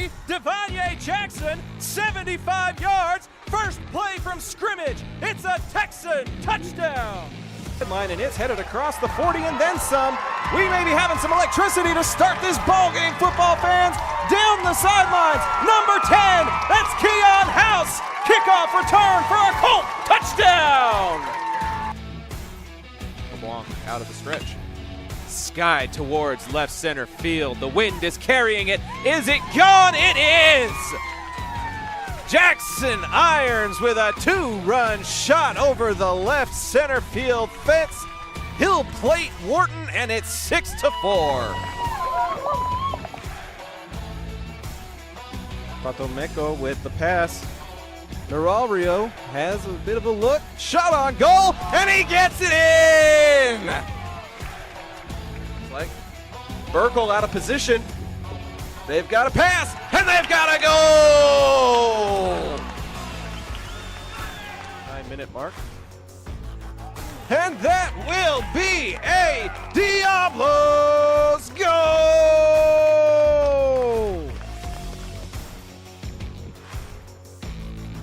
ready. Devontae Jackson, 75 yards. First play from scrimmage. It's a Texan touchdown. Line, and it's headed across the 40 and then some. We may be having some electricity to start this ball game, football fans. Down the sidelines, number 10, that's Keon House. Kickoff return for a Colt touchdown. LeBlanc out of the stretch. Sky towards left center field. The wind is carrying it. Is it gone? It is! Jackson Irons with a two-run shot over the left center field fence. He'll plate Wharton, and it's 6-4. Patomeco with the pass. Narario has a bit of a look. Shot on goal, and he gets it in! Like Burkle out of position. They've got a pass, and they've got a goal! 9-minute mark. And that will be a Diablos goal!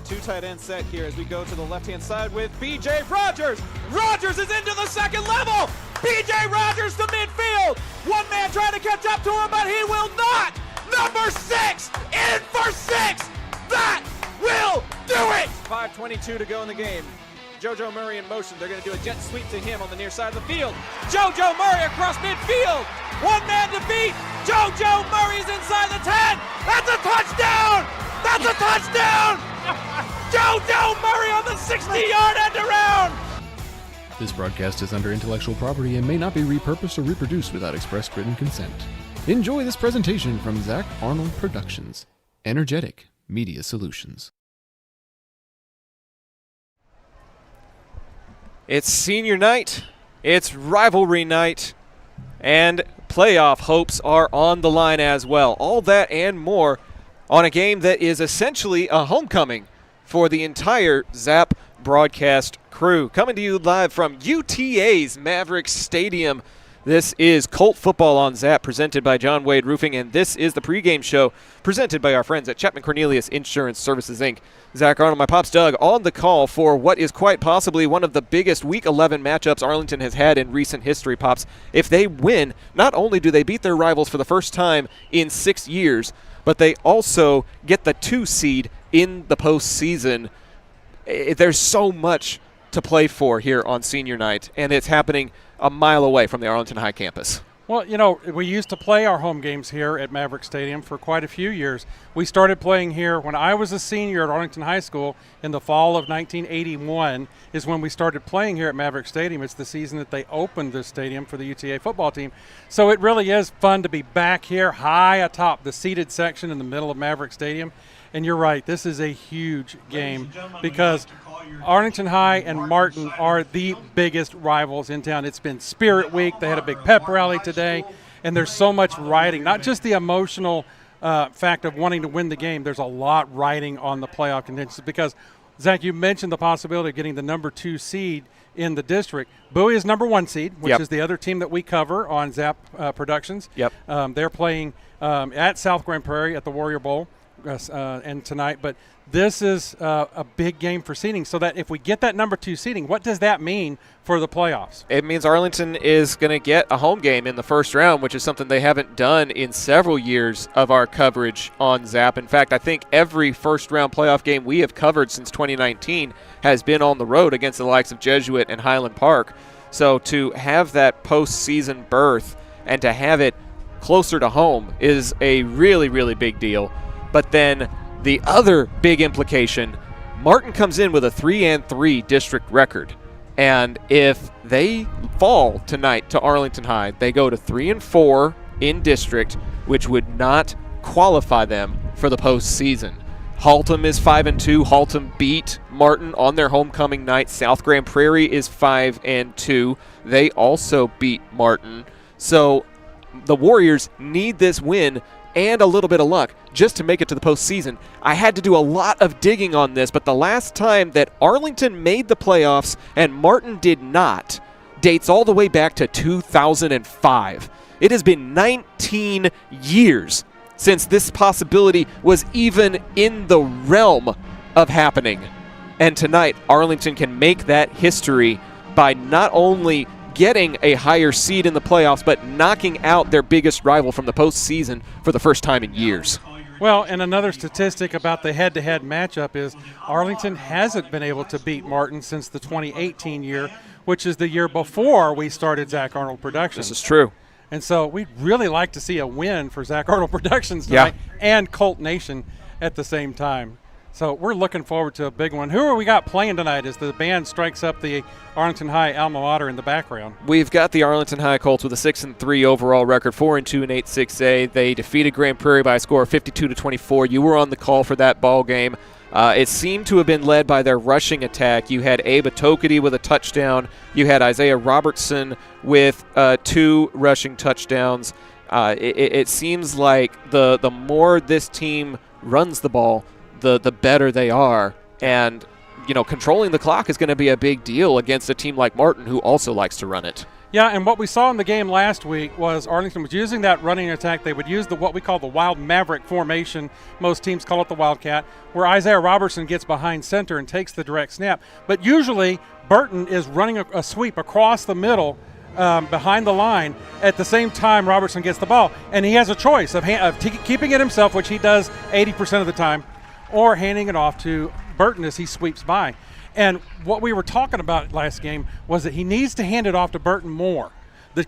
Two tight end set here as we go to the left-hand side with B.J. Rogers. Rogers is into the second level! B.J. Rogers to midfield! One man trying to catch up to him, but he will not! Number 6, in for 6. That will do it. 5:22 to go in the game. JoJo Murray in motion. They're going to do a jet sweep to him on the near side of the field. JoJo Murray across midfield. One man to beat. JoJo Murray's inside the 10. That's a touchdown. That's a touchdown. JoJo Murray on the 60-yard end around. This broadcast is under intellectual property and may not be repurposed or reproduced without express written consent. Enjoy this presentation from Zach Arnold Productions, Energetic Media Solutions. It's senior night, it's rivalry night, and playoff hopes are on the line as well. All that and more on a game that is essentially a homecoming for the entire Zap broadcast crew. Coming to you live from UTA's Maverick Stadium. This is Colt Football on Zap, presented by John Wade Roofing, and this is the pregame show presented by our friends at Chapman Cornelius Insurance Services, Inc. Zach Arnold, my pops Doug, on the call for what is quite possibly one of the biggest Week 11 matchups Arlington has had in recent history, Pops. If they win, not only do they beat their rivals for the first time in 6 years, but they also get the 2 seed in the postseason. There's so much to play for here on senior night, and it's happening a mile away from the Arlington High campus. Well, you know, we used to play our home games here at Maverick Stadium for quite a few years. We started playing here when I was a senior at Arlington High School in the fall of 1981 is when we started playing here at Maverick Stadium. It's the season that they opened the stadium for the UTA football team. So it really is fun to be back here high atop the seated section in the middle of Maverick Stadium. And you're right, this is a huge game because Arlington High and Martin are the biggest rivals in town. It's been Spirit Week. They had a big pep rally today, and there's so much riding, not just the emotional fact of wanting to win the game. There's a lot riding on the playoff contention because, Zach, you mentioned the possibility of getting the number 2 seed in the district. Bowie is number 1 seed, which is the other team that we cover on Zap Productions. They're playing at South Grand Prairie at the Warrior Bowl. And tonight, but this is a big game for seeding, so that if we get that number 2 seeding, what does that mean for the playoffs? It means Arlington is going to get a home game in the first round, which is something they haven't done in several years of our coverage on Zap. In fact, I think every first round playoff game we have covered since 2019 has been on the road against the likes of Jesuit and Highland Park. So to have that postseason berth and to have it closer to home is a really, really big deal. But then the other big implication, Martin comes in with a 3-3 district record. And if they fall tonight to Arlington High, they go to 3-4 in district, which would not qualify them for the postseason. Haltom is 5-2. Haltom beat Martin on their homecoming night. South Grand Prairie is 5-2. They also beat Martin. So the Warriors need this win and a little bit of luck just to make it to the postseason. I had to do a lot of digging on this, but the last time that Arlington made the playoffs and Martin did not dates all the way back to 2005. It has been 19 years since this possibility was even in the realm of happening. And tonight, Arlington can make that history by not only getting a higher seed in the playoffs, but knocking out their biggest rival from the postseason for the first time in years. Well, and another statistic about the head-to-head matchup is Arlington hasn't been able to beat Martin since the 2018 year, which is the year before we started Zach Arnold Productions. This is true. And so we'd really like to see a win for Zach Arnold Productions tonight and Colt Nation at the same time. So we're looking forward to a big one. Who are we got playing tonight as the band strikes up the Arlington High alma mater in the background? We've got the Arlington High Colts with a 6-3 overall record, 4-2 in 8-6A. They defeated Grand Prairie by a score of 52-24. You were on the call for that ball game. It seemed to have been led by their rushing attack. You had Abe Atokity with a touchdown. You had Isaiah Robertson with 2 rushing touchdowns. It seems like the more this team runs the ball, the better they are. And, controlling the clock is going to be a big deal against a team like Martin, who also likes to run it. Yeah, and what we saw in the game last week was Arlington was using that running attack. They would use what we call the wild Maverick formation. Most teams call it the Wildcat, where Isaiah Robertson gets behind center and takes the direct snap. But usually Burton is running a sweep across the middle behind the line. At the same time, Robertson gets the ball, and he has a choice of keeping it himself, which he does 80% of the time, or handing it off to Burton as he sweeps by. And what we were talking about last game was that he needs to hand it off to Burton more. The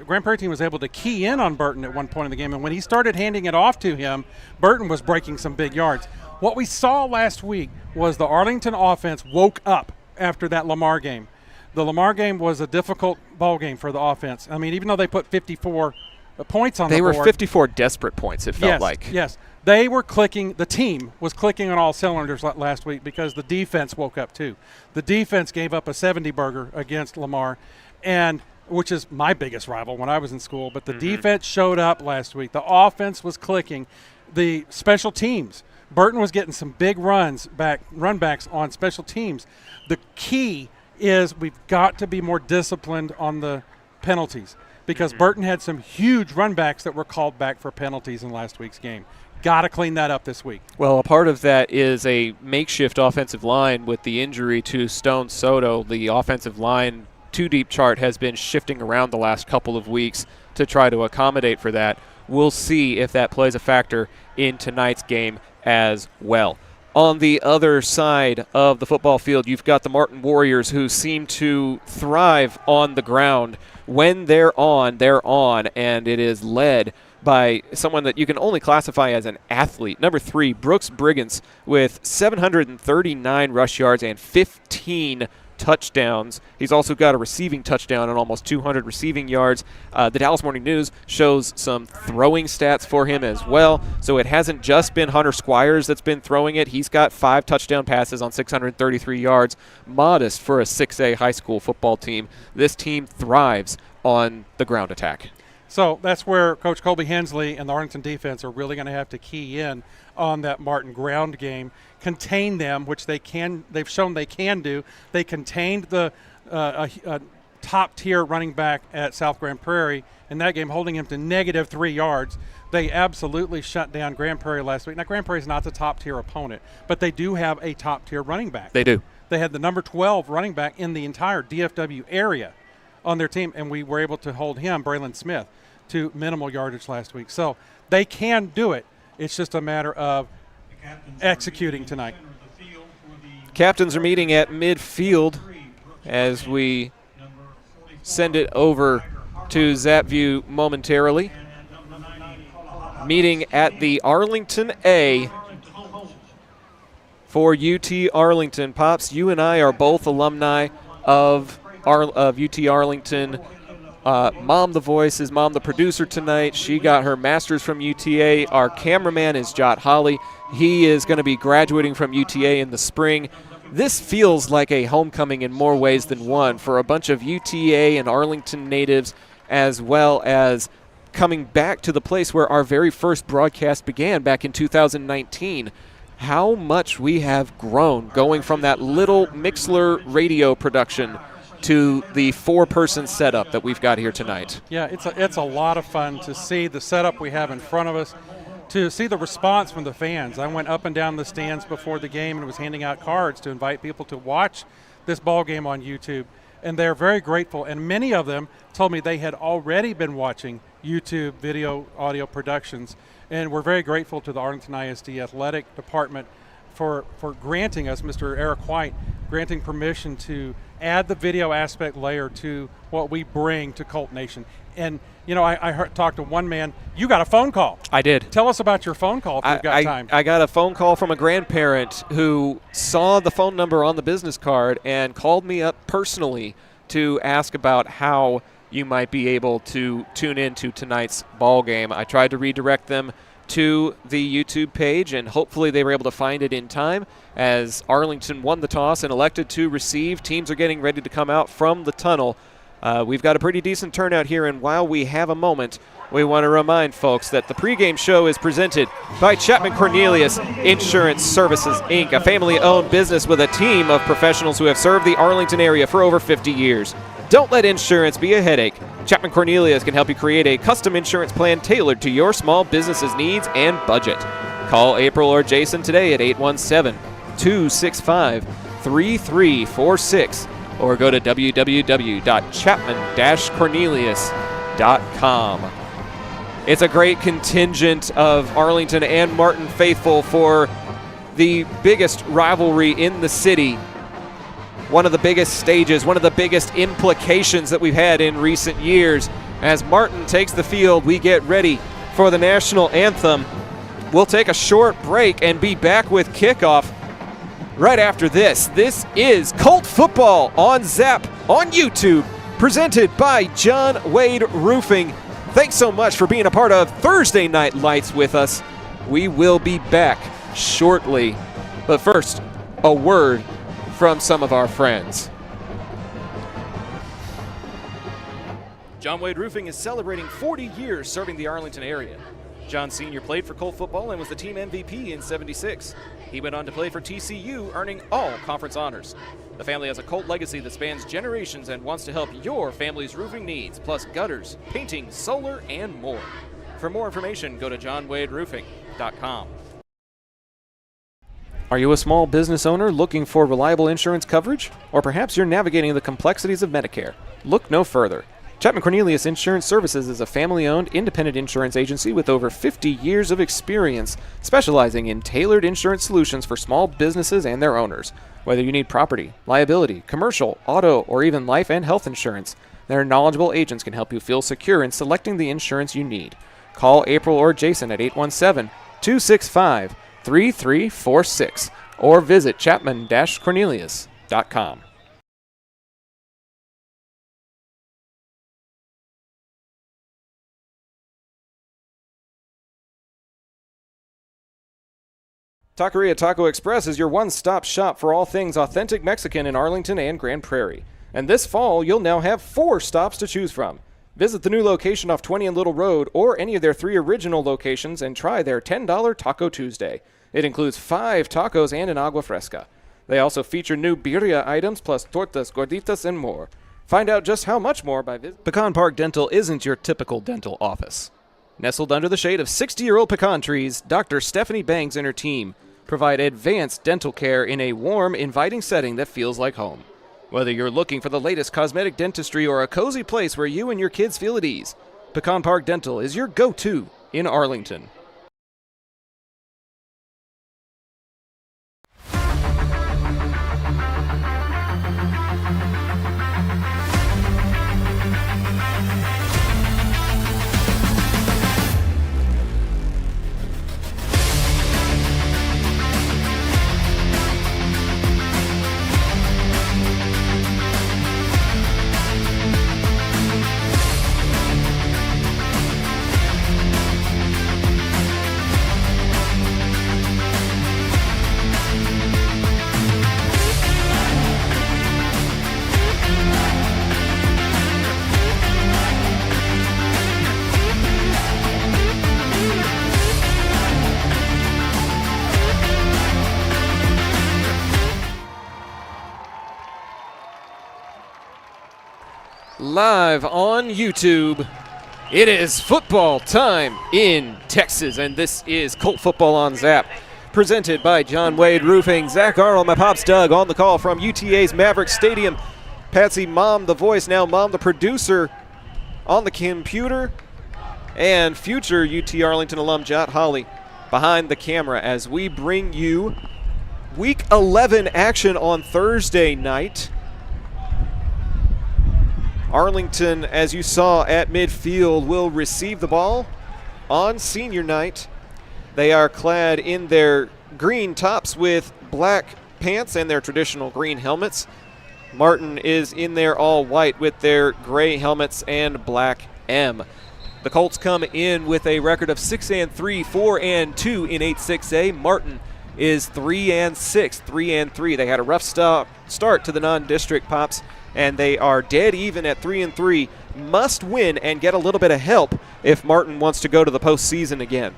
Grand Prairie team was able to key in on Burton at one point in the game, and when he started handing it off to him, Burton was breaking some big yards. What we saw last week was the Arlington offense woke up after that Lamar game. The Lamar game was a difficult ball game for the offense. I mean, even though they put 54 points on the board. They were 54 desperate points, it felt like. Yes. They were clicking, the team was clicking on all cylinders last week because the defense woke up too. The defense gave up a 70-burger against Lamar, and which is my biggest rival when I was in school, but the defense showed up last week. The offense was clicking. The special teams, Burton was getting some big run backs on special teams. The key is we've got to be more disciplined on the penalties because Burton had some huge run backs that were called back for penalties in last week's game. Got to clean that up this week. Well, a part of that is a makeshift offensive line with the injury to Stone Soto. The offensive line two-deep chart has been shifting around the last couple of weeks to try to accommodate for that. We'll see if that plays a factor in tonight's game as well. On the other side of the football field, you've got the Martin Warriors, who seem to thrive on the ground. When they're on, and it is led by someone that you can only classify as an athlete. Number 3, Brooks Briggins, with 739 rush yards and 15 touchdowns. He's also got a receiving touchdown and almost 200 receiving yards. The Dallas Morning News shows some throwing stats for him as well. So it hasn't just been Hunter Squires that's been throwing it. He's got 5 touchdown passes on 633 yards. Modest for a 6A high school football team. This team thrives on the ground attack. So that's where Coach Colby Hensley and the Arlington defense are really going to have to key in on that Martin ground game, contain them, which they've shown they can do. They contained the top-tier running back at South Grand Prairie in that game, holding him to -3 yards. They absolutely shut down Grand Prairie last week. Now, Grand Prairie is not the top-tier opponent, but they do have a top-tier running back. They do. They had the number 12 running back in the entire DFW area on their team, and we were able to hold him, Braylon Smith, to minimal yardage last week. So they can do it. It's just a matter of executing tonight. Captains are meeting at midfield as we send it over to ZapView momentarily. Meeting at the Arlington A for UT Arlington. Pops, you and I are both alumni of UT Arlington. Mom the voice is Mom the producer tonight. She got her master's from UTA. Our cameraman is Jot Holly. He is going to be graduating from UTA in the spring. This feels like a homecoming in more ways than one for a bunch of UTA and Arlington natives, as well as coming back to the place where our very first broadcast began back in 2019. How much we have grown going from that little Mixler radio production to the 4-person setup that we've got here tonight. Yeah, it's a lot of fun to see the setup we have in front of us, to see the response from the fans. I went up and down the stands before the game and was handing out cards to invite people to watch this ball game on YouTube, and they're very grateful. And many of them told me they had already been watching YouTube video audio productions, and we're very grateful to the Arlington ISD Athletic Department for granting us, Mr. Eric White, granting permission to add the video aspect layer to what we bring to Colt Nation. And, I talked to one man. You got a phone call. I did. Tell us about your phone call if you've got time. I got a phone call from a grandparent who saw the phone number on the business card and called me up personally to ask about how you might be able to tune into tonight's ball game. I tried to redirect them to the YouTube page, and hopefully they were able to find it in time as Arlington won the toss and elected to receive. Teams are getting ready to come out from the tunnel. We've got a pretty decent turnout here, and while we have a moment, we want to remind folks that the pregame show is presented by Chapman Cornelius Insurance Services, Inc., a family-owned business with a team of professionals who have served the Arlington area for over 50 years. Don't let insurance be a headache. Chapman Cornelius can help you create a custom insurance plan tailored to your small business's needs and budget. Call April or Jason today at 817-265-3346 or go to www.chapman-cornelius.com. It's a great contingent of Arlington and Martin faithful for the biggest rivalry in the city. One of the biggest stages, one of the biggest implications that we've had in recent years. As Martin takes the field, we get ready for the national anthem. We'll take a short break and be back with kickoff right after this. This is Colt Football on Zap on YouTube, presented by John Wade Roofing. Thanks so much for being a part of Thursday Night Lights with us. We will be back shortly. But first, a word from some of our friends. John Wade Roofing is celebrating 40 years serving the Arlington area. John Sr. played for Colt football and was the team MVP in '76. He went on to play for TCU, earning all conference honors. The family has a Colt legacy that spans generations and wants to help your family's roofing needs, plus gutters, painting, solar, and more. For more information, go to johnwaderoofing.com. Are you a small business owner looking for reliable insurance coverage? Or perhaps you're navigating the complexities of Medicare? Look no further. Chapman Cornelius Insurance Services is a family-owned independent insurance agency with over 50 years of experience specializing in tailored insurance solutions for small businesses and their owners. Whether you need property, liability, commercial, auto, or even life and health insurance, their knowledgeable agents can help you feel secure in selecting the insurance you need. Call April or Jason at 817-265-3346 or visit chapman-cornelius.com. Taqueria Taco Express is your one-stop shop for all things authentic Mexican in Arlington and Grand Prairie. And this fall, you'll now have 4 stops to choose from. Visit the new location off 20 and Little Road or any of their 3 original locations and try their $10 Taco Tuesday. It includes 5 tacos and an agua fresca. They also feature new birria items plus tortas, gorditas, and more. Find out just how much more by visiting. Pecan Park Dental isn't your typical dental office. Nestled under the shade of 60-year-old pecan trees, Dr. Stephanie Bangs and her team provide advanced dental care in a warm, inviting setting that feels like home. Whether you're looking for the latest cosmetic dentistry or a cozy place where you and your kids feel at ease, Pecan Park Dental is your go-to in Arlington. live on YouTube. It is football time in Texas, and this is Colt Football on Zap, presented by John Wade Roofing. Zach Arnold, my pops Doug, on the call from UTA's Maverick Stadium. Patsy, Mom, the voice, now Mom, the producer, on the computer, and future UT Arlington alum Jot Holly behind the camera as we bring you Week 11 action on Thursday night. Arlington, as you saw at midfield, will receive the ball on senior night. They are clad in their green tops with black pants and their traditional green helmets. Martin is in there all white with their gray helmets and black M. The Colts come in with a record of 6-3, 4-2 in 8-6A. Martin is 3-6, 3-3. They had a rough start to the non-district pops, and they are dead even at 3-3. Must win and get a little bit of help if Martin wants to go to the postseason again.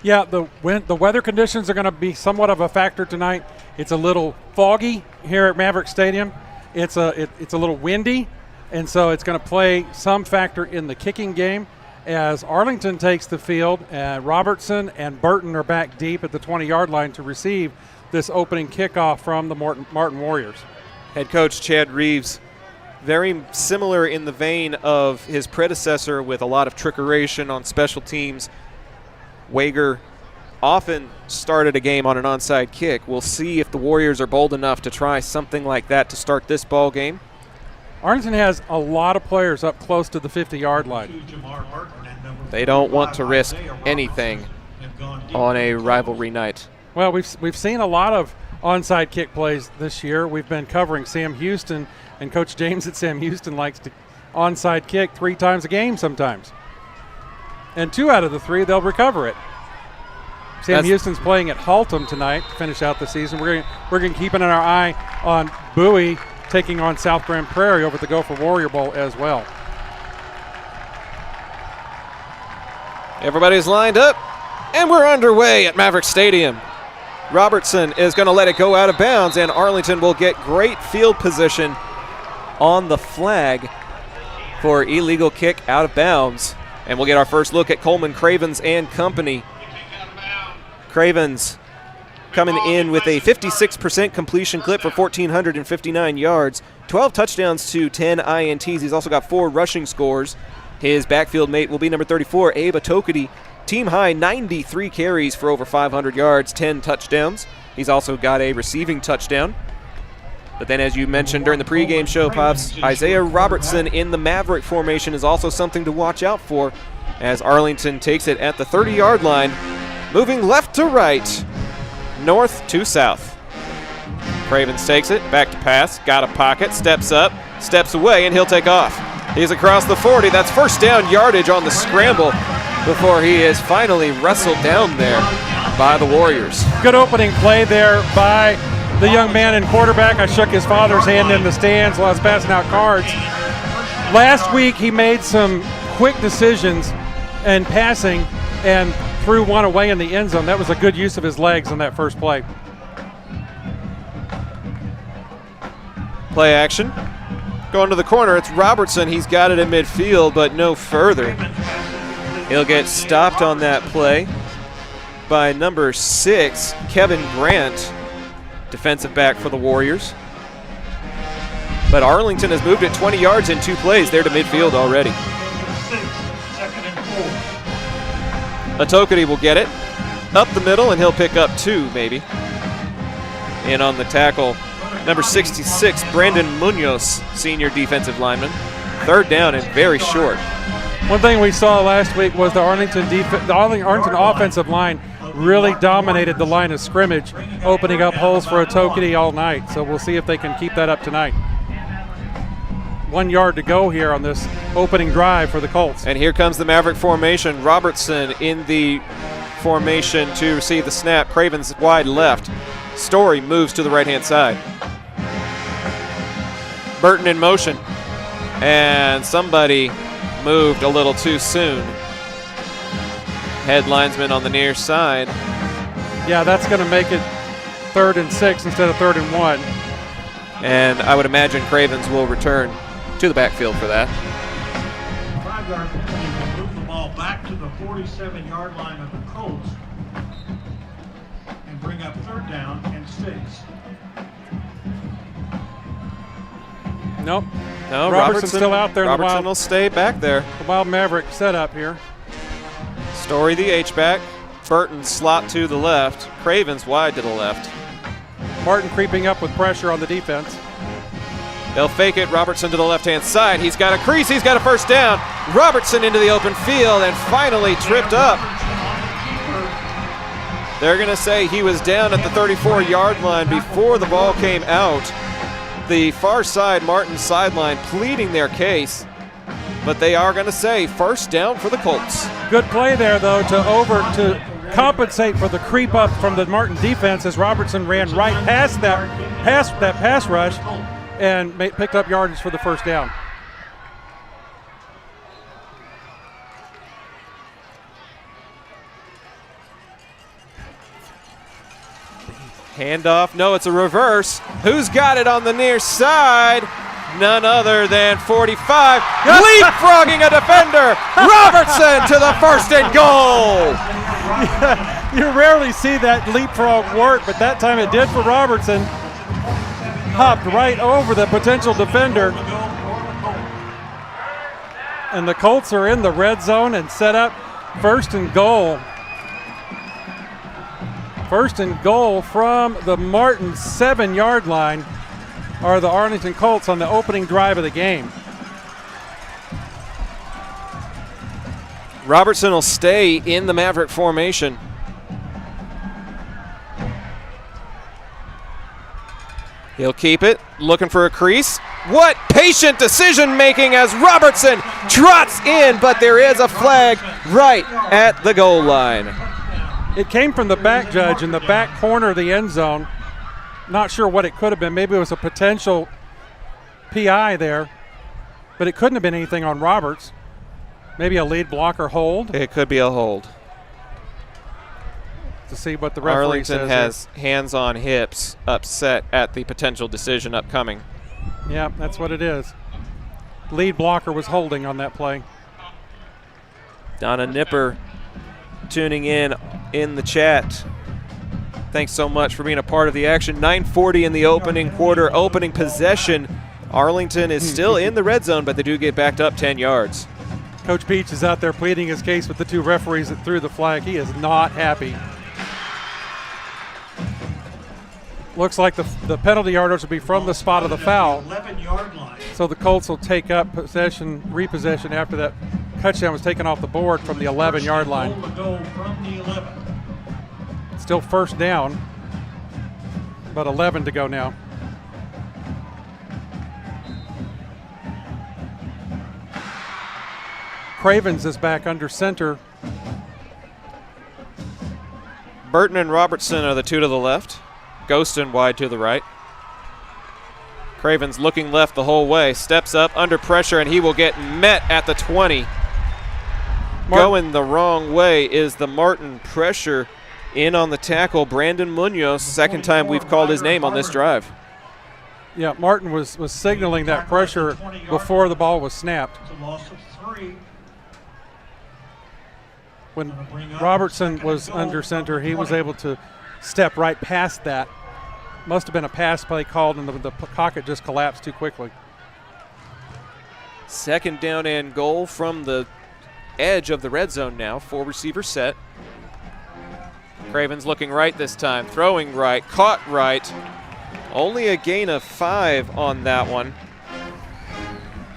Yeah, the weather conditions are going to be somewhat of a factor tonight. It's a little foggy here at Maverick Stadium. It's a little windy, and so it's going to play some factor in the kicking game. As Arlington takes the field, Robertson and Burton are back deep at the 20-yard line to receive this opening kickoff from the Martin Warriors. Head coach Chad Reeves, very similar in the vein of his predecessor with a lot of trickeration on special teams. Wager often started a game on an onside kick. We'll see if the Warriors are bold enough to try something like that to start this ball game. Arlington has a lot of players up close to the 50-yard line. They don't want to risk anything on a rivalry night. Well, we've seen a lot of onside kick plays this year. We've been covering Sam Houston, and Coach James at Sam Houston likes to onside kick 3 times a game sometimes. And 2 out of the 3, they'll recover it. Sam Houston's playing at Haltom tonight to finish out the season. We're going to keep an eye on Bowie taking on South Grand Prairie over at the Gopher Warrior Bowl as well. Everybody's lined up, and we're underway at Maverick Stadium. Robertson is going to let it go out of bounds, and Arlington will get great field position on the flag for illegal kick out of bounds. And we'll get our first look at Coleman Cravens and company. Cravens coming in with a 56% completion clip for 1,459 yards, 12 touchdowns to 10 INTs. He's also got 4 rushing scores. His backfield mate will be number 34, Abe Atokity. Team high 93 carries for over 500 yards, 10 touchdowns. He's also got a receiving touchdown. But then, as you mentioned during the pregame show, Pops, Isaiah Robertson in the Maverick formation is also something to watch out for as Arlington takes it at the 30-yard line, moving left to right, north to south. Cravens takes it, back to pass, got a pocket, steps up, steps away, and he'll take off. He's across the 40. That's first down yardage on the scramble before he is finally wrestled down there by the Warriors. Good opening play there by the young man and quarterback. I shook his father's hand in the stands while I was passing out cards. Last week he made some quick decisions and passing and threw one away in the end zone. That was a good use of his legs on that first play. Play action. Going to the corner, it's Robertson. He's got it in midfield, but no further. He'll get stopped on that play by number 6, Kevin Grant, defensive back for the Warriors. But Arlington has moved it 20 yards in 2 plays there to midfield already. Atokity will get it up the middle, and he'll pick up 2 maybe. In on the tackle, number 66, Brandon Munoz, senior defensive lineman. 3rd down and very short. One thing we saw last week was the Arlington offensive line really dominated the line of scrimmage, opening up holes for Atokity all night. So we'll see if they can keep that up tonight. 1 yard to go here on this opening drive for the Colts. And here comes the Maverick formation. Robertson in the formation to receive the snap. Cravens wide left. Story moves to the right-hand side. Burton in motion. And somebody moved a little too soon. Head linesman on the near side. Yeah, that's going to make it 3rd and 6 instead of 3rd and 1. And I would imagine Cravens will return. to the backfield for that. 5-yard penalty will move the ball back to the 47-yard line of the Colts and bring up 3rd down and 6. Nope. No, Robertson's still out there. Robertson in the will stay back there. Wild Maverick setup here. Story the H-back. Burton slot to the left. Cravens wide to the left. Martin creeping up with pressure on the defense. They'll fake it. Robertson to the left-hand side. He's got a crease. He's got a first down. Robertson into the open field and finally tripped up. They're going to say he was down at the 34-yard line before the ball came out. The far side, Martin sideline, pleading their case. But they are going to say first down for the Colts. Good play there, though, to compensate for the creep up from the Martin defense as Robertson ran right past that pass rush and picked up yardage for the first down. Handoff. No, it's a reverse. Who's got it on the near side? None other than 45. Leapfrogging a defender. Robertson to the 1st and goal. Yeah, you rarely see that leapfrog work, but that time it did for Robertson. Hopped right over the potential defender. And the Colts are in the red zone and set up 1st and goal. 1st and goal from the Martin 7-yard line are the Arlington Colts on the opening drive of the game. Robertson will stay in the Maverick formation. He'll keep it, looking for a crease. What patient decision making as Robertson trots in, but there is a flag right at the goal line. It came from the back judge in the back corner of the end zone. Not sure what it could have been. Maybe it was a potential PI there, but it couldn't have been anything on Roberts. Maybe a lead blocker hold. It could be a hold. To see what the referee Arlington says has hands on hips, upset at the potential decision upcoming. Yeah, that's what it is. Lead blocker was holding on that play. Donna Nipper tuning in the chat. Thanks so much for being a part of the action. 9:40 in the opening quarter, opening possession. Arlington is still in the red zone, but they do get backed up 10 yards. Coach Peach is out there pleading his case with the 2 referees that threw the flag. He is not happy. Looks like the penalty yardage will be from the spot of the foul. 11-yard line. So the Colts will take up repossession after that touchdown was taken off the board from the 11-yard line. Goal to go from the 11. Still first down, but 11 to go now. Cravens is back under center. Burton and Robertson are the 2 to the left. Ghoston wide to the right. Cravens looking left the whole way. Steps up under pressure, and he will get met at the 20. Going the wrong way is the Martin pressure. In on the tackle, Brandon Munoz. Second time we've called his name on this drive. Yeah, Martin was signaling that pressure before the ball was snapped. It's a loss of 3. When Robertson was under center, he was able to step right past that. Must have been a pass play called, and the pocket just collapsed too quickly. 2nd down and goal from the edge of the red zone now. 4 receiver set. Cravens looking right this time, throwing right, caught right. Only a gain of 5 on that one.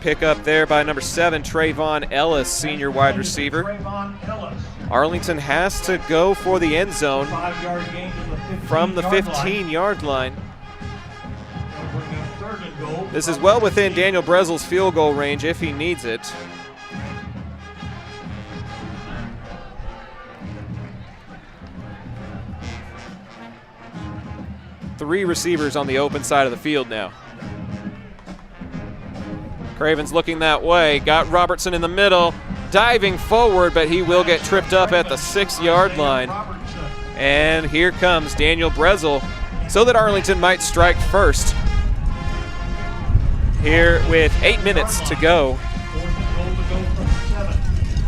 Pick up there by number 7, Trayvon Ellis, senior wide receiver. Trayvon Ellis. Arlington has to go for the end zone 5-yard gain to the from the 15-yard 15-yard line. That'll bring up 3rd and goal. This is well within Daniel Bresl's field goal range if he needs it. Three receivers on the open side of the field now. Cravens looking that way, got Robertson in the middle, diving forward, but he will get tripped up at the 6-yard line. And here comes Daniel Bresel, so that Arlington might strike first. here with 8 minutes to go. Fourth and goal to go from 7.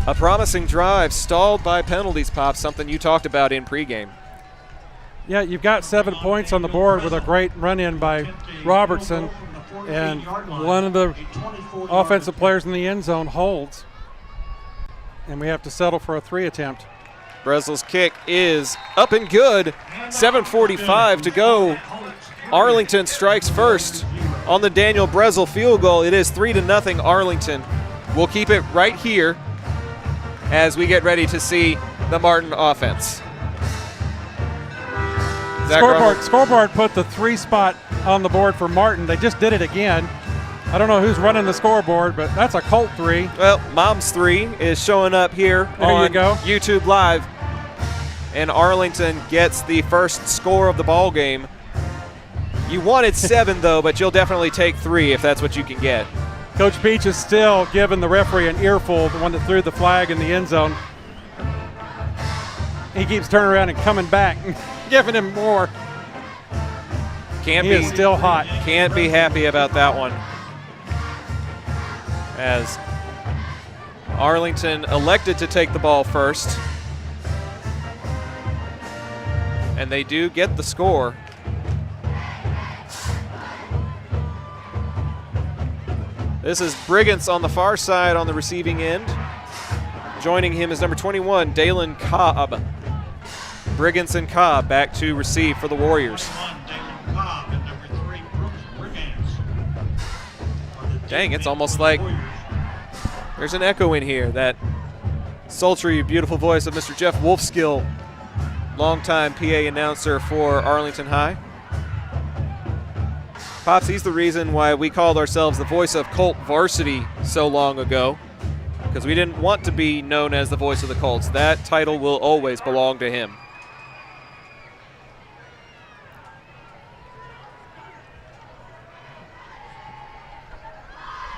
A promising drive stalled by penalties, Pop, something you talked about in pregame. Yeah, you've got 7 points on the board with a great run-in by Robertson, and one of the offensive players in the end zone holds, and we have to settle for a 3 attempt. Bresl's kick is up and good. 7:45 to go. Arlington strikes first on the Daniel Bresl field goal. It is 3-0 Arlington. We'll keep it right here as we get ready to see the Martin offense. Scoreboard put the 3 spot on the board for Martin. They just did it again. I don't know who's running the scoreboard, but that's a Colt 3. Well, Mom's 3 is showing up here on YouTube Live. And Arlington gets the first score of the ball game. You wanted 7, though, but you'll definitely take 3 if that's what you can get. Coach Beach is still giving the referee an earful, the one that threw the flag in the end zone. He keeps turning around and coming back and giving him more. He is still hot. Can't be happy about that one. As Arlington elected to take the ball first. And they do get the score. This is Brigance on the far side on the receiving end. Joining him is number 21, Dalen Cobb. Brigance and Cobb back to receive for the Warriors. Dang, it's almost like there's an echo in here. That sultry, beautiful voice of Mr. Jeff Wolfskill, longtime PA announcer for Arlington High. Pops, he's the reason why we called ourselves the voice of Colt varsity so long ago, because we didn't want to be known as the voice of the Colts. That title will always belong to him.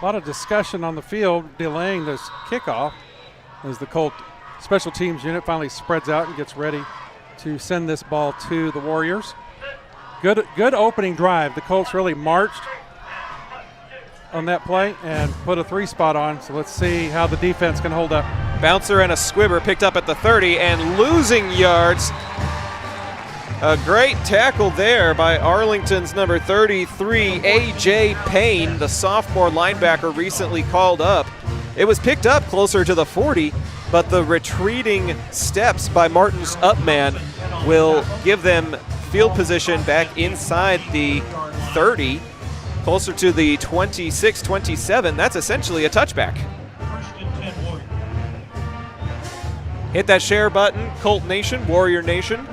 A lot of discussion on the field delaying this kickoff as the Colt special teams unit finally spreads out and gets ready to send this ball to the Warriors. Good opening drive. The Colts really marched on that play and put a 3 spot on, so let's see how the defense can hold up. Bouncer and a squibber picked up at the 30 and losing yards. A great tackle there by Arlington's number 33, A.J. Payne, the sophomore linebacker recently called up. It was picked up closer to the 40, but the retreating steps by Martin's up man will give them field position back inside the 30, closer to the 26, 27. That's essentially a touchback. Hit that share button, Colt Nation, Warrior Nation.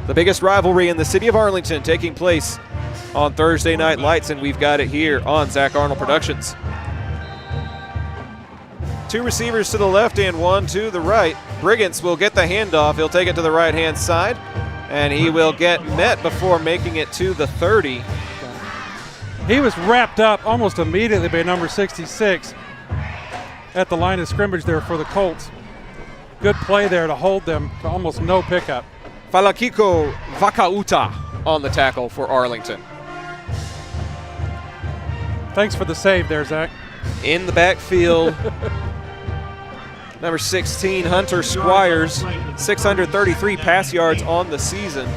The biggest rivalry in the city of Arlington taking place on Thursday Night Lights, and we've got it here on Zach Arnold Productions. 2 receivers to the left and 1 to the right. Brigance will get the handoff. He'll take it to the right-hand side, and he will get met before making it to the 30. He was wrapped up almost immediately by number 66 at the line of scrimmage there for the Colts. Good play there to hold them to almost no pickup. Falakiko Vakauta on the tackle for Arlington. Thanks for the save there, Zach. In the backfield, number 16, Hunter Squires, 633 pass yards on the season.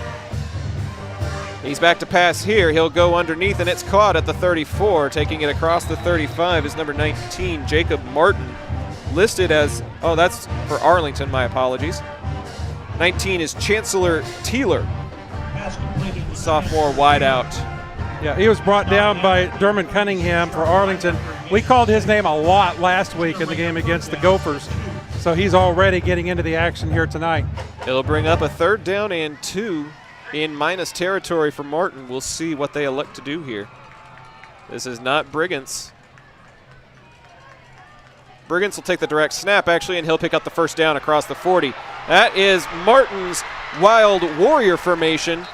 He's back to pass here. He'll go underneath, and it's caught at the 34. Taking it across the 35 is number 19, Jacob Martin, listed as, oh, that's for Arlington, my apologies. 19 is Chancellor Teeler, sophomore wideout. Yeah, he was brought down by Dermot Cunningham for Arlington. We called his name a lot last week in the game against the Gophers, so he's already getting into the action here tonight. It'll bring up a 3rd down and 2 in minus territory for Martin. We'll see what they elect to do here. This is not Brigance. Brigance will take the direct snap, actually, and he'll pick up the 1st down across the 40. That is Martin's Wild Warrior formation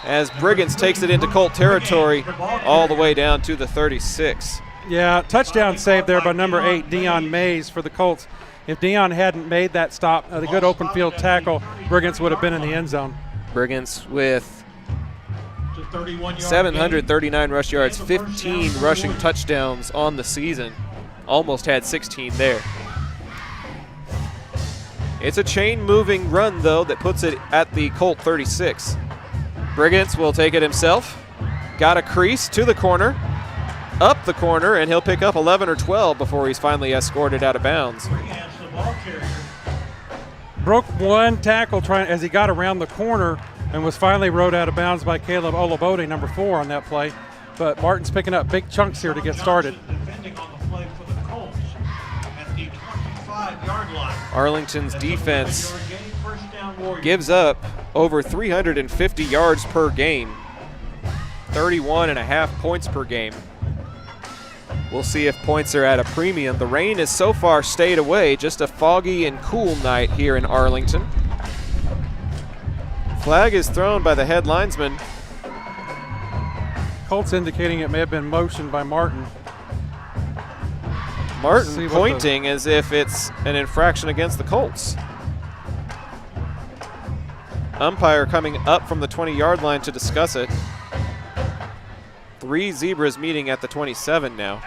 as Brigance takes it into Colt territory all the way down to the 36. Yeah, touchdown save there by number 8, Dion Mays for the Colts. If Dion hadn't made that stop, the good open field tackle, Brigance would have been in the end zone. Brigance with to 31-yard 739 rush yards, And the first 15 down rushing for touchdowns on the season. Almost had 16 there. It's a chain-moving run, though, that puts it at the Colt 36. Brigance will take it himself. Got a crease to the corner, up the corner, and he'll pick up 11 or 12 before he's finally escorted out of bounds. Brigance, the ball carrier. Broke one tackle as he got around the corner and was finally rode out of bounds by Caleb Olabode, number 4 on that play. But Martin's picking up big chunks here to get started. Defending on the play for the Colts at the 25-yard line. Arlington's defense 25-yard gain, first down, Warriors. gives up over 350 yards per game, 31.5 points per game. We'll see if points are at a premium. The rain has so far stayed away, just a foggy and cool night here in Arlington. Flag is thrown by the head linesman. Colts indicating it may have been motioned by Martin. Martin pointing as if it's an infraction against the Colts. Umpire coming up from the 20-yard line to discuss it. 3 zebras meeting at the 27 now.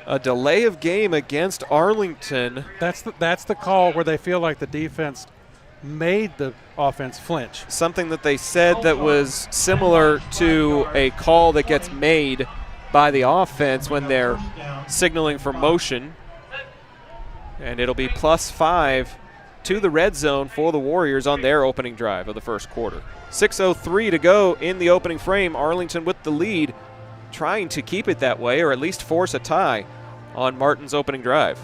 A delay of game against Arlington. That's the call where they feel like the defense made the offense flinch. Something that they said that was similar to a call that gets made by the offense when they're signaling for motion. And it'll be +5 to the red zone for the Warriors on their opening drive of the first quarter. 6:03 to go in the opening frame. Arlington with the lead, trying to keep it that way or at least force a tie on Martin's opening drive.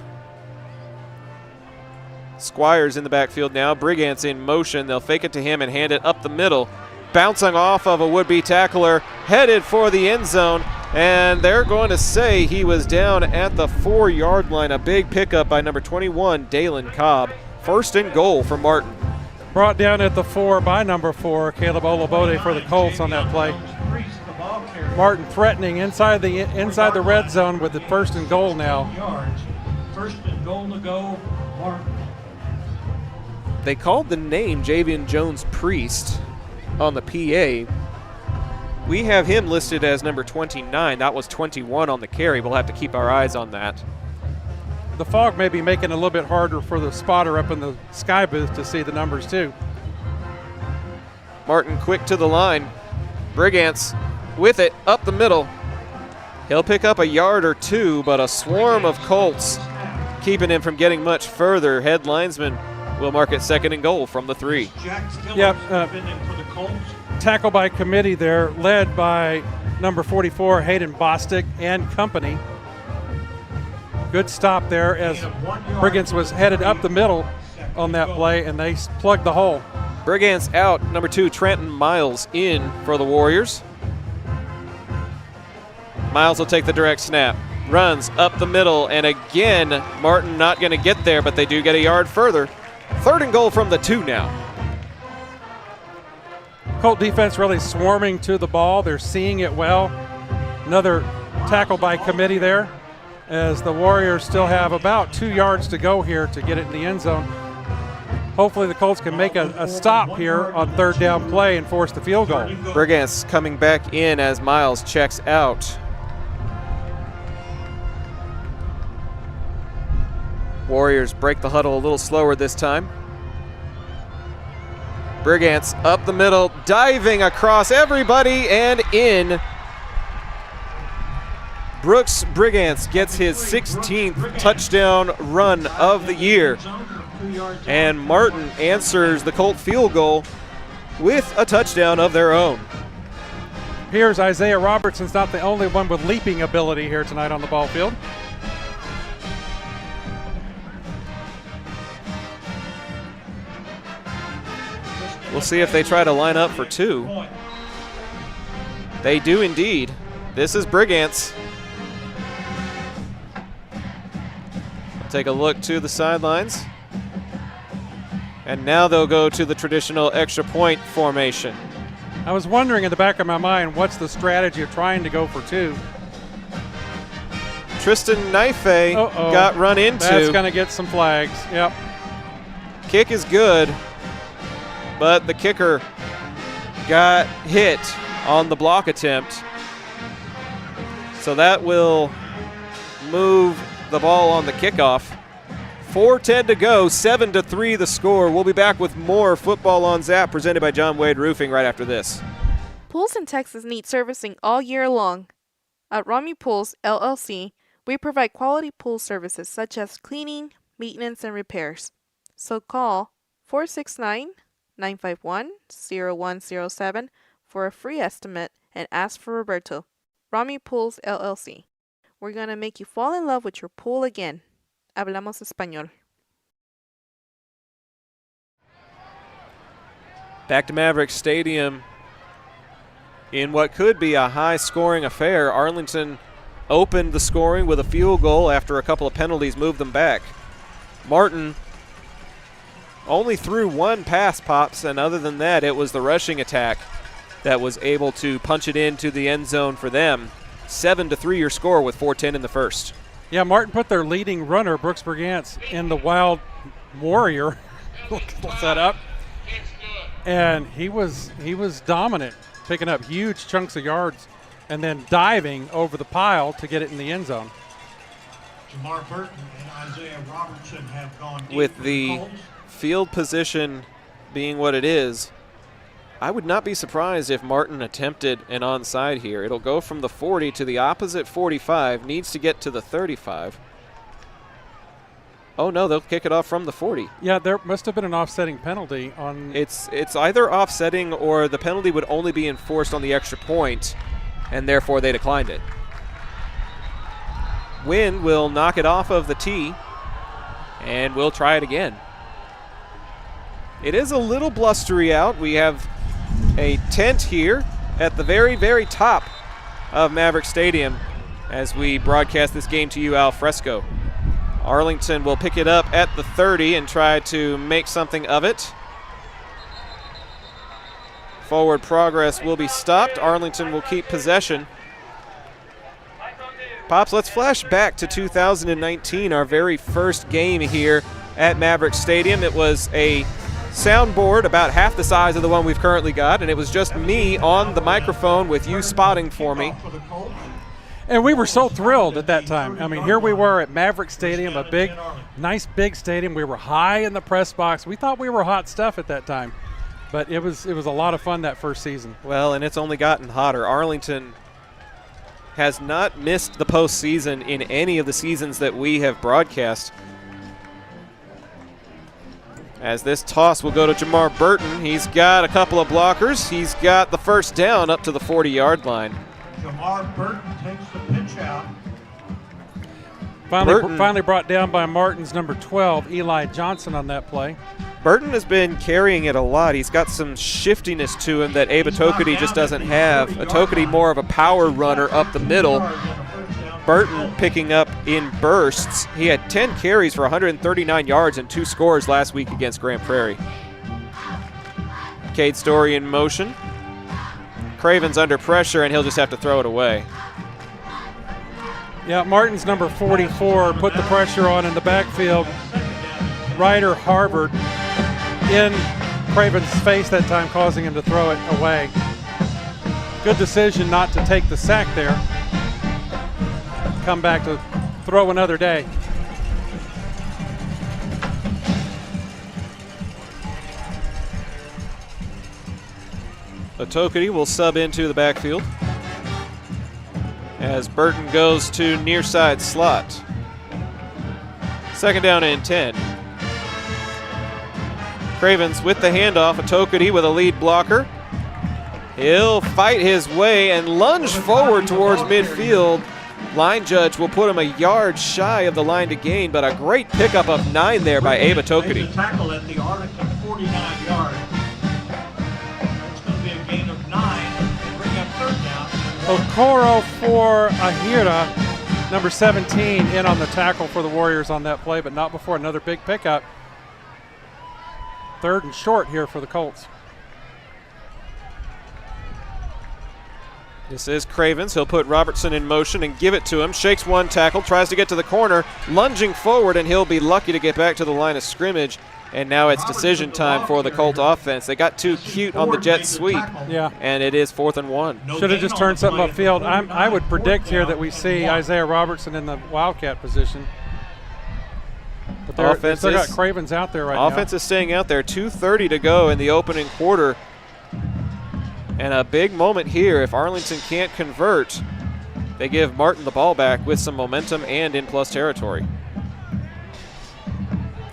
Squires in the backfield now. Brigance in motion. They'll fake it to him and hand it up the middle. Bouncing off of a would-be tackler, headed for the end zone. And they're going to say he was down at the 4-yard line. A big pickup by number 21, Dalen Cobb. First and goal for Martin. Brought down at the 4 by number 4, Caleb Olabode for the Colts on that play. Martin threatening inside the red zone with the first and goal now. First and goal to go, Martin. They called the name Javian Jones-Priest on the PA. We have him listed as number 29. That was 21 on the carry. We'll have to keep our eyes on that. The fog may be making it a little bit harder for the spotter up in the sky booth to see the numbers too. Martin quick to the line. Brigance with it up the middle. He'll pick up a yard or 2, but a swarm of Colts keeping him from getting much further. Head linesman will mark it second and goal from the 3. Yep. Tackle by committee there, led by number 44, Hayden Bostic and company. Good stop there as Brigance was headed up the middle on that play, and they plugged the hole. Brigance out. Number 2, Trenton Miles in for the Warriors. Miles will take the direct snap. Runs up the middle, and again, Martin not going to get there, but they do get a yard further. Third and goal from the 2 now. Colt defense really swarming to the ball. They're seeing it well. Another tackle by committee there, as the Warriors still have about 2 yards to go here to get it in the end zone. Hopefully the Colts can make a stop here on third down play and force the field goal. Brigance coming back in as Miles checks out. Warriors break the huddle a little slower this time. Brigance up the middle, diving across everybody and in. Brooks Brigance gets his 16th touchdown run of the year. And Martin answers the Colt field goal with a touchdown of their own. Here's Isaiah Robertson's not the only one with leaping ability here tonight on the ball field. We'll see if they try to line up for 2. They do indeed. This is Brigance. Take a look to the sidelines. And now they'll go to the traditional extra point formation. I was wondering in the back of my mind, what's the strategy of trying to go for 2? Tristan Naife got run into. That's going to get some flags. Yep. Kick is good, but the kicker got hit on the block attempt. So that will move the ball on the kickoff. 4:10 to go, 7-3 the score. We'll be back with more Football on Zap presented by John Wade Roofing right after this. Pools in Texas need servicing all year long. At Romney Pools, LLC, we provide quality pool services such as cleaning, maintenance, and repairs. So call 469-951-0107 for a free estimate and ask for Roberto. Romney Pools, LLC. We're going to make you fall in love with your pool again. Hablamos español. Back to Maverick Stadium in what could be a high-scoring affair. Arlington opened the scoring with a field goal after a couple of penalties moved them back. Martin only threw 1 pass, Pops, and other than that, it was the rushing attack that was able to punch it into the end zone for them. 7-3 your score with 4:10 in the first. Yeah, Martin put their leading runner, Brooks Brigance, in the Wild Warrior setup, and he was dominant, picking up huge chunks of yards and then diving over the pile to get it in the end zone. Jamar Burton and Isaiah Robertson have gone deep With for the Colts. field position being what it is, I would not be surprised if Martin attempted an onside here. It'll go from the 40 to the opposite 45, needs to get to the 35. Oh no, they'll kick it off from the 40. Yeah, there must have been an offsetting penalty on. It's either offsetting or the penalty would only be enforced on the extra point, and therefore they declined it. Wind will knock it off of the tee, and we'll try it again. It is a little blustery out. We have a tent here at the very, very top of Maverick Stadium as we broadcast this game to you al fresco. Arlington will pick it up at the 30 and try to make something of it. Forward progress will be stopped. Arlington will keep possession. Pops, let's flash back to 2019, our very first game here at Maverick Stadium. It was a soundboard about half the size of the one we've currently got, and it was just me on the microphone with you spotting for me. And we were so thrilled at that time. I mean, here we were at Maverick Stadium, a big, nice big stadium. We were high in the press box. We thought we were hot stuff at that time. But it was a lot of fun that first season. Well, and it's only gotten hotter. Arlington has not missed the postseason in any of the seasons that we have broadcast. As this toss will go to Jamar Burton. He's got a couple of blockers. He's got the first down up to the 40-yard line. Jamar Burton takes the pitch out. Finally brought down by Martin's number 12, Eli Johnson, on that play. Burton has been carrying it a lot. He's got some shiftiness to him that Aba Tokedy just doesn't have. Tokedy more of a power runner up the middle. Burton picking up in bursts. He had 10 carries for 139 yards and 2 scores last week against Grand Prairie. Cade Story in motion. Craven's under pressure, and he'll just have to throw it away. Yeah, Martin's number 44 put the pressure on in the backfield. Ryder Harvard in Craven's face that time, causing him to throw it away. Good decision not to take the sack there. Come back to throw another day. Otokedy will sub into the backfield as Burton goes to near side slot. Second down and 10. Cravens with the handoff. Otokedy with a lead blocker. He'll fight his way and lunge forward towards midfield. Line judge will put him a yard shy of the line to gain, but a great pickup of 9 there by Aba Tokedy. Tackle at the Arlington 49 yard. It's going to be a gain of 9 and bring up third down. Okoro for Ahira, number 17, in on the tackle for the Warriors on that play, but not before another big pickup. Third and short here for the Colts. This is Cravens. He'll put Robertson in motion and give it to him. Shakes one tackle, tries to get to the corner, lunging forward, and he'll be lucky to get back to the line of scrimmage. And now it's decision time for the Colt offense. They got too cute on the jet sweep, and it is 4th and 1. Should have just turned something upfield. I would predict here that we see Isaiah Robertson in the Wildcat position. But they still got Cravens out there right now. Offense is staying out there. 2:30 to go in the opening quarter. And a big moment here. If Arlington can't convert, they give Martin the ball back with some momentum and in plus territory.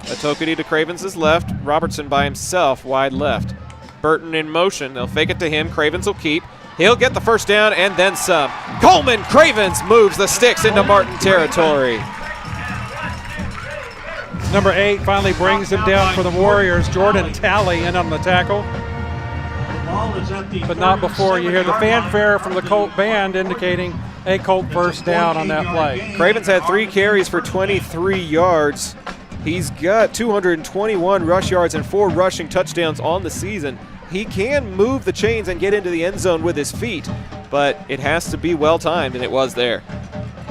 Atokity to Cravens' left. Robertson by himself, wide left. Burton in motion. They'll fake it to him. Cravens will keep. He'll get the first down and then some. Coleman Cravens moves the sticks into Martin territory. Number 8 finally brings him down for the Warriors. Jordan Talley in on the tackle. But not before you hear the fanfare from the Colt band indicating a Colt first down on that play. Cravens had 3 carries for 23 yards. He's got 221 rush yards and 4 rushing touchdowns on the season. He can move the chains and get into the end zone with his feet, but it has to be well timed, and it was there.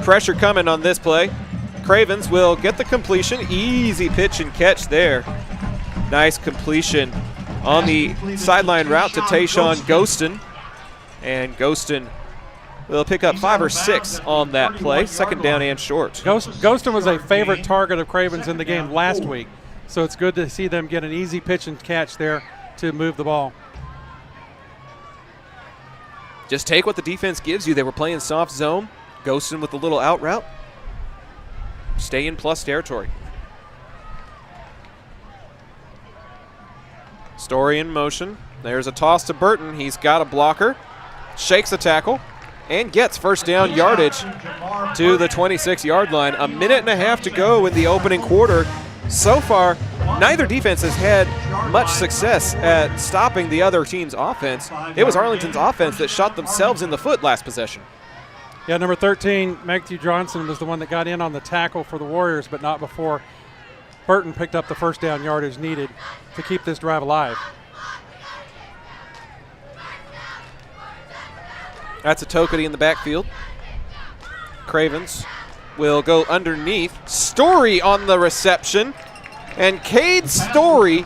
Pressure coming on this play. Cravens will get the completion. Easy pitch and catch there. Nice completion on the sideline route to Tayshawn Ghostin. And Ghostin will pick up 5 or 6 on that play. Second down and short. Ghostin was a favorite target of Cravens in the game last week, so it's good to see them get an easy pitch and catch there to move the ball. Just take what the defense gives you. They were playing soft zone. Ghostin with a little out route. Stay in plus territory. Story in motion. There's a toss to Burton. He's got a blocker. Shakes a tackle and gets first down yardage to the 26-yard line. A minute and a half to go in the opening quarter. So far, neither defense has had much success at stopping the other team's offense. It was Arlington's offense that shot themselves in the foot last possession. Yeah, number 13, Matthew Johnson, was the one that got in on the tackle for the Warriors, but not before Burton picked up the first down yardage needed to keep this drive alive. That's a Tokety in the backfield. Cravens will go underneath. Story on the reception. And Cade Story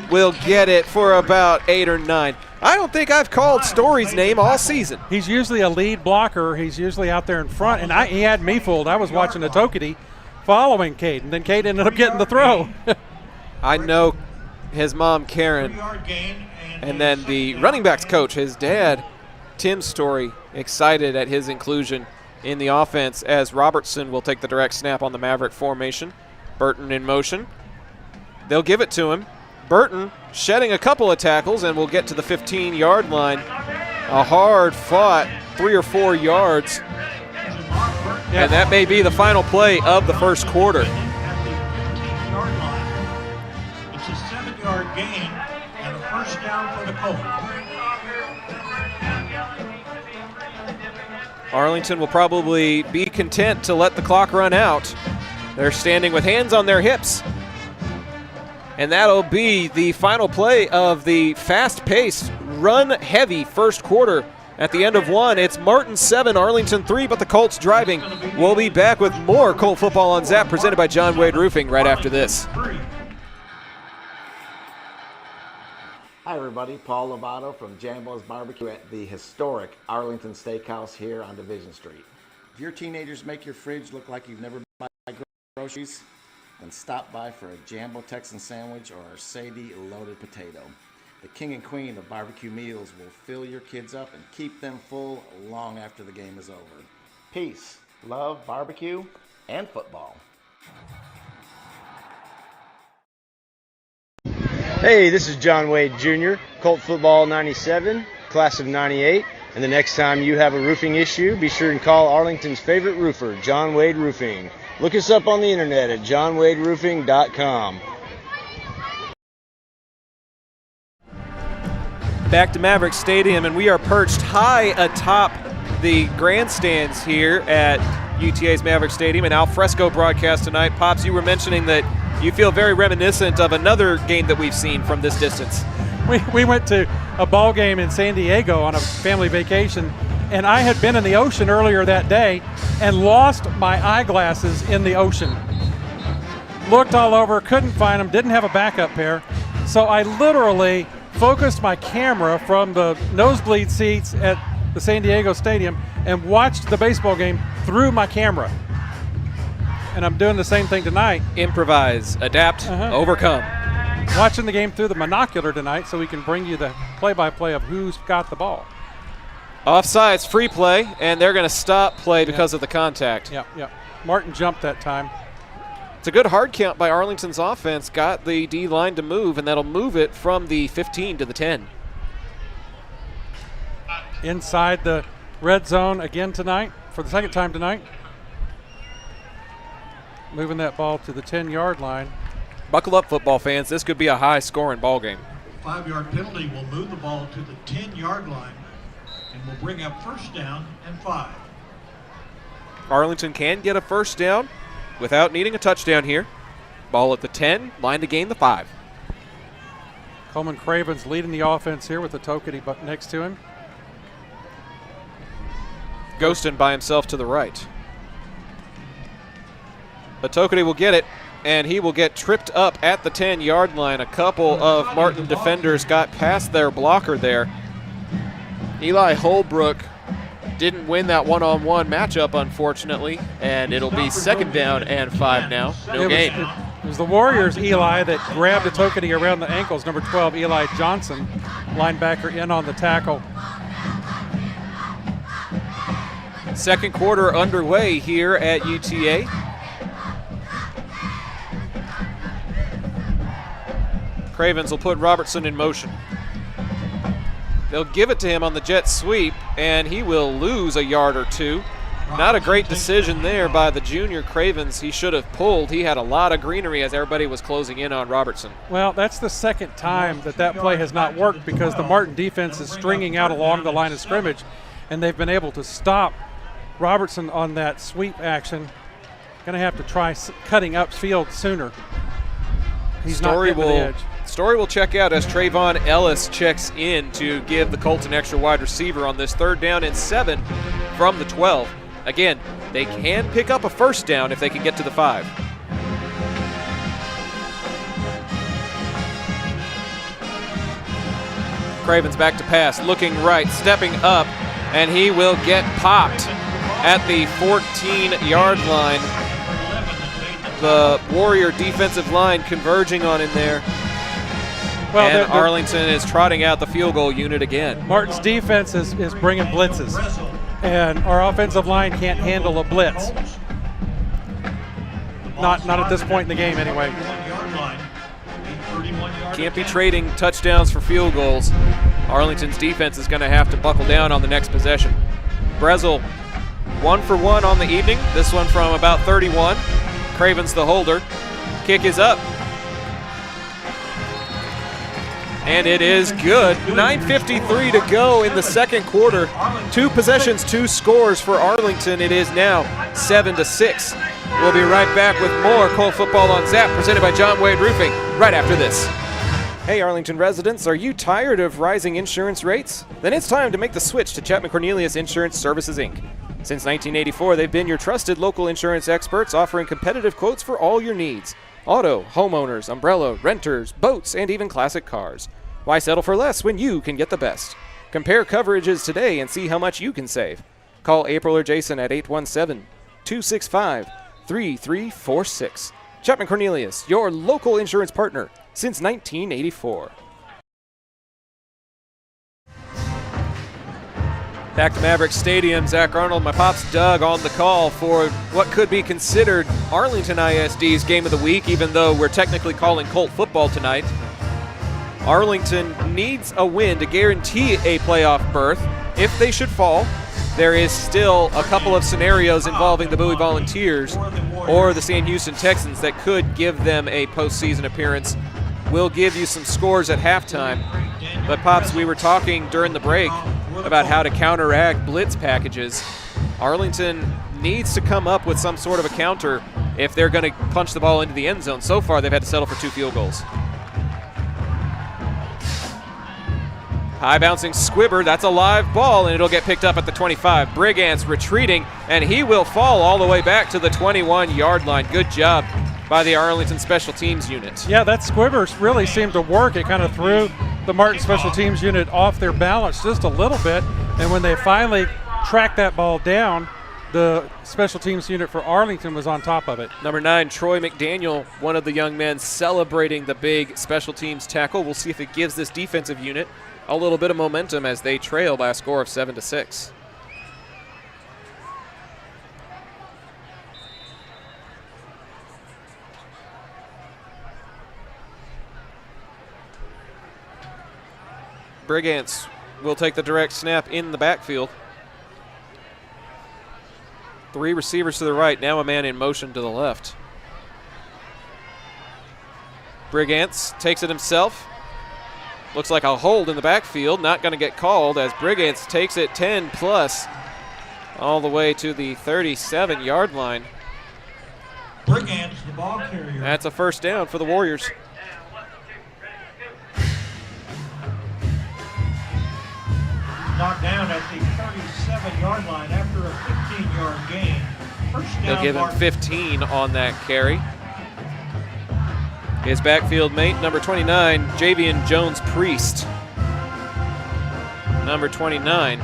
will get it for about 8 or 9. I don't think I've called Story's name all season. He's usually a lead blocker. He's usually out there in front. And he had me fooled. I was watching the Tokety following Cade. And then Cade ended up getting the throw. I know his mom, Karen, and then the running backs coach, his dad, Tim Story, excited at his inclusion in the offense as Robertson will take the direct snap on the Maverick formation. Burton in motion. They'll give it to him. Burton shedding a couple of tackles and will get to the 15-yard line. A hard-fought 3 or 4 yards. Yeah. And that may be the final play of the first quarter. It's a 7-yard gain and a first down for the Colts. Arlington will probably be content to let the clock run out. They're standing with hands on their hips. And that'll be the final play of the fast-paced, run-heavy first quarter. At the end of one, it's Martin 7, Arlington 3, but the Colts driving. We'll be back with more Colt football on Zap, presented by John Wade Roofing, right after this. Hi everybody, Paul Lovato from Jambo's Barbecue at the historic Arlington Steakhouse here on Division Street. If your teenagers make your fridge look like you've never bought groceries, then stop by for a Jambo Texan sandwich or a Sadie loaded potato. The king and queen of barbecue meals will fill your kids up and keep them full long after the game is over. Peace, love, barbecue, and football. Hey, this is John Wade Jr., Colt Football 97, class of 98. And the next time you have a roofing issue, be sure and call Arlington's favorite roofer, John Wade Roofing. Look us up on the internet at johnwaderoofing.com. Back to Maverick Stadium, and we are perched high atop the grandstands here at UTA's Maverick Stadium. An alfresco broadcast tonight. Pops, you were mentioning that you feel very reminiscent of another game that we've seen from this distance. We went to a ball game in San Diego on a family vacation And I had been in the ocean earlier that day and lost my eyeglasses in the ocean. Looked all over, couldn't find them, didn't have a backup pair. So I literally focused my camera from the nosebleed seats at the San Diego Stadium and watched the baseball game through my camera. And I'm doing the same thing tonight. Improvise, adapt, overcome. Watching the game through the monocular tonight so we can bring you the play-by-play of who's got the ball. Offsides, free play, and they're going to stop play because of the contact. Yep. Martin jumped that time. It's a good hard count by Arlington's offense. Got the D-line to move, and that'll move it from the 15 to the 10. Inside the red zone again tonight for the second time tonight. Moving that ball to the 10-yard line. Buckle up, football fans. This could be a high-scoring ball game. 5-yard penalty will move the ball to the 10-yard line and will bring up first down and 5. Arlington can get a first down without needing a touchdown here. Ball at the 10, line to gain the 5. Coleman Cravens leading the offense here with the Tokety next to him. Ghostin by himself to the right. But Tokety will get it, and he will get tripped up at the 10-yard line. A couple of Martin defenders got past their blocker there. Eli Holbrook didn't win that one-on-one matchup, unfortunately, and it'll be second down and 5 now. No gain. It was the Warriors' Eli that grabbed the Tokety around the ankles. Number 12, Eli Johnson, linebacker, in on the tackle. Second quarter underway here at UTA. Cravens will put Robertson in motion. They'll give it to him on the jet sweep, and he will lose a yard or two. Not a great decision there by the junior Cravens. He should have pulled. He had a lot of greenery as everybody was closing in on Robertson. Well, that's the second time that play has not worked because the Martin defense is stringing out along the line of scrimmage, and they've been able to stop Robertson on that sweep action. Going to have to try cutting upfield sooner. He's not getting to the edge. Story will check out as Trayvon Ellis checks in to give the Colts an extra wide receiver on this 3rd down and 7 from the 12. Again, they can pick up a first down if they can get to the 5. Cravens back to pass, looking right, stepping up, and he will get popped at the 14-yard line. The Warrior defensive line converging on him there. Well, and Arlington is trotting out the field goal unit again. Martin's defense is bringing blitzes, and our offensive line can't handle a blitz. Not at this point in the game, anyway. Can't be trading touchdowns for field goals. Arlington's defense is going to have to buckle down on the next possession. Brezel 1 for 1 on the evening. This one from about 31. Cravens the holder. Kick is up. And it is good. 9:53 to go in the second quarter. 2 possessions, 2 scores for Arlington. It is now 7-6. We'll be right back with more Colt Football on Zap, presented by John Wade Roofing, right after this. Hey Arlington residents, are you tired of rising insurance rates? Then it's time to make the switch to Chapman Cornelius Insurance Services, Inc. Since 1984, they've been your trusted local insurance experts, offering competitive quotes for all your needs. Auto, homeowners, umbrella, renters, boats, and even classic cars. Why settle for less when you can get the best? Compare coverages today and see how much you can save. Call April or Jason at 817-265-3346. Chapman Cornelius, your local insurance partner since 1984. Back to Maverick Stadium, Zach Arnold, my pops Doug on the call for what could be considered Arlington ISD's game of the week, even though we're technically calling Colt football tonight. Arlington needs a win to guarantee a playoff berth. If they should fall, there is still a couple of scenarios involving the Bowie Volunteers or the San Houston Texans that could give them a postseason appearance. We'll give you some scores at halftime. But, Pops, we were talking during the break about how to counteract blitz packages. Arlington needs to come up with some sort of a counter if they're going to punch the ball into the end zone. So far, they've had to settle for 2 field goals. High bouncing squibber, that's a live ball, and it'll get picked up at the 25. Brigance retreating, and he will fall all the way back to the 21-yard line. Good job by the Arlington Special Teams unit. Yeah, that squibber really seemed to work. It kind of threw the Martin Special Teams unit off their balance just a little bit, and when they finally tracked that ball down, the Special Teams unit for Arlington was on top of it. Number 9, Troy McDaniel, one of the young men celebrating the big Special Teams tackle. We'll see if it gives this defensive unit a little bit of momentum as they trail by a score of 7-6. Brigance will take the direct snap in the backfield. 3 receivers to the right, now a man in motion to the left. Brigance takes it himself. Looks like a hold in the backfield, not going to get called as Brigance takes it 10 plus all the way to the 37-yard line. Brigance, the ball carrier. That's a first down for the Warriors. Knocked down at the 37-yard line after a 15-yard gain. First down. They'll give him 15 on that carry. His backfield mate, number 29, Javian Jones-Priest. Number 29.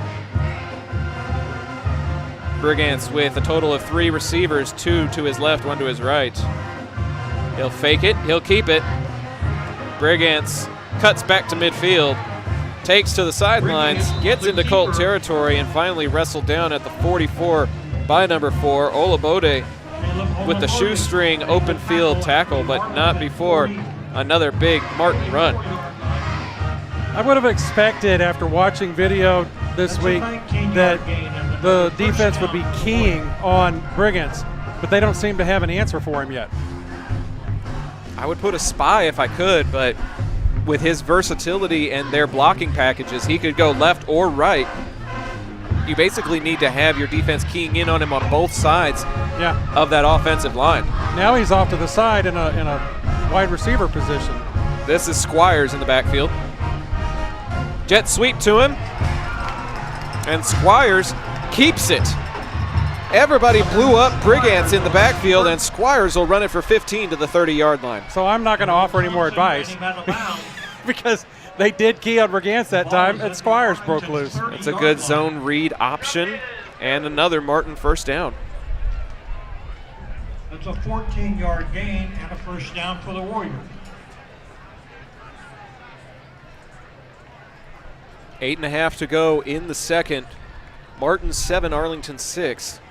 Brigance with a total of 3 receivers, 2 to his left, 1 to his right. He'll fake it, he'll keep it. Brigance cuts back to midfield, takes to the sidelines, gets into Colt territory, and finally wrestled down at the 44 by number 4, Olabode, with the shoestring open field tackle, but not before another big Martin run. I would have expected after watching video this week that the defense would be keying on Brigance, but they don't seem to have an answer for him yet. I would put a spy if I could, but with his versatility and their blocking packages, he could go left or right. You basically need to have your defense keying in on him on both sides of that offensive line. Now he's off to the side in a wide receiver position. This is Squires in the backfield. Jet sweep to him, and Squires keeps it. Everybody blew up Brigance in the backfield, and Squires will run it for 15 to the 30-yard line. So I'm not going to offer any more advice because they did key on Brigance that time, and Squires broke loose. It's a good zone read option, and another Martin first down. That's a 14-yard gain and a first down for the Warriors. 8.5 to go in the second. Martin 7, Arlington 6.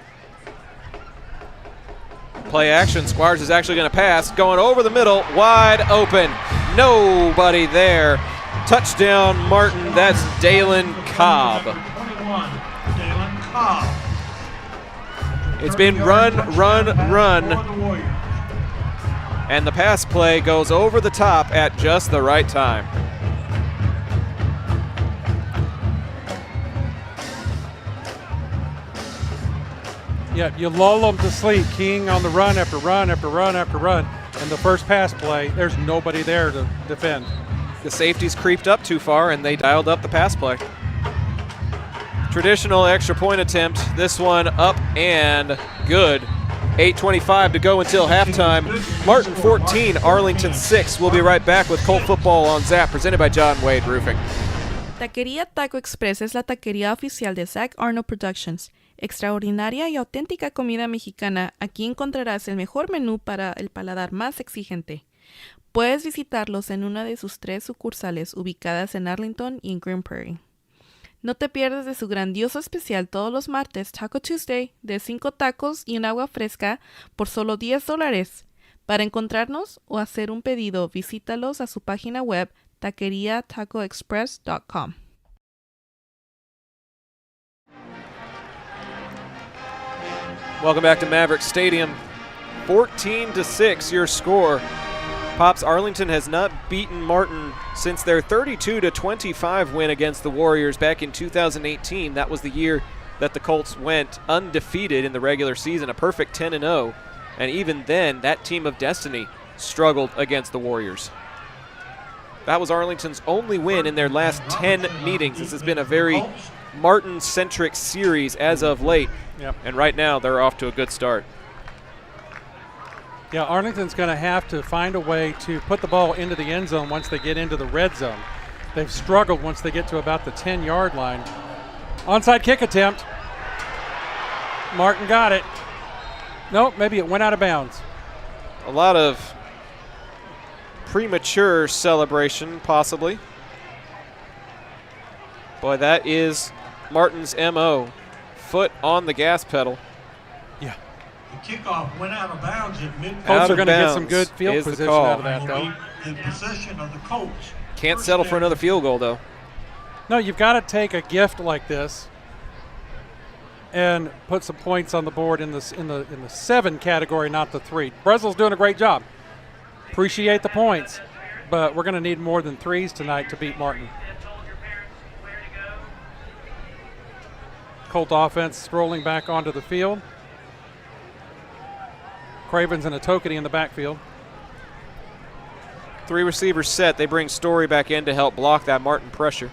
Play action. Squires is actually going to pass. Going over the middle. Wide open. Nobody there. Touchdown, Martin. That's Dalen Cobb. 21, Dalen Cobb. It's been run. And the pass play goes over the top at just the right time. Yeah, you lull them to sleep, keying on the run after run after run after run. And the first pass play, there's nobody there to defend. The safeties creeped up too far, and they dialed up the pass play. Traditional extra point attempt. This one up and good. 8:25 to go until halftime. Martin 14, Arlington 6. We'll be right back with Colt Football on Zap, presented by John Wade Roofing. Taquería Taco Express es la taquería oficial de Zach Arnold Productions. Extraordinaria y auténtica comida mexicana, aquí encontrarás el mejor menú para el paladar más exigente. Puedes visitarlos en una de sus 3 sucursales ubicadas en Arlington y en Green Prairie. No te pierdas de su grandioso especial todos los martes, Taco Tuesday, de 5 tacos y un agua fresca por solo $10. Para encontrarnos o hacer un pedido, visítalos a su página web taqueriatacoexpress.com. Welcome back to Maverick Stadium. 14-6 your score. Pops, Arlington has not beaten Martin since their 32-25 win against the Warriors back in 2018. That was the year that the Colts went undefeated in the regular season, a perfect 10-0. And even then, that team of destiny struggled against the Warriors. That was Arlington's only win in their last 10 meetings. This has been a very Martin-centric series as of late. Yep. And right now they're off to a good start. Yeah, Arlington's going to have to find a way to put the ball into the end zone once they get into the red zone. They've struggled once they get to about the 10-yard line. Onside kick attempt. Martin got it. Nope, maybe it went out of bounds. A lot of premature celebration, possibly. Boy, that is Martin's MO. Foot on the gas pedal. Yeah. The kickoff went out of bounds at midfield. Colts are going to get some good field position out of that, though. In possession of the Colts. Can't settle for another field goal, though. No, you've got to take a gift like this and put some points on the board in the 7 category, not the 3. Breslow's doing a great job. Appreciate the points, but we're going to need more than 3s tonight to beat Martin. Colt offense strolling back onto the field. Cravens and a Tokety in the backfield. 3 receivers set. They bring Story back in to help block that Martin pressure.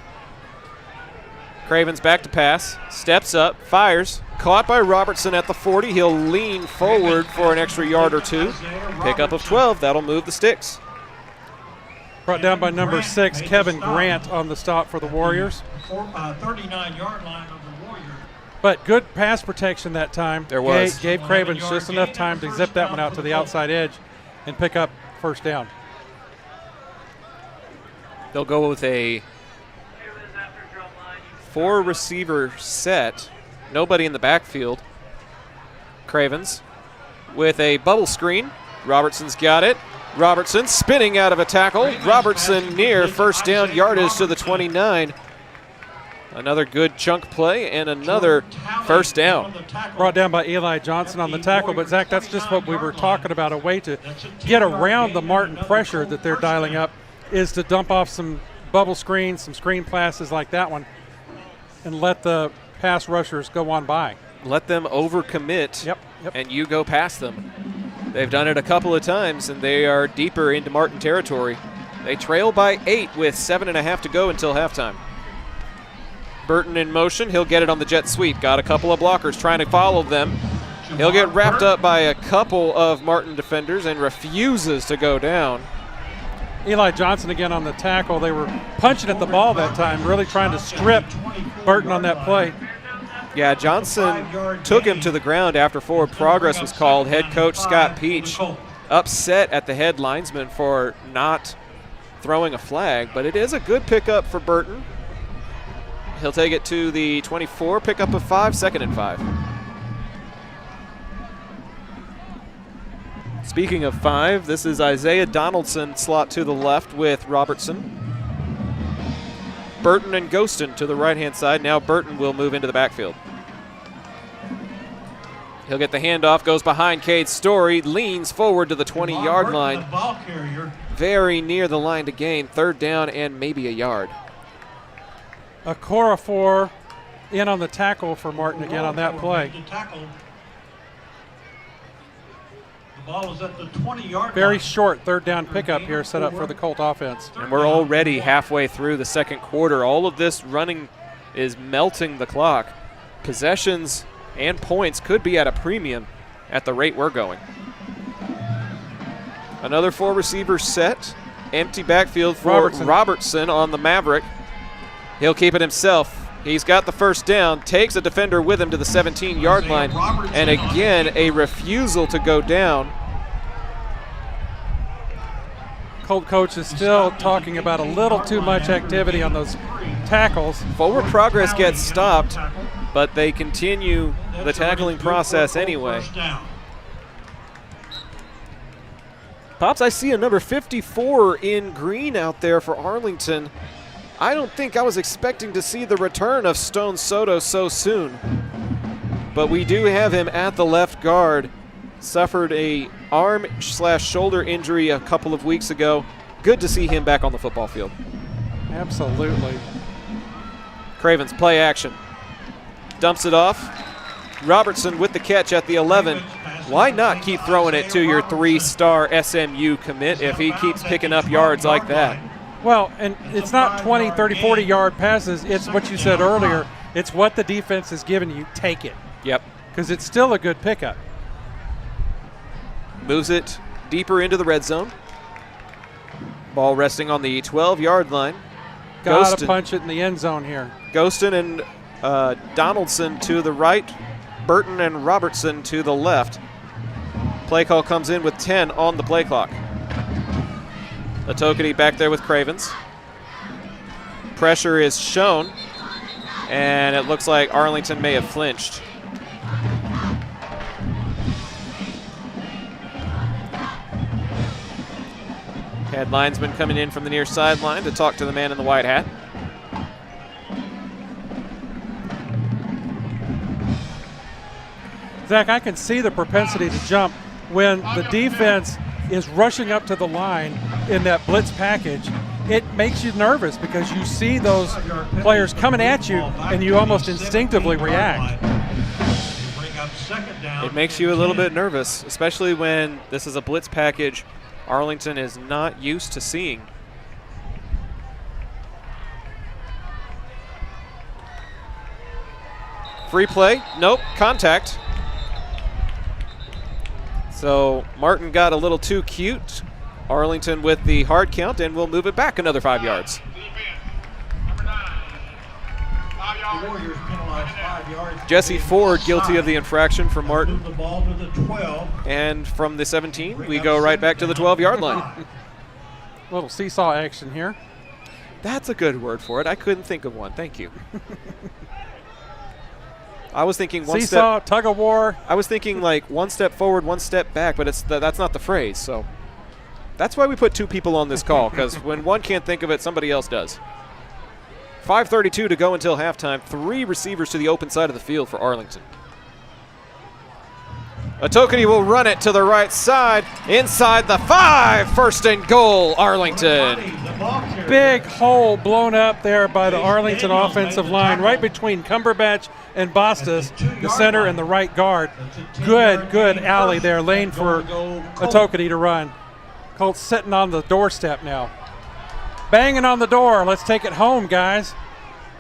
Cravens back to pass, steps up, fires, caught by Robertson at the 40. He'll lean forward for an extra yard or 2. Pickup of 12, that'll move the sticks. Brought down by number 6, Kevin Grant on the stop for the Warriors. 39-yard line of the Warriors. But good pass protection that time. There was. Gave Cravens just enough time to zip that one out to the outside edge and pick up first down. They'll go with a 4-receiver set. Nobody in the backfield. Cravens with a bubble screen. Robertson's got it. Robertson spinning out of a tackle. Robertson near first down yardage to the 29. Another good chunk play and another first down. Brought down by Eli Johnson on the tackle, but Zach, that's just what we were talking about. A way to get around the Martin pressure that they're dialing up is to dump off some bubble screens, some screen passes like that one, and let the pass rushers go on by. Let them overcommit, Yep. and you go past them. They've done it a couple of times, and they are deeper into Martin territory. They trail by 8 with 7.5 to go until halftime. Burton in motion. He'll get it on the jet sweep. Got a couple of blockers trying to follow them. He'll get wrapped up by a couple of Martin defenders and refuses to go down. Eli Johnson again on the tackle. They were punching at the ball that time, really trying to strip Burton on that play. Yeah, Johnson took him to the ground after forward progress was called. Head coach Scott Peach upset at the head linesman for not throwing a flag, but it is a good pickup for Burton. He'll take it to the 24, pickup of 5, 2nd and 5. Speaking of 5, this is Isaiah Donaldson slot to the left with Robertson. Burton and Ghoston to the right-hand side. Now Burton will move into the backfield. He'll get the handoff, goes behind Cade Story, leans forward to the 20-yard line. Very near the line to gain. 3rd down and maybe a yard. A Corafor in on the tackle for Martin again on that play. The ball is at the 20-yard line. Very short 3rd down pickup here set up for the Colt offense. And we're already halfway through the 2nd quarter. All of this running is melting the clock. Possessions and points could be at a premium at the rate we're going. Another 4-receiver set. Empty backfield for Robertson on the Maverick. He'll keep it himself. He's got the first down, takes a defender with him to the 17-yard line, and again a refusal to go down. Colt coach is still talking about a little too much activity on those tackles. Forward progress gets stopped, but they continue the tackling process anyway. Pops, I see a number 54 in green out there for Arlington. I don't think I was expecting to see the return of Stone Soto so soon. But we do have him at the left guard. Suffered a arm/shoulder injury a couple of weeks ago. Good to see him back on the football field. Absolutely. Cravens play action. Dumps it off. Robertson with the catch at the 11. Why not keep throwing it to your 3-star SMU commit if he keeps picking up yards like that? Well, and it's not 20, 30, 40-yard passes. It's what you said earlier. It's what the defense is giving you. Take it. Yep. Because it's still a good pickup. Moves it deeper into the red zone. Ball resting on the 12-yard line. Got to punch it in the end zone here. Ghostin and Donaldson to the right. Burton and Robertson to the left. Play call comes in with 10 on the play clock. Atokity back there with Cravens. Pressure is shown, and it looks like Arlington may have flinched. Had linesman coming in from the near sideline to talk to the man in the white hat. Zach, I can see the propensity to jump when the defense is rushing up to the line in that blitz package. It makes you nervous because you see those players coming at you and you almost instinctively react. It makes you a little bit nervous, especially when this is a blitz package Arlington is not used to seeing. Free play, nope, contact. So Martin got a little too cute. Arlington with the hard count, and we'll move it back another 5 yards. Jesse Ford guilty of the infraction for Martin. And from the 17, we go right back to the 12-yard line. Little seesaw action here. That's a good word for it. I couldn't think of one. Thank you. I was thinking one seesaw, step. tug of war. I was thinking like one step forward, one step back, but that's not the phrase. So that's why we put two people on this call, because when one can't think of it, somebody else does. 5:32 to go until halftime. 3 receivers to the open side of the field for Arlington. Atokity will run it to the right side, inside the 5. First and goal, Arlington. Big hole blown up there by the Arlington offensive line, right between Cumberbatch and Bastos, the center and the right guard. Good alley there, lane for Atokity to run. Colts sitting on the doorstep now. Banging on the door. Let's take it home, guys.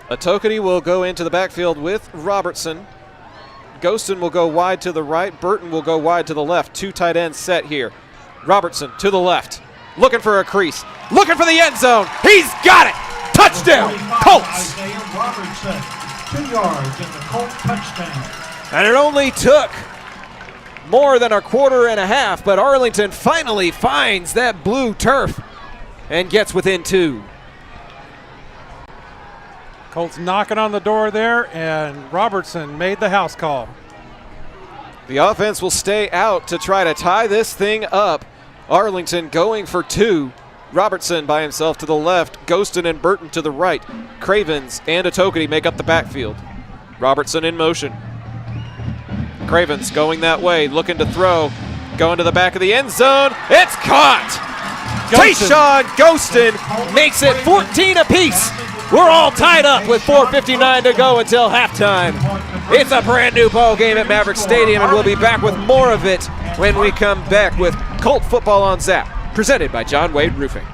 Atokity will go into the backfield with Robertson. Ghostin will go wide to the right. Burton will go wide to the left. 2 tight ends set here. Robertson to the left. Looking for a crease. Looking for the end zone. He's got it. Touchdown, Colts. Robertson, 2 yards and the Colt touchdown. And it only took more than a quarter and a half, but Arlington finally finds that blue turf and gets within 2. Colts knocking on the door there, and Robertson made the house call. The offense will stay out to try to tie this thing up. Arlington going for 2. Robertson by himself to the left. Ghostin and Burton to the right. Cravens and Atokity make up the backfield. Robertson in motion. Cravens going that way, looking to throw. Going to the back of the end zone. It's caught! Tayshawn Ghostin makes it 14 apiece. We're all tied up with 4:59 to go until halftime. It's a brand new ball game at Maverick Stadium, and we'll be back with more of it when we come back with Colt Football on Zap, presented by John Wade Roofing.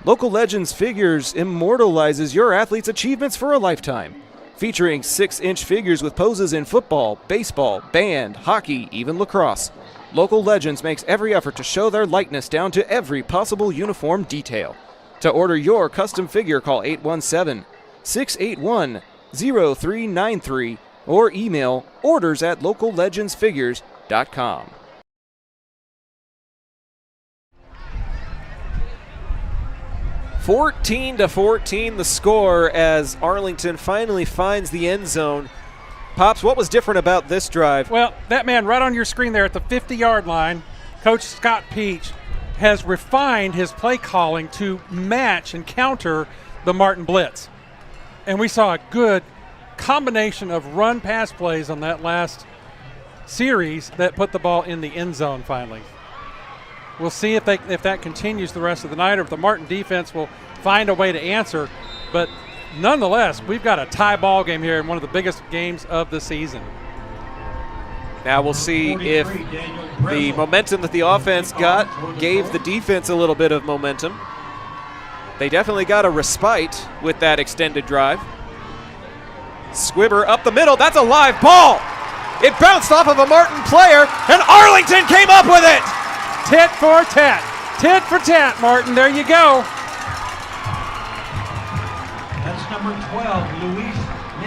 Local Legends Figures immortalizes your athlete's achievements for a lifetime. Featuring 6-inch figures with poses in football, baseball, band, hockey, even lacrosse. Local Legends makes every effort to show their likeness down to every possible uniform detail. To order your custom figure, call 817-681-0393 or email orders@locallegendsfigures.com. (14-14) the score as Arlington finally finds the end zone. Pops, what was different about this drive? Well, that man right on your screen there at the 50-yard line, Coach Scott Peach, has refined his play calling to match and counter the Martin blitz. And we saw a good combination of run-pass plays on that last series that put the ball in the end zone finally. We'll see if that continues the rest of the night, or if the Martin defense will find a way to answer. But nonetheless, we've got a tie ball game here in one of the biggest games of the season. Now we'll see if the momentum that the offense got gave the defense a little bit of momentum. they definitely got a respite with that extended drive. Squibber up the middle. That's a live ball. It bounced off of a Martin player, and Arlington came up with it. Tit for tat. Tit for tat, Martin. There you go. That's number 12, Luis.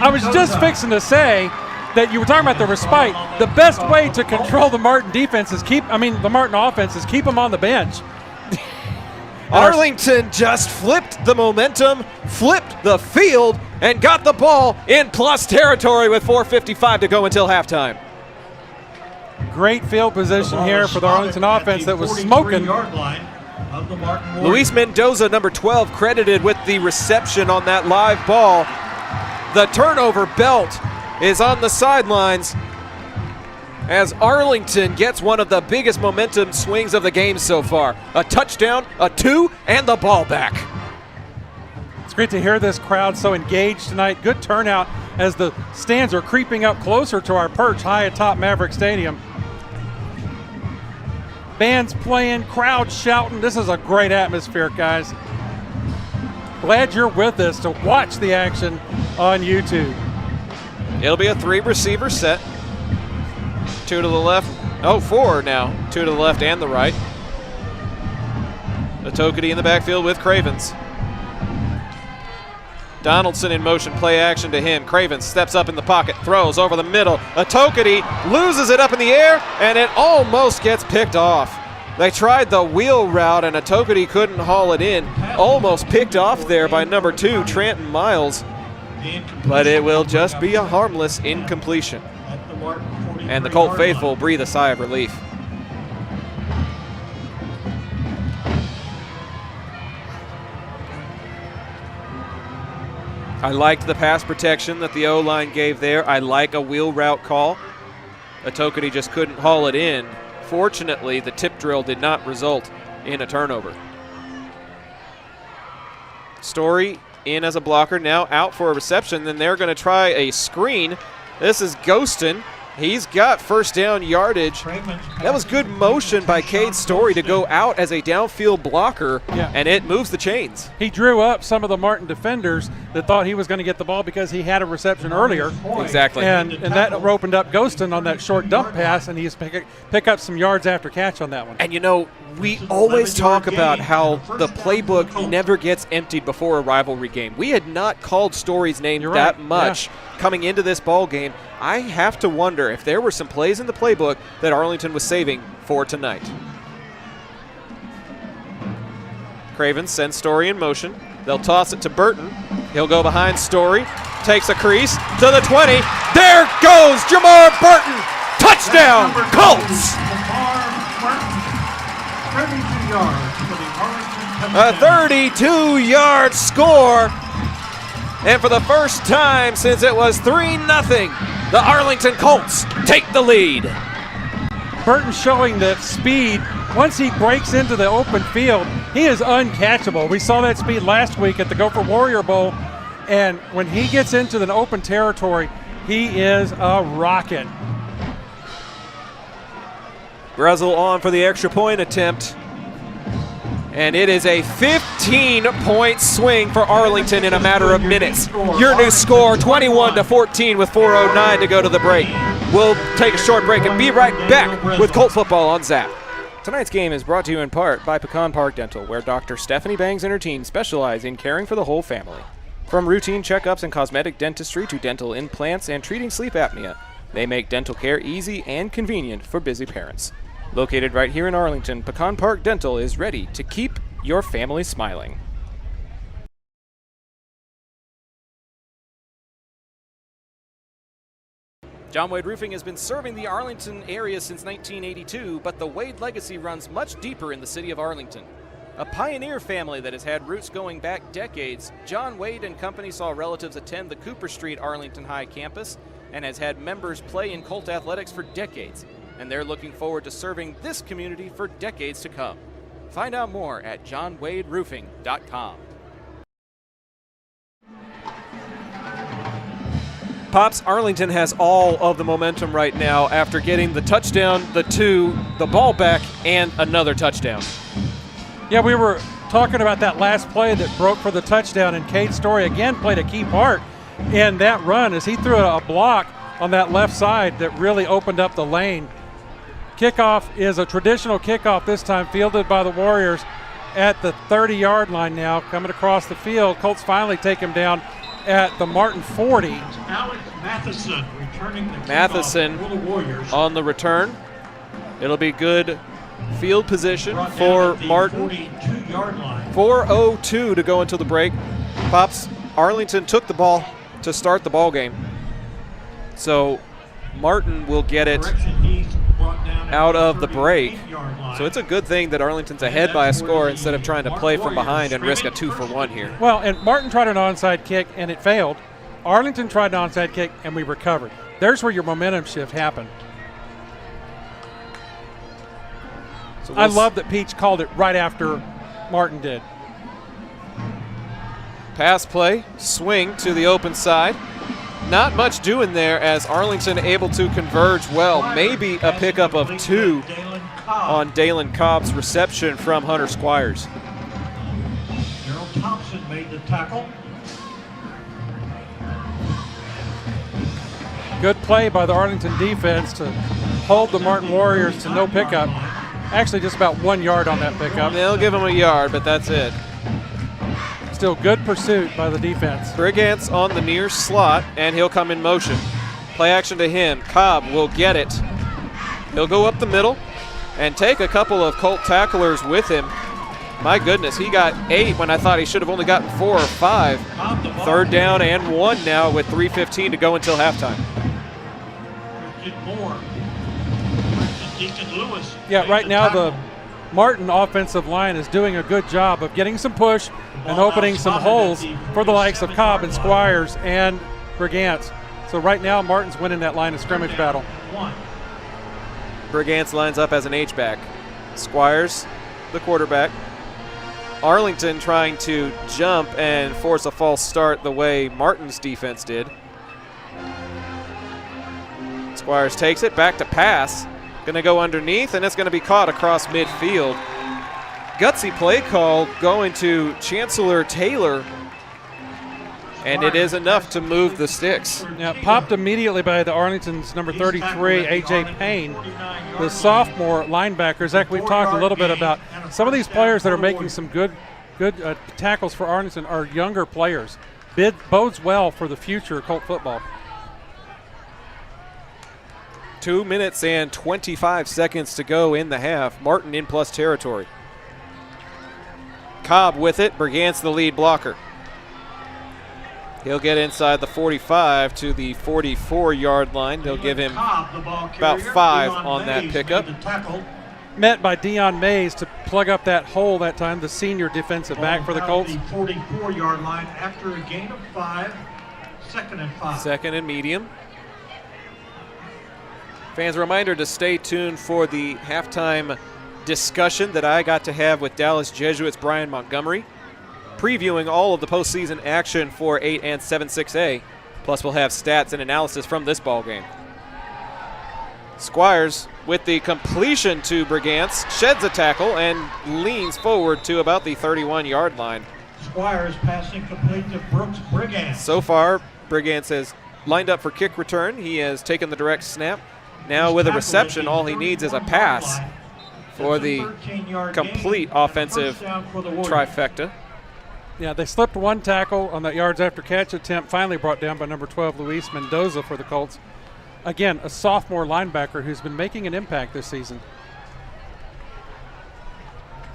I was just fixing to say that you were talking about the respite. The best way to control the Martin defense is the Martin offense is keep them on the bench. Arlington just flipped the momentum, flipped the field, and got the ball in plus territory with 4:55 to go until halftime. Great field position here for the Arlington offense that was smoking. Luis Mendoza, number 12, credited with the reception on that live ball. The turnover belt is on the sidelines as Arlington gets one of the biggest momentum swings of the game so far. A touchdown, a 2, and the ball back. It's great to hear this crowd so engaged tonight. Good turnout as the stands are creeping up closer to our perch high atop Maverick Stadium. Bands playing, crowd shouting. This is a great atmosphere, guys. Glad you're with us to watch the action on YouTube. It'll be a 3-receiver set. 2 to the left. 4 now. 2 to the left and the right. Atokity in the backfield with Cravens. Donaldson in motion, play action to him. Cravens steps up in the pocket, throws over the middle. Atokity loses it up in the air, and it almost gets picked off. They tried the wheel route, and Atokity couldn't haul it in. Almost picked off there by number 2, Trenton Miles. But it will just be a harmless incompletion. And the Colt faithful breathe a sigh of relief. I liked the pass protection that the O-line gave there. I like a wheel route call. Atokity just couldn't haul it in. Fortunately, the tip drill did not result in a turnover. Story in as a blocker, now out for a reception. Then they're going to try a screen. This is Ghostin. He's got first down yardage. That was good motion by Cade Story to go out as a downfield blocker, and it moves the chains. He drew up some of the Martin defenders that thought he was going to get the ball because he had a reception earlier. Exactly. And that opened up Ghostin on that short dump pass, and he's pick up some yards after catch on that one. And, you know, we always talk about how the playbook never gets emptied before a rivalry game. We had not called Story's name that much coming into this ball game. I have to wonder if there were some plays in the playbook that Arlington was saving for tonight. Cravens sends Story in motion. They'll toss it to Burton. He'll go behind Story, takes a crease to the 20. There goes Jamar Burton. Touchdown, Colts! A 32-yard score. And for the first time since it was 3-0, the Arlington Colts take the lead. Burton showing that speed. Once he breaks into the open field, he is uncatchable. We saw that speed last week at the Gopher Warrior Bowl. And when he gets into the open territory, he is a rocket. Brezel on for the extra point attempt. And it is a 15-point swing for Arlington in a matter of minutes. Your new score, 21-14 with 4:09 to go to the break. We'll take a short break and be right back with Colt football on Zap. Tonight's game is brought to you in part by Pecan Park Dental, where Dr. Stephanie Bangs and her team specialize in caring for the whole family. From routine checkups and cosmetic dentistry to dental implants and treating sleep apnea, they make dental care easy and convenient for busy parents. Located right here in Arlington, Pecan Park Dental is ready to keep your family smiling. John Wade Roofing has been serving the Arlington area since 1982, but the Wade legacy runs much deeper in the city of Arlington. A pioneer family that has had roots going back decades, John Wade and Company saw relatives attend the Cooper Street Arlington High campus and has had members play in Colt athletics for decades. And they're looking forward to serving this community for decades to come. Find out more at johnwaderoofing.com. Pops, Arlington has all of the momentum right now after getting the touchdown, the 2, the ball back, and another touchdown. Yeah, we were talking about that last play that broke for the touchdown, and Cade Story again played a key part in that run as he threw a block on that left side that really opened up the lane. Kickoff is a traditional kickoff this time, fielded by the Warriors at the 30-yard line now, coming across the field. Colts finally take him down at the Martin 40. Alex Matheson returning the Matheson kickoff for the Warriors. on the return. It'll be good field position Brought down for at the Martin. 42-yard line. 4:02 to go until the break. Pops, Arlington took the ball to start the ball game. So Martin will get it Correction, he's brought down at out of the break. 38-yard line. So it's a good thing that Arlington's ahead by a score instead of trying to play from behind and risk a 2-for-1 here. Well, and Martin tried an onside kick, and it failed. Arlington tried an onside kick, and we recovered. There's where your momentum shift happened. So I love that Peach called it right after Martin did. Pass play, swing to the open side. Not much doing there as Arlington able to converge well. Maybe a pickup of 2 on Dalen Cobb's reception from Hunter Squires. Gerald Thompson made the tackle. Good play by the Arlington defense to hold the Martin Warriors to no pickup. Actually, just about 1 yard on that pickup. They'll give him a yard, but that's it. Still good pursuit by the defense. Brigance on the near slot, and he'll come in motion. Play action to him. Cobb will get it. He'll go up the middle and take a couple of Colt tacklers with him. My goodness, he got 8 when I thought he should have only gotten 4 or 5. 3rd down and 1 now with 3:15 to go until halftime. Yeah, right now the Martin offensive line is doing a good job of getting some push and opening some holes for the likes of Cobb and Squires and Brigance. So right now Martin's winning that line of scrimmage battle. Brigance lines up as an H-back. Squires, the quarterback. Arlington trying to jump and force a false start the way Martin's defense did. Squires takes it, back to pass. Gonna go underneath, and it's gonna be caught across midfield. Gutsy play call going to Chancellor Taylor, and it is enough to move the sticks. Now, popped immediately by the Arlington's number 33, A.J. Payne, the sophomore linebacker. Zach, we've talked a little bit about some of these players that are making some good tackles for Arlington are younger players. Bodes well for the future of Colt football. 2 minutes and 25 seconds to go in the half. Martin in plus territory. Cobb with it. Brigance the lead blocker. He'll get inside the 45 to the 44-yard line. They'll give him about 5 on that pickup. Met by Deion Mays to plug up that hole that time, the senior defensive back for the Colts. The 44-yard line after a gain of 5, 2nd and 5. 2nd and medium. Fans, a reminder to stay tuned for the halftime discussion that I got to have with Dallas Jesuits' Brian Montgomery, previewing all of the postseason action for 8 and 7-6A. Plus, we'll have stats and analysis from this ball game. Squires with the completion to Brigance, sheds a tackle and leans forward to about the 31-yard line. Squires passing complete to Brooks Brigance. So far, Brigance has lined up for kick return. He has taken the direct snap. Now with a reception, all he needs is a pass for the complete offensive trifecta. Yeah, they slipped 1 tackle on that yards after catch attempt, finally brought down by number 12, Luis Mendoza for the Colts. Again, a sophomore linebacker who's been making an impact this season.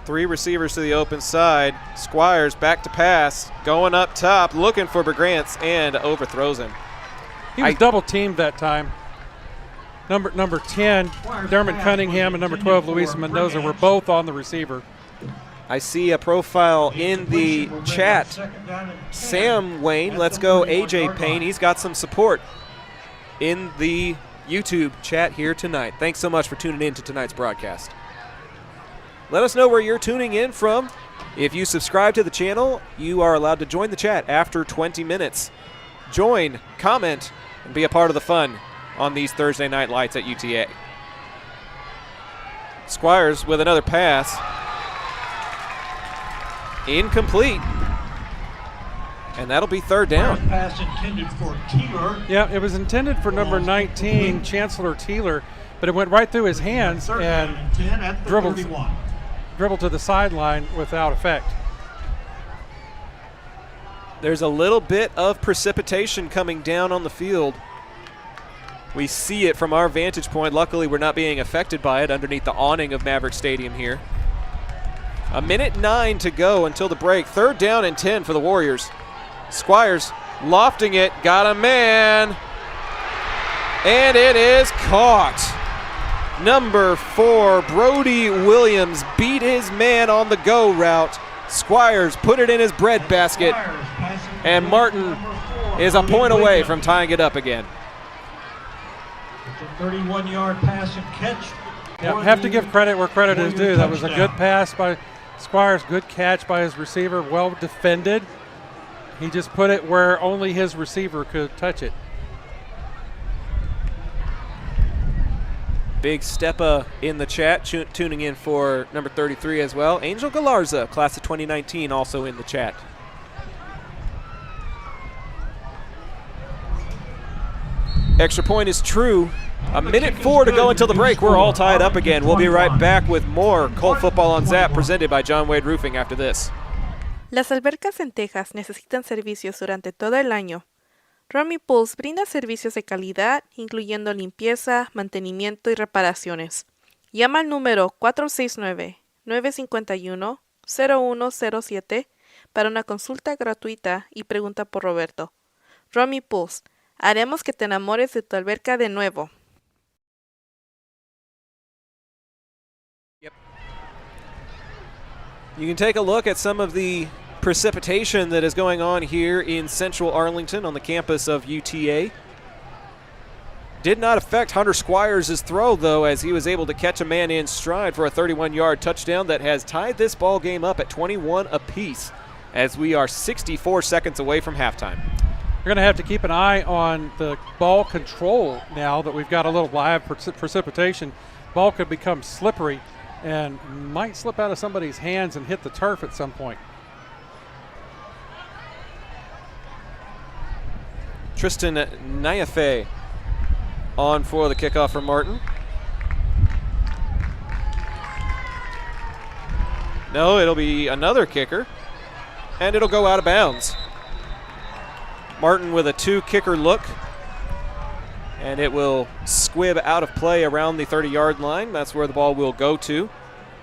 3 receivers to the open side. Squires back to pass, going up top, looking for Brigance, and overthrows him. He was double teamed that time. Number 10, Dermot Cunningham, and number 12, Luis Mendoza, were both on the receiver. I see a profile in the chat. Sam Wayne, let's go A.J. Payne. He's got some support in the YouTube chat here tonight. Thanks so much for tuning in to tonight's broadcast. Let us know where you're tuning in from. If you subscribe to the channel, you are allowed to join the chat after 20 minutes. Join, comment, and be a part of the fun on these Thursday night lights at UTA. Squires with another pass. incomplete. And that'll be third down. Pass intended for Teeler. Yeah, it was intended for number 19, Chancellor Teeler, but it went right through his hands and dribbled to the sideline without effect. There's a little bit of precipitation coming down on the field. We see it from our vantage point. Luckily, we're not being affected by it underneath the awning of Maverick Stadium here. 1:09 to go until the break. Third down and 10 for the Warriors. Squires lofting it, got a man, and it is caught. Number 4, Brody Williams beat his man on the go route. Squires put it in his bread basket, and Martin is a point away from tying it up again. It's a 31-yard pass and catch. Yeah, have to give credit where credit is due. That was a good pass by Squires, good catch by his receiver, well defended. He just put it where only his receiver could touch it. Big Steppa in the chat, tuning in for number 33 as well. Angel Galarza, class of 2019, also in the chat. Extra point is true. 1:04 to go until the break. We're all tied up again. We'll be right back with more Colt Football on Zap presented by John Wade Roofing after this. Las albercas en Texas necesitan servicios durante todo el año. Romy Pools brinda servicios de calidad, incluyendo limpieza, mantenimiento y reparaciones. Llama al número 469-951-0107 para una consulta gratuita y pregunta por Roberto. Romy Pools, haremos que te enamores de tu alberca de nuevo. You can take a look at some of the precipitation that is going on here in central Arlington on the campus of UTA. Did not affect Hunter Squires' throw, though, as he was able to catch a man in stride for a 31-yard touchdown that has tied this ball game up at 21 apiece as we are 64 seconds away from halftime. You're going to have to keep an eye on the ball control now that we've got a little live precipitation. Ball could become slippery and might slip out of somebody's hands and hit the turf at some point. Tristan Nyafe on for the kickoff for Martin. No, it'll be another kicker, and it'll go out of bounds. Martin with a 2-kicker look, and it will squib out of play around the 30-yard line. That's where the ball will go to.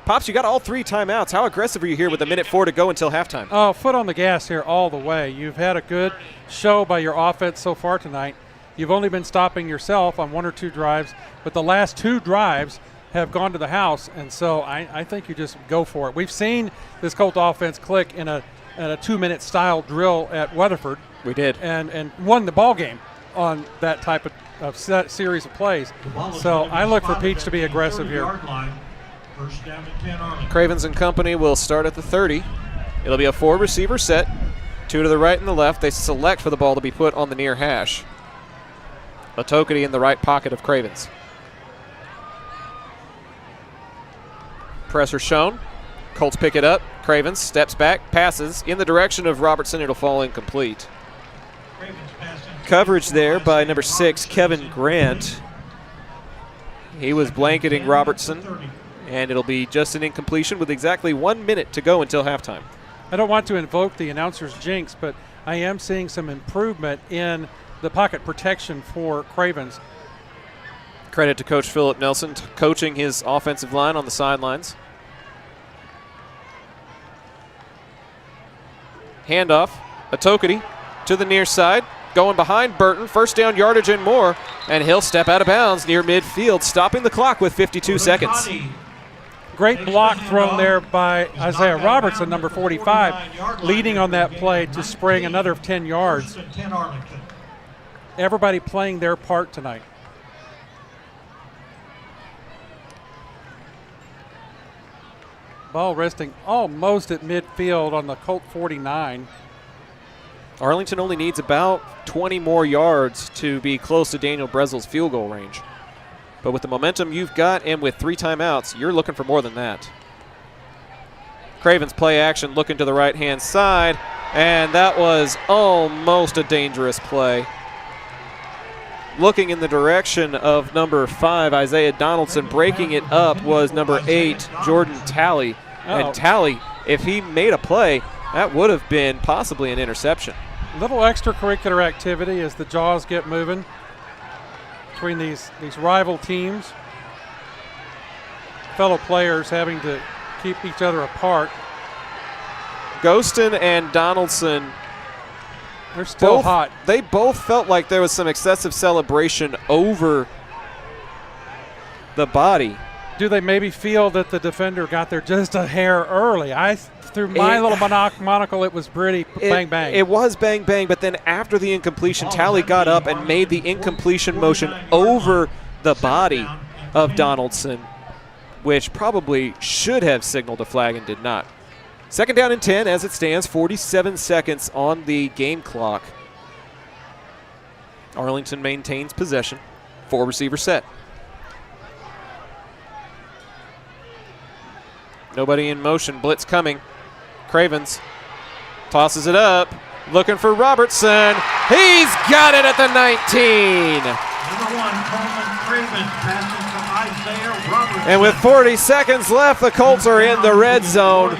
Pops, you got all 3 timeouts. How aggressive are you here with 1:04 to go until halftime? Oh, foot on the gas here all the way. You've had a good show by your offense so far tonight. You've only been stopping yourself on 1 or 2 drives, but the last 2 drives have gone to the house, and so I think you just go for it. We've seen this Colt offense click in a 2-minute style drill at Weatherford. We did. And won the ball game on that type of series of plays. So I look for Peach to be aggressive here. First down and 10 Arlington. Cravens and company will start at the 30. It'll be a 4-receiver set, 2 to the right and the left. They select for the ball to be put on the near hash. Otokity in the right pocket of Cravens. Pressure shown. Colts pick it up. Cravens steps back, passes in the direction of Robertson. It'll fall incomplete. Coverage there by number 6, Kevin Grant. He was blanketing Robertson, and it'll be just an incompletion with exactly 1 minute to go until halftime. I don't want to invoke the announcer's jinx, but I am seeing some improvement in the pocket protection for Cravens. Credit to Coach Philip Nelson coaching his offensive line on the sidelines. Handoff, Otokity to the near side, going behind Burton, first down yardage and more, and he'll step out of bounds near midfield, stopping the clock with 52 seconds. Great block thrown there by Isaiah Robertson, number 45, leading on that play to spring another 10 yards. Everybody playing their part tonight. Ball resting almost at midfield on the Colt 49. Arlington only needs about 20 more yards to be close to Daniel Bresl's field goal range. But with the momentum you've got and with 3 timeouts, you're looking for more than that. Cravens play action, looking to the right-hand side, and that was almost a dangerous play. Looking in the direction of number 5, Isaiah Donaldson. Breaking it up was number 8, Jordan Talley. And Talley, if he made a play, that would have been possibly an interception. Little extracurricular activity as the jaws get moving between these rival teams. Fellow players having to keep each other apart. Ghostin and Donaldson, they're still hot. They both felt like there was some excessive celebration over the body. Do they maybe feel that the defender got there just a hair early? Through my little monocle, it was pretty bang, bang. It was bang, bang, but then after the incompletion, Talley got up and made the incompletion motion over the body of Donaldson, which probably should have signaled a flag and did not. 2nd down and 10 as it stands, 47 seconds on the game clock. Arlington maintains possession. 4-receiver set. Nobody in motion, blitz coming. Cravens tosses it up, looking for Robertson. He's got it at the 19. Number 1, Coleman Cravens passing to Isaiah Robertson. And with 40 seconds left, the Colts are in the red zone,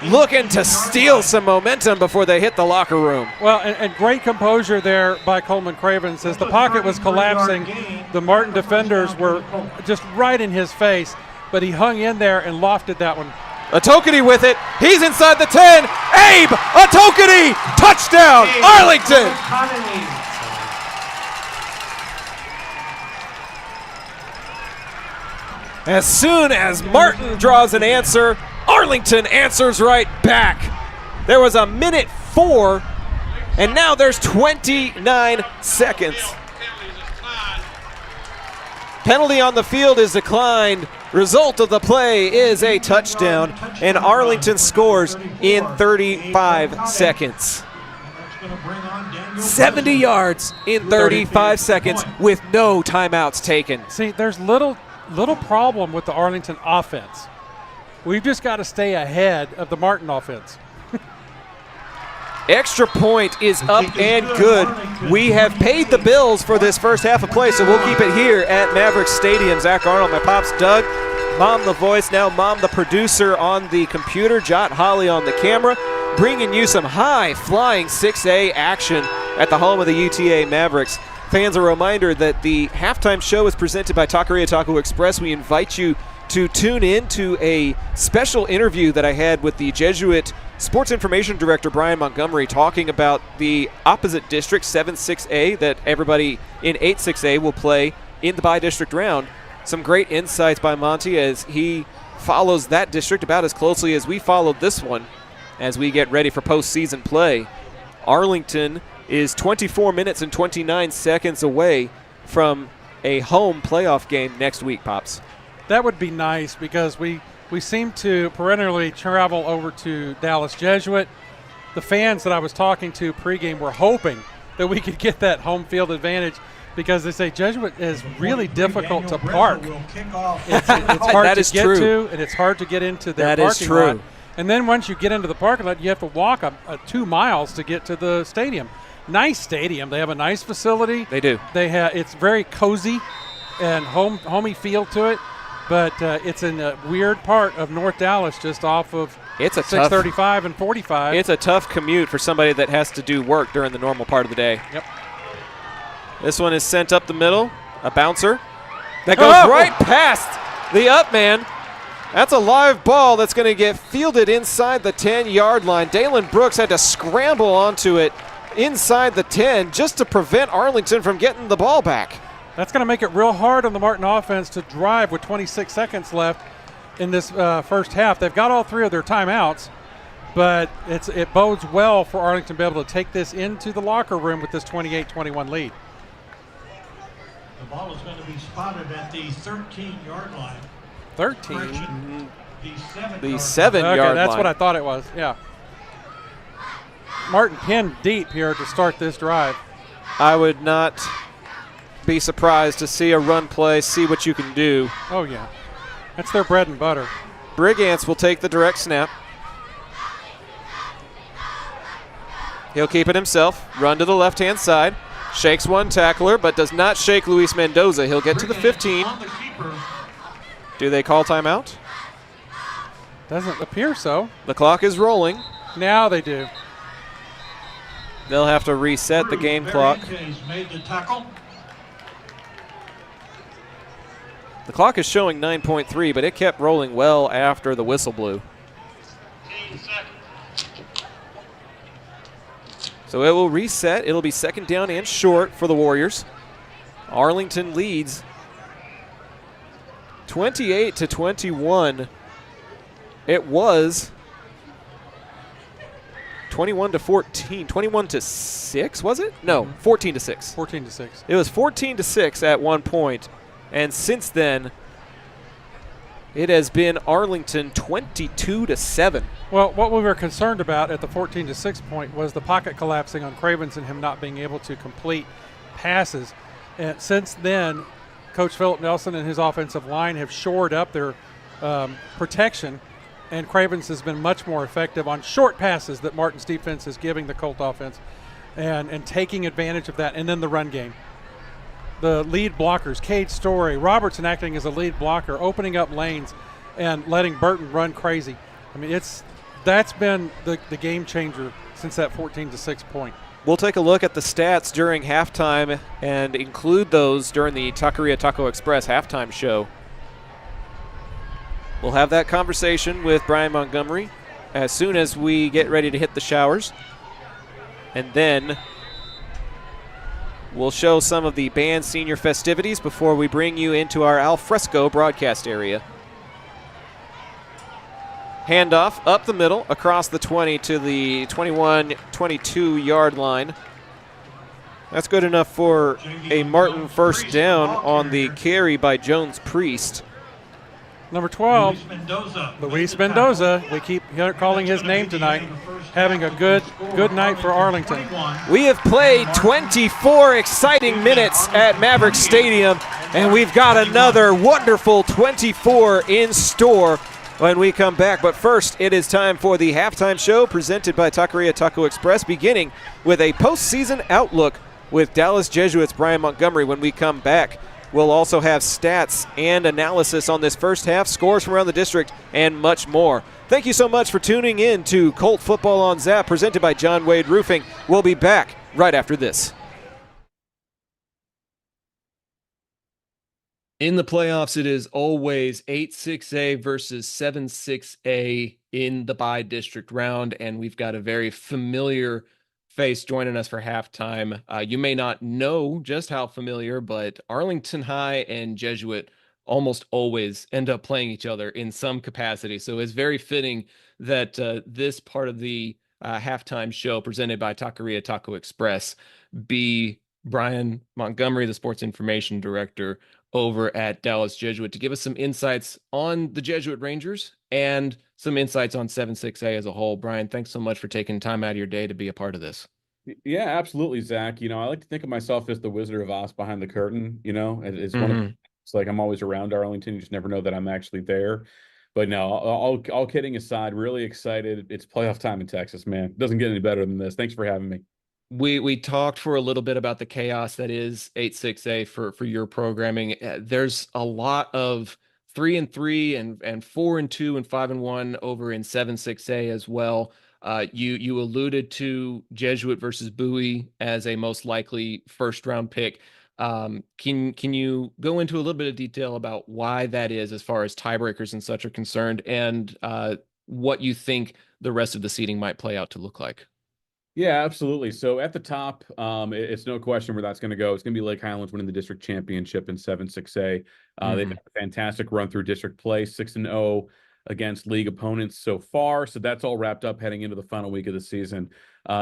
looking to steal some momentum before they hit the locker room. Well, and great composure there by Coleman Cravens. As the pocket was collapsing, the Martin defenders were just right in his face, but he hung in there and lofted that one. Atokity with it. He's inside the 10. Abe Atokity! Touchdown, Arlington! As soon as Martin draws an answer, Arlington answers right back. There was a minute 4, and now there's 29 seconds. Penalty on the field is declined. Result of the play is a touchdown, and Arlington scores in 35 seconds. 70 yards in 35 seconds with no timeouts taken. See, there's little problem with the Arlington offense. We've just got to stay ahead of the Martin offense. Extra point is up and good. We have paid the bills for this first half of play, so we'll keep it here at Maverick Stadium. Zach Arnold, my pops Doug, Mom the voice, now Mom the producer on the computer, Jot Holly on the camera, bringing you some high-flying 6A action at the home of the UTA Mavericks. Fans, a reminder that the halftime show is presented by Taqueria Taco Express. We invite you to tune in to a special interview that I had with the Jesuit Sports Information Director Brian Montgomery, talking about the opposite district, 7-6A, that everybody in 8-6A will play in the bi-district round. Some great insights by Monty as he follows that district about as closely as we followed this one as we get ready for postseason play. Arlington is 24 minutes and 29 seconds away from a home playoff game next week, Pops. That would be nice because we seem to perennially travel over to Dallas Jesuit. The fans that I was talking to pregame were hoping that we could get that home field advantage because they say Jesuit is really difficult to park. It's hard to get to, and it's hard to get into their parking lot. And then once you get into the parking lot, you have to walk 2 miles to get to the stadium. Nice stadium. They have a nice facility. They do. It's very cozy and homey feel to it. But it's in a weird part of North Dallas, just off of 635 and 45. It's a tough commute for somebody that has to do work during the normal part of the day. Yep. This one is sent up the middle, a bouncer. That goes right past the up man. That's a live ball that's going to get fielded inside the 10-yard line. Dalen Brooks had to scramble onto it inside the 10 just to prevent Arlington from getting the ball back. That's going to make it real hard on the Martin offense to drive with 26 seconds left in this first half. They've got all 3 of their timeouts, but it bodes well for Arlington to be able to take this into the locker room with this 28-21 lead. The ball is going to be spotted at the 13-yard line. 13? The 7-yard line. Okay, that's what I thought it was, yeah. Martin pinned deep here to start this drive. I would not be surprised to see a run play, see what you can do. Oh, yeah. That's their bread and butter. Brigance will take the direct snap. He'll keep it himself. Run to the left-hand side. Shakes one tackler, but does not shake Luis Mendoza. He'll get to the 15. Do they call timeout? Doesn't appear so. The clock is rolling. Now they do. They'll have to reset the game clock. The clock is showing 9.3, but it kept rolling well after the whistle blew. So it will reset. It'll be second down and short for the Warriors. Arlington leads 28-21. It was 21-14, 21-6, was it? No, 14-6. 14-6. It was 14-6 at one point, and since then, it has been Arlington 22-7. Well, what we were concerned about at the 14-6 point was the pocket collapsing on Cravens and him not being able to complete passes. And since then, Coach Philip Nelson and his offensive line have shored up their protection, and Cravens has been much more effective on short passes that Martin's defense is giving the Colt offense and taking advantage of that. And then the run game. The lead blockers, Cade Story, Robertson acting as a lead blocker, opening up lanes and letting Burton run crazy. I mean, that's been the game changer since that 14-6 point. We'll take a look at the stats during halftime and include those during the Taqueria Taco Express halftime show. We'll have that conversation with Brian Montgomery as soon as we get ready to hit the showers. And then we'll show some of the band senior festivities before we bring you into our alfresco broadcast area. Handoff up the middle, across the 20 to the 21-22 yard line. That's good enough for a Martin first down on the carry by Jones Priest. Number 12, Luis Mendoza. We keep calling his name tonight. Having a good night for Arlington. We have played 24 exciting minutes at Maverick Stadium, and we've got another wonderful 24 in store when we come back. But first, it is time for the halftime show presented by Taqueria Taco Express, beginning with a postseason outlook with Dallas Jesuits' Brian Montgomery. When we come back, we'll also have stats and analysis on this first half, scores from around the district, and much more. Thank you so much for tuning in to Colt Football on Zap, presented by John Wade Roofing. We'll be back right after this. In the playoffs, it is always 8-6A versus 7-6A in the bi-district round, and we've got a very familiar face joining us for halftime. You may not know just how familiar, but Arlington High and Jesuit almost always end up playing each other in some capacity. So it's very fitting that this part of the halftime show presented by Taqueria Taco Express be Brian Montgomery, the sports information director over at Dallas Jesuit, to give us some insights on the Jesuit Rangers and some insights on 7-6A as a whole. Brian, thanks so much for taking time out of your day to be a part of this. Yeah, absolutely, Zach. I like to think of myself as the Wizard of Oz behind the curtain. It's one of, it's like I'm always around Arlington. You just never know that I'm actually there. But no, all kidding aside, really excited. It's playoff time in Texas, man. It doesn't get any better than this. Thanks for having me. We talked for a little bit about the chaos that is 8-6A for your programming. There's a lot of 3-3 and 4-2 and 5-1 over in 7-6A as well. You alluded to Jesuit versus Bowie as a most likely first round pick. Can you go into a little bit of detail about why that is as far as tiebreakers and such are concerned, and what you think the rest of the seeding might play out to look like? Yeah, absolutely. So at the top, it's no question where that's going to go. It's going to be Lake Highlands winning the district championship in 7-6A. They've had a fantastic run through district play, 6-0 against league opponents so far. So that's all wrapped up heading into the final week of the season.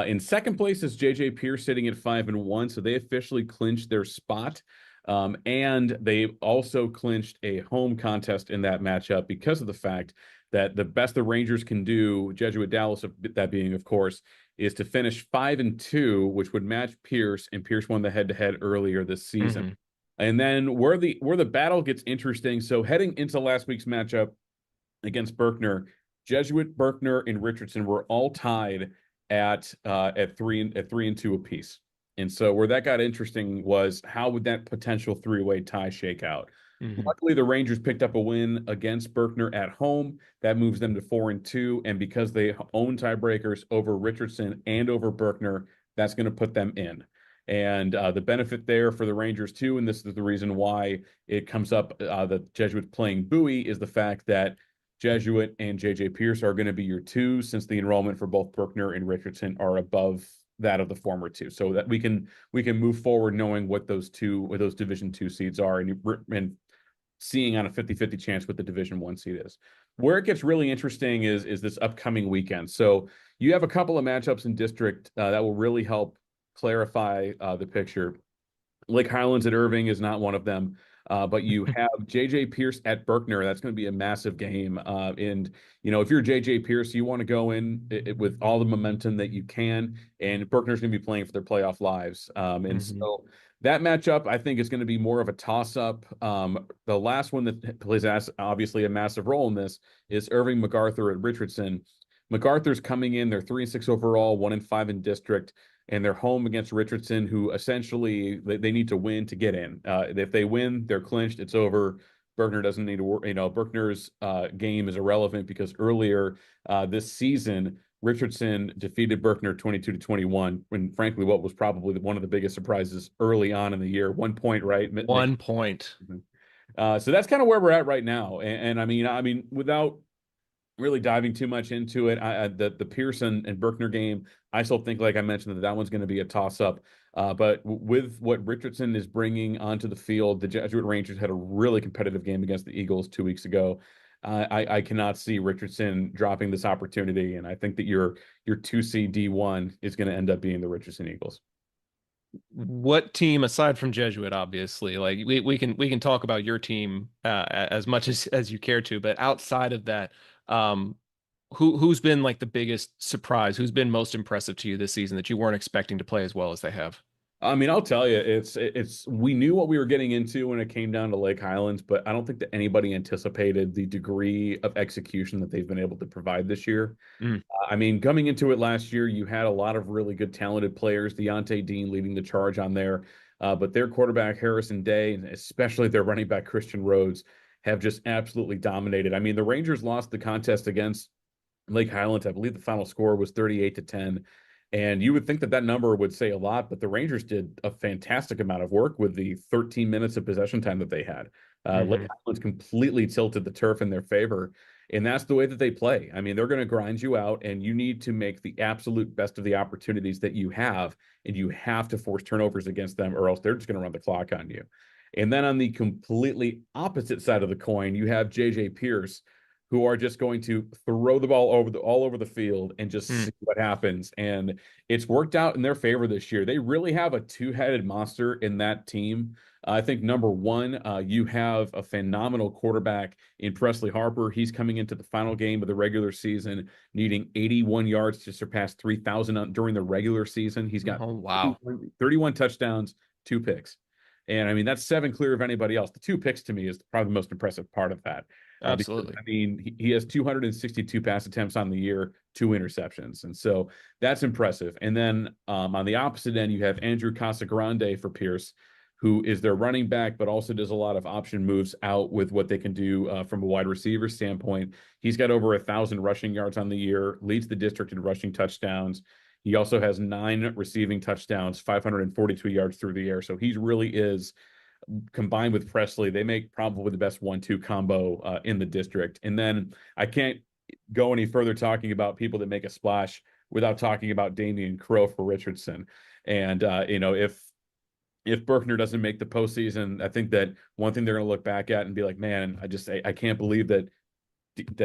In second place is JJ Pierce sitting at 5-1. So they officially clinched their spot. And they also clinched a home contest in that matchup because of the fact that the best the Rangers can do, Jesuit Dallas, that being, of course, is to finish 5-2, which would match Pierce, and Pierce won the head-to-head earlier this season. And then where the battle gets interesting, so heading into last week's matchup against Berkner, Jesuit, Berkner, and Richardson were all tied at 3-2 apiece. And so where that got interesting was how would that potential three-way tie shake out? Luckily, the Rangers picked up a win against Berkner at home. That moves them to 4-2. And because they own tiebreakers over Richardson and over Berkner, that's going to put them in. And the benefit there for the Rangers, too, and this is the reason why it comes up, the Jesuits playing Bowie, is the fact that Jesuit and J.J. Pierce are going to be your two, since the enrollment for both Berkner and Richardson are above that of the former two, so that we can move forward knowing what those Division II seeds are, and seeing on a 50-50 chance what the Division I seed is. Where it gets really interesting is this upcoming weekend. So you have a couple of matchups in district that will really help clarify the picture. Lake Highlands at Irving is not one of them. But you have J.J. Pierce at Berkner. That's going to be a massive game. And, if you're J.J. Pierce, you want to go in with all the momentum that you can. And Berkner's going to be playing for their playoff lives. So that matchup, I think, is going to be more of a toss-up. The last one that plays obviously a massive role in this is Irving MacArthur at Richardson. MacArthur's coming in. They're 3-6 overall, 1-5 in district. And they're home against Richardson, who essentially they need to win to get in. If they win, they're clinched. It's over. Berkner doesn't need to worry. Berkner's game is irrelevant because earlier this season, Richardson defeated Berkner 22-21. When frankly, what was probably one of the biggest surprises early on in the year. 1 point, right? 1 point. So that's kind of where we're at right now. And I mean, without really diving too much into it, the Pearson and Berkner game, I still think, like I mentioned, that one's going to be a toss-up. But with what Richardson is bringing onto the field, the Jesuit Rangers had a really competitive game against the Eagles 2 weeks ago. I cannot see Richardson dropping this opportunity, and I think that your 2C D1 is going to end up being the Richardson Eagles. What team, aside from Jesuit, obviously, like we can talk about your team as much as you care to, but outside of that, who's been like the biggest surprise? Who's been most impressive to you this season that you weren't expecting to play as well as they have? I mean, I'll tell you, we knew what we were getting into when it came down to Lake Highlands, but I don't think that anybody anticipated the degree of execution that they've been able to provide this year. I mean, coming into it last year, you had a lot of really good, talented players, Deontay Dean leading the charge on there, but their quarterback, Harrison Day, and especially their running back, Christian Rhodes, have just absolutely dominated. I mean, the Rangers lost the contest against Lake Highlands. I believe the final score was 38-10. And you would think that number would say a lot, but the Rangers did a fantastic amount of work with the 13 minutes of possession time that they had. Lake Highlands completely tilted the turf in their favor, and that's the way that they play. I mean, they're going to grind you out, and you need to make the absolute best of the opportunities that you have, and you have to force turnovers against them, or else they're just going to run the clock on you. And then on the completely opposite side of the coin, you have J.J. Pierce, who are just going to throw the ball all over the field and just see what happens. And it's worked out in their favor this year. They really have a two-headed monster in that team. I think number one, you have a phenomenal quarterback in Presley Harper. He's coming into the final game of the regular season, needing 81 yards to surpass 3,000 during the regular season. He's got 31 touchdowns, 2 picks. And I mean, that's 7 clear of anybody else. The 2 picks to me is probably the most impressive part of that. Absolutely. Because, I mean, he has 262 pass attempts on the year, 2 interceptions. And so that's impressive. And then on the opposite end, you have Andrew Casagrande for Pierce, who is their running back, but also does a lot of option moves out with what they can do from a wide receiver standpoint. He's got over 1,000 rushing yards on the year, leads the district in rushing touchdowns. He also has 9 receiving touchdowns, 542 yards through the air. So he really is, combined with Presley, they make probably the best 1-2 combo in the district. And then I can't go any further talking about people that make a splash without talking about Damian Crow for Richardson. And, if Berkner doesn't make the postseason, I think that one thing they're going to look back at and be like, man, I can't believe that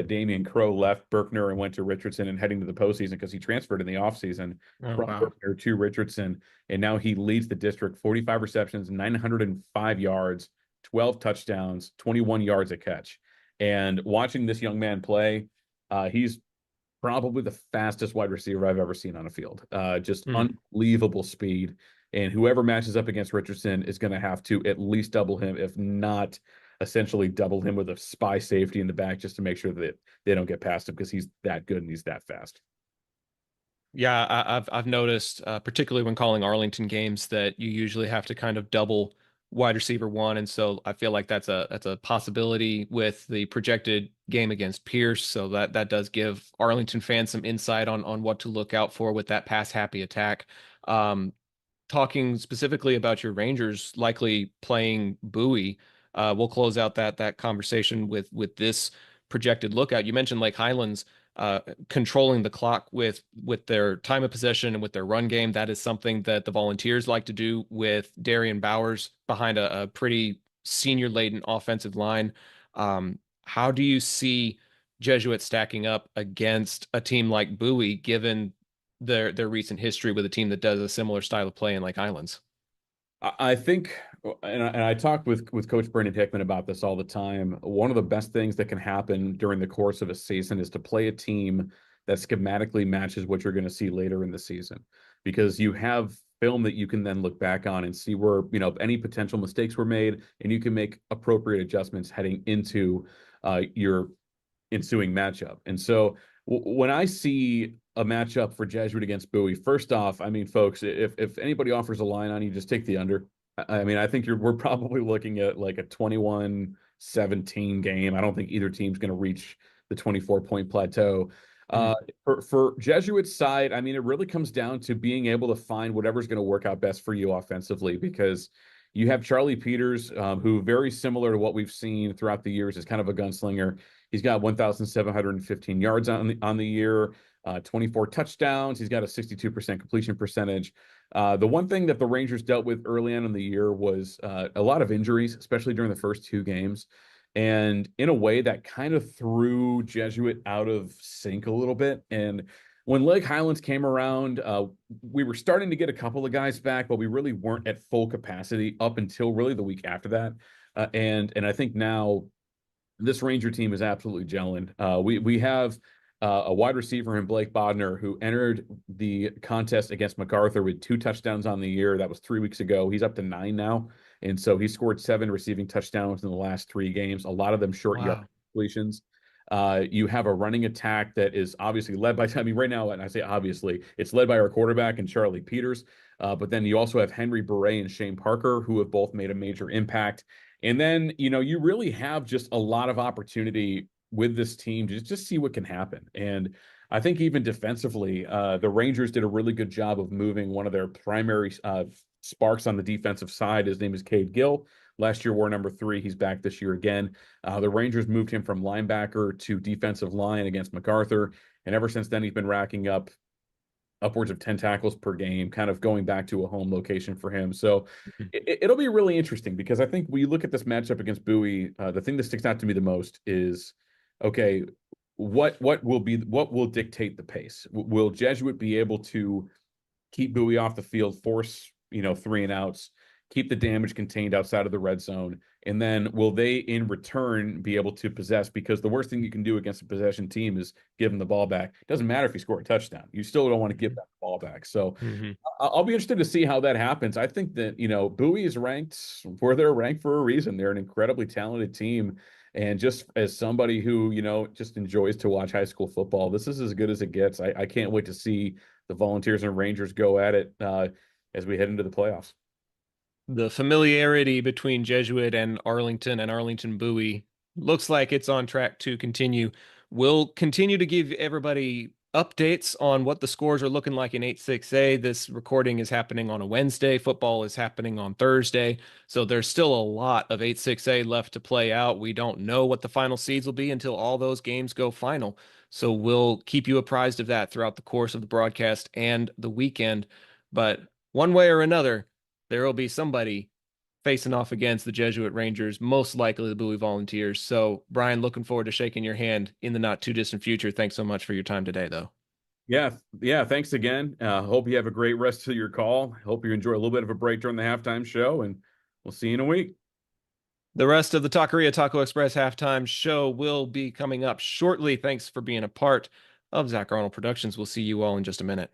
Damian Crow left Berkner and went to Richardson and heading to the postseason, because he transferred in the offseason from Berkner to Richardson. And now he leads the district, 45 receptions, 905 yards, 12 touchdowns, 21 yards a catch. And watching this young man play, he's probably the fastest wide receiver I've ever seen on a field. Just unbelievable speed. And whoever matches up against Richardson is going to have to at least double him, if not essentially double him with a spy safety in the back, just to make sure that they don't get past him, because he's that good and he's that fast. Yeah, I've noticed, particularly when calling Arlington games, that you usually have to kind of double wide receiver one, and so I feel like that's a possibility with the projected game against Pierce. So that does give Arlington fans some insight on what to look out for with that pass happy attack. Um, Talking specifically about your Rangers likely playing Bowie, we'll close out that conversation with this projected lookout. You mentioned Lake Highlands controlling the clock with their time of possession and with their run game. That is something that the Volunteers like to do with Darian Bowers behind a pretty senior-laden offensive line. How do you see Jesuit stacking up against a team like Bowie, given their recent history with a team that does a similar style of play in Lake Highlands? I think, and I talk with Coach Brandon Hickman about this all the time. One of the best things that can happen during the course of a season is to play a team that schematically matches what you're going to see later in the season, because you have film that you can then look back on and see where, any potential mistakes were made, and you can make appropriate adjustments heading into your ensuing matchup. And so when I see a matchup for Jesuit against Bowie, first off, I mean, folks, if anybody offers a line on you, just take the under. I mean, I think we're probably looking at like a 21-17 game. I don't think either team's going to reach the 24-point plateau. For Jesuit's side, I mean, it really comes down to being able to find whatever's going to work out best for you offensively, because you have Charlie Peters, who, very similar to what we've seen throughout the years, is kind of a gunslinger. He's got 1,715 yards on the year, 24 touchdowns. He's got a 62% completion percentage. The one thing that the Rangers dealt with early on in the year was a lot of injuries, especially during the first two games. And in a way that kind of threw Jesuit out of sync a little bit. And when Lake Highlands came around, we were starting to get a couple of guys back, but we really weren't at full capacity up until really the week after that. And I think now this Ranger team is absolutely gelling. We have a wide receiver in Blake Bodner, who entered the contest against MacArthur with 2 touchdowns on the year. That was 3 weeks ago. He's up to 9 now. And so he scored 7 receiving touchdowns in the last 3 games, a lot of them short yardage completions. You have a running attack that is obviously led by, I mean, right now, and I say obviously, it's led by our quarterback and Charlie Peters. But then you also have Henry Beret and Shane Parker, who have both made a major impact. And then, you really have just a lot of opportunity with this team to just see what can happen. And I think even defensively, the Rangers did a really good job of moving one of their primary sparks on the defensive side. His name is Cade Gill. Last year wore number 3. He's back this year again. The Rangers moved him from linebacker to defensive line against MacArthur. And ever since then, he's been racking up upwards of 10 tackles per game, kind of going back to a home location for him. So it'll be really interesting, because I think when you look at this matchup against Bowie, the thing that sticks out to me the most is, okay, what will dictate the pace? Will Jesuit be able to keep Bowie off the field, force 3 and outs, keep the damage contained outside of the red zone, and then will they in return be able to possess? Because the worst thing you can do against a possession team is give them the ball back. It doesn't matter if you score a touchdown, you still don't want to give that ball back. So I'll be interested to see how that happens. I think that Bowie is ranked where they're ranked for a reason. They're an incredibly talented team. And just as somebody who, just enjoys to watch high school football, this is as good as it gets. I can't wait to see the Volunteers and Rangers go at it as we head into the playoffs. The familiarity between Jesuit and Arlington Bowie looks like it's on track to continue. We'll continue to give everybody updates on what the scores are looking like in 8-6A. This recording is happening on a Wednesday. Football is happening on Thursday. So there's still a lot of 8-6A left to play out. We don't know what the final seeds will be until all those games go final. So we'll keep you apprised of that throughout the course of the broadcast and the weekend. But one way or another, there will be somebody facing off against the Jesuit Rangers, most likely the Bowie Volunteers. So, Brian, looking forward to shaking your hand in the not too distant future. Thanks so much for your time today, though. Yeah. Thanks again. Hope you have a great rest of your call. Hope you enjoy a little bit of a break during the halftime show, and we'll see you in a week. The rest of the Taqueria Taco Express halftime show will be coming up shortly. Thanks for being a part of Zach Arnold Productions. We'll see you all in just a minute.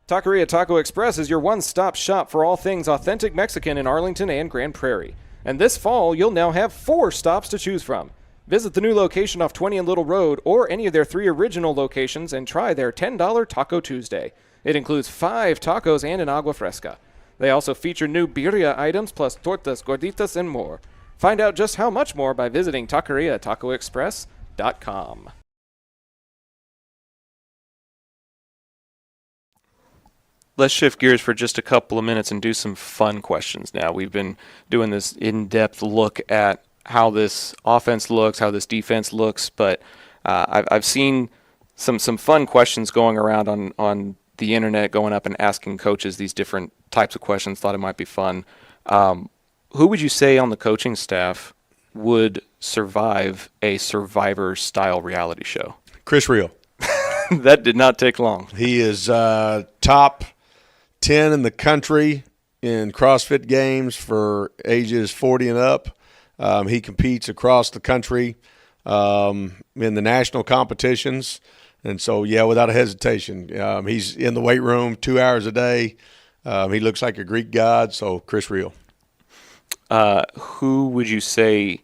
Taqueria Taco Express is your one-stop shop for all things authentic Mexican in Arlington and Grand Prairie. And this fall, you'll now have 4 stops to choose from. Visit the new location off 20 and Little Road or any of their 3 original locations and try their $10 Taco Tuesday. It includes 5 tacos and an agua fresca. They also feature new birria items plus tortas, gorditas, and more. Find out just how much more by visiting taqueriatacoexpress.com. Let's shift gears for just a couple of minutes and do some fun questions now. We've been doing this in-depth look at how this offense looks, how this defense looks, but I've seen some fun questions going around on the internet, going up and asking coaches these different types of questions. Thought it might be fun. Who would you say on the coaching staff would survive a Survivor-style reality show? Chris Reel. That did not take long. He is top 10 in the country in CrossFit games for ages 40 and up. He competes across the country in the national competitions. And so, yeah, without a hesitation, he's in the weight room 2 hours a day. He looks like a Greek god, so Chris Reel. Who would you say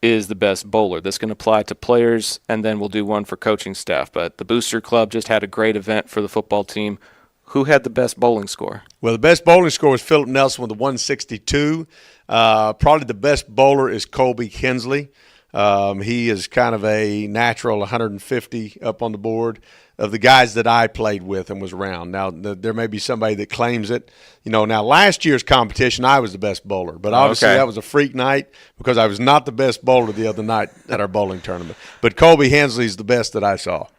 is the best bowler? This can apply to players, and then we'll do one for coaching staff. But the Booster Club just had a great event for the football team. Who had the best bowling score? Well, the best bowling score was Philip Nelson with a 162. Probably the best bowler is Colby Hensley. He is kind of a natural 150 up on the board of the guys that I played with and was around. Now, there may be somebody that claims it. Now last year's competition, I was the best bowler. But obviously that was a freak night because I was not the best bowler the other night at our bowling tournament. But Colby Hensley's the best that I saw.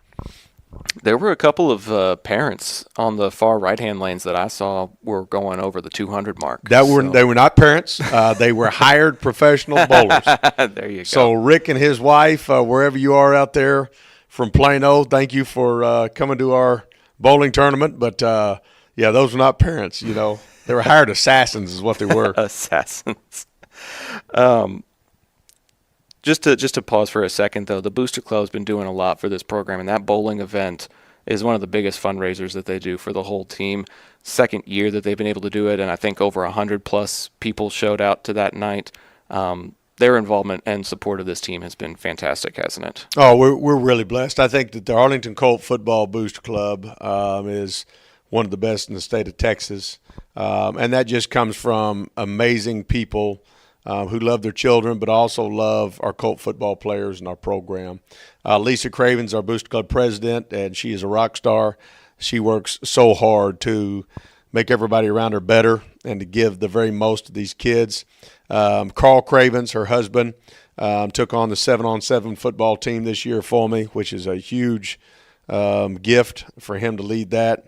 There were a couple of parents on the far right-hand lanes that I saw were going over the 200 mark. They were not parents. They were hired professional bowlers. There you go. So Rick and his wife, wherever you are out there from Plano, thank you for coming to our bowling tournament. But, yeah, those were not parents, They were hired assassins is what they were. Assassins. Just to pause for a second, though, the Booster Club's been doing a lot for this program, and that bowling event is one of the biggest fundraisers that they do for the whole team. Second year that they've been able to do it, and I think over 100-plus people showed out to that night. Their involvement and support of this team has been fantastic, hasn't it? Oh, we're really blessed. I think that the Arlington Colt Football Booster Club is one of the best in the state of Texas, and that just comes from amazing people who love their children, but also love our Colt football players and our program. Lisa Craven's our Booster Club president, and she is a rock star. She works so hard to make everybody around her better and to give the very most to these kids. Carl Cravens, her husband, took on the 7-on-7 football team this year for me, which is a huge gift for him to lead that.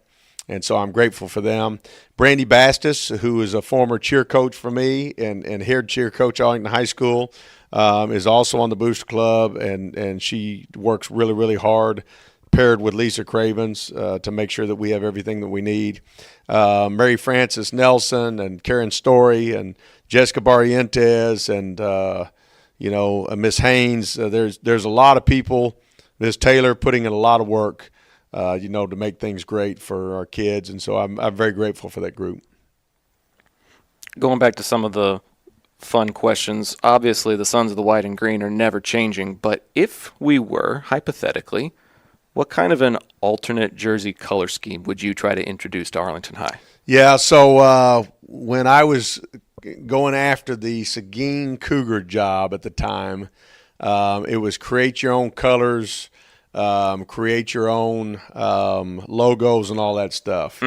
And so I'm grateful for them. Brandy Bastis, who is a former cheer coach for me and head cheer coach at Arlington High School, is also on the Booster Club, and she works really, really hard, paired with Lisa Cravens to make sure that we have everything that we need. Mary Frances Nelson and Karen Story and Jessica Barrientes and, Miss Haynes. There's a lot of people. Ms. Taylor putting in a lot of work to make things great for our kids. And so I'm very grateful for that group. Going back to some of the fun questions, obviously the Sons of the White and Green are never changing, but if we were, hypothetically, what kind of an alternate jersey color scheme would you try to introduce to Arlington High? Yeah, so when I was going after the Seguin Cougar job at the time, it was create your own colors, create your own logos and all that stuff.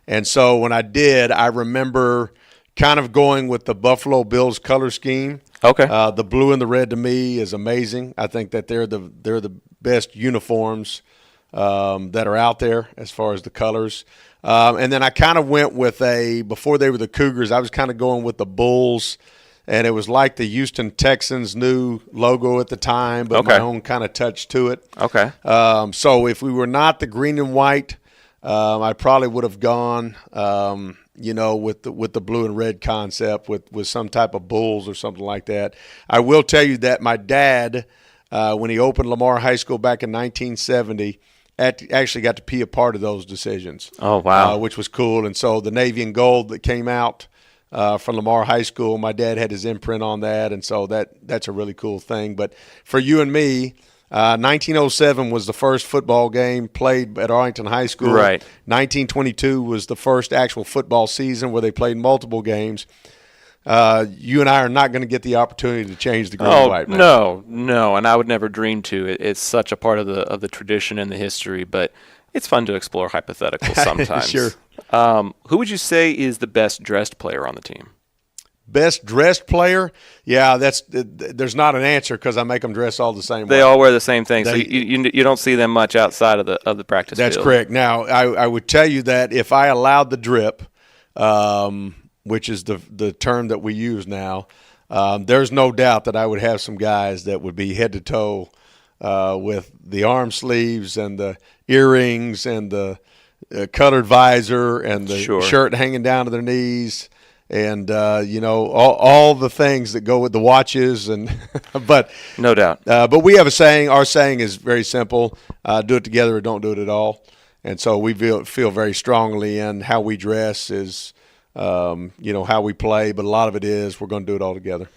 And so when I did, I remember kind of going with the Buffalo Bills color scheme. Okay. The blue and the red to me is amazing. I think that they're the best uniforms that are out there as far as the colors. And then I kind of went with before they were the Cougars, I was kind of going with the Bulls. And it was like the Houston Texans' new logo at the time, but my own kind of touch to it. Okay. So if we were not the green and white, I probably would have gone, with the blue and red concept with some type of bulls or something like that. I will tell you that my dad, when he opened Lamar High School back in 1970, actually got to be a part of those decisions. Oh, wow. Which was cool. And so the navy and gold that came out from Lamar High School. My dad had his imprint on that, and so that's a really cool thing. But for you and me, 1907 was the first football game played at Arlington High School. Right. 1922 was the first actual football season where they played multiple games. You and I are not going to get the opportunity to change the green and white, man. No, and I would never dream to. It's such a part of the tradition and the history, but it's fun to explore hypotheticals sometimes. Sure. Who would you say is the best dressed player on the team? Best dressed player? Yeah, there's not an answer because I make them dress all the same way. They all wear the same thing, so you don't see them much outside of the practice That's field. correct. Now, I would tell you that if I allowed the drip, which is the term that we use now, there's no doubt that I would have some guys that would be head to toe with the arm sleeves and the earrings and the colored visor and the shirt hanging down to their knees. And all the things that go with the watches, and but no doubt. But we have a saying. Our saying is very simple: do it together or don't do it at all. And so we feel very strongly in how we dress is, how we play. But a lot of it is we're going to do it all together.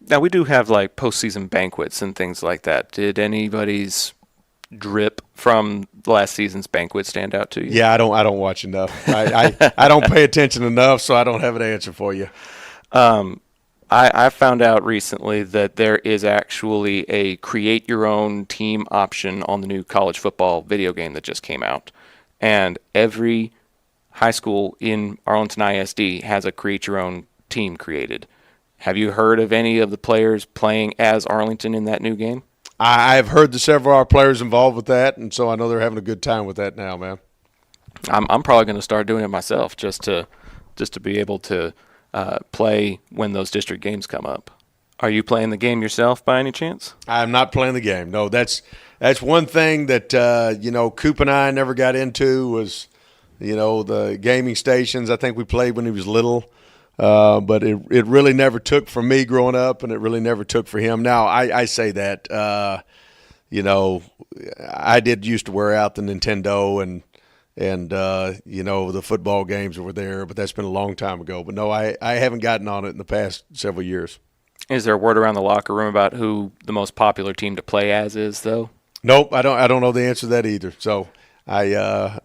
Now we do have like postseason banquets and things like that. Did anybody's drip from last season's banquet stand out to you? Yeah, I don't watch enough. I don't pay attention enough, so I don't have an answer for you. I found out recently that there is actually a create your own team option on the new college football video game that just came out, and every high school in Arlington ISD has a create your own team created. Have you heard of any of the players playing as Arlington in that new game? I've heard the several of our players involved with that, and so I know they're having a good time with that now, man. I'm probably going to start doing it myself just to be able to play when those district games come up. Are you playing the game yourself by any chance? I'm not playing the game. No, that's one thing that Coop and I never got into was the gaming stations. I think we played when he was little. But it really never took for me growing up, and it really never took for him. Now, I say that, I did used to wear out the Nintendo and the football games were there, but that's been a long time ago. But no, I haven't gotten on it in the past several years. Is there a word around the locker room about who the most popular team to play as is, though? Nope, I don't know the answer to that either. So we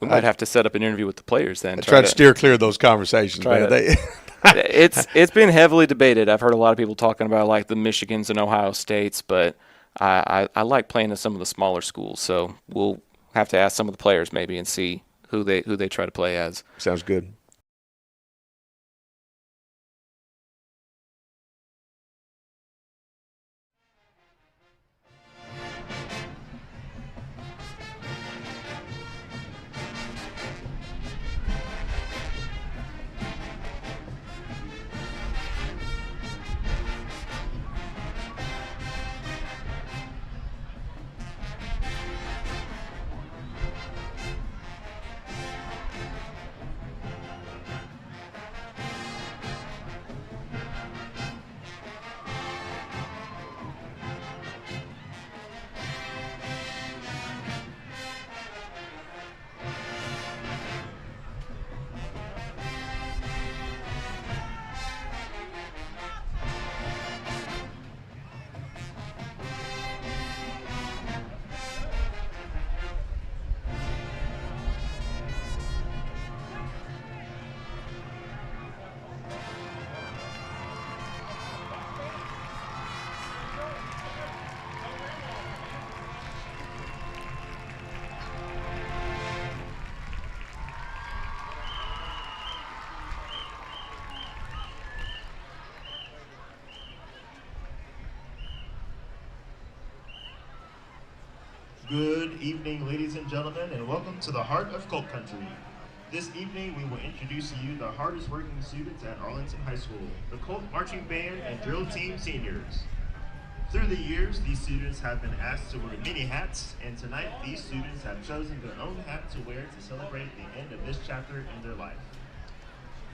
might have to set up an interview with the players then. Try to steer clear of those conversations, man. It's been heavily debated. I've heard a lot of people talking about like the Michigans and Ohio States, but I like playing at some of the smaller schools. So we'll have to ask some of the players maybe and see who they try to play as. Sounds good. Good evening, ladies and gentlemen, and welcome to the heart of Colt Country. This evening, we will introduce to you the hardest working students at Arlington High School, the Colt Marching Band and Drill Team Seniors. Through the years, these students have been asked to wear many hats, and tonight, these students have chosen their own hat to wear to celebrate the end of this chapter in their life.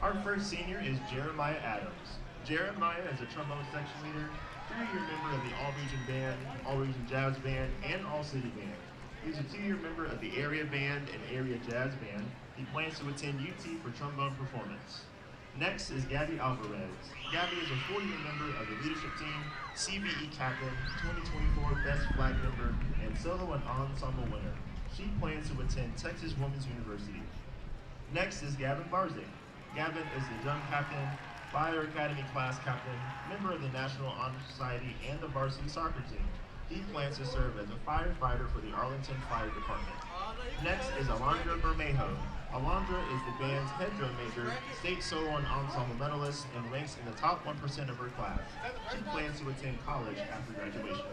Our first senior is Jeremiah Adams. Jeremiah is a trombone section leader, 3-year member of the All-Region Band, All-Region Jazz Band, and All-City Band. He's a 2-year member of the Area Band and Area Jazz Band. He plans to attend UT for trombone performance. Next is Gabby Alvarez. Gabby is a 40-year member of the leadership team, CBE captain, 2024 Best Flag member, and solo and ensemble winner. She plans to attend Texas Women's University. Next is Gavin Barzik. Gavin is the young captain, Fire Academy class captain, member of the National Honor Society, and the varsity soccer team. He plans to serve as a firefighter for the Arlington Fire Department. Next is Alondra Bermejo. Alondra is the band's head drum major, state solo and ensemble medalist, and ranks in the top 1% of her class. She plans to attend college after graduation.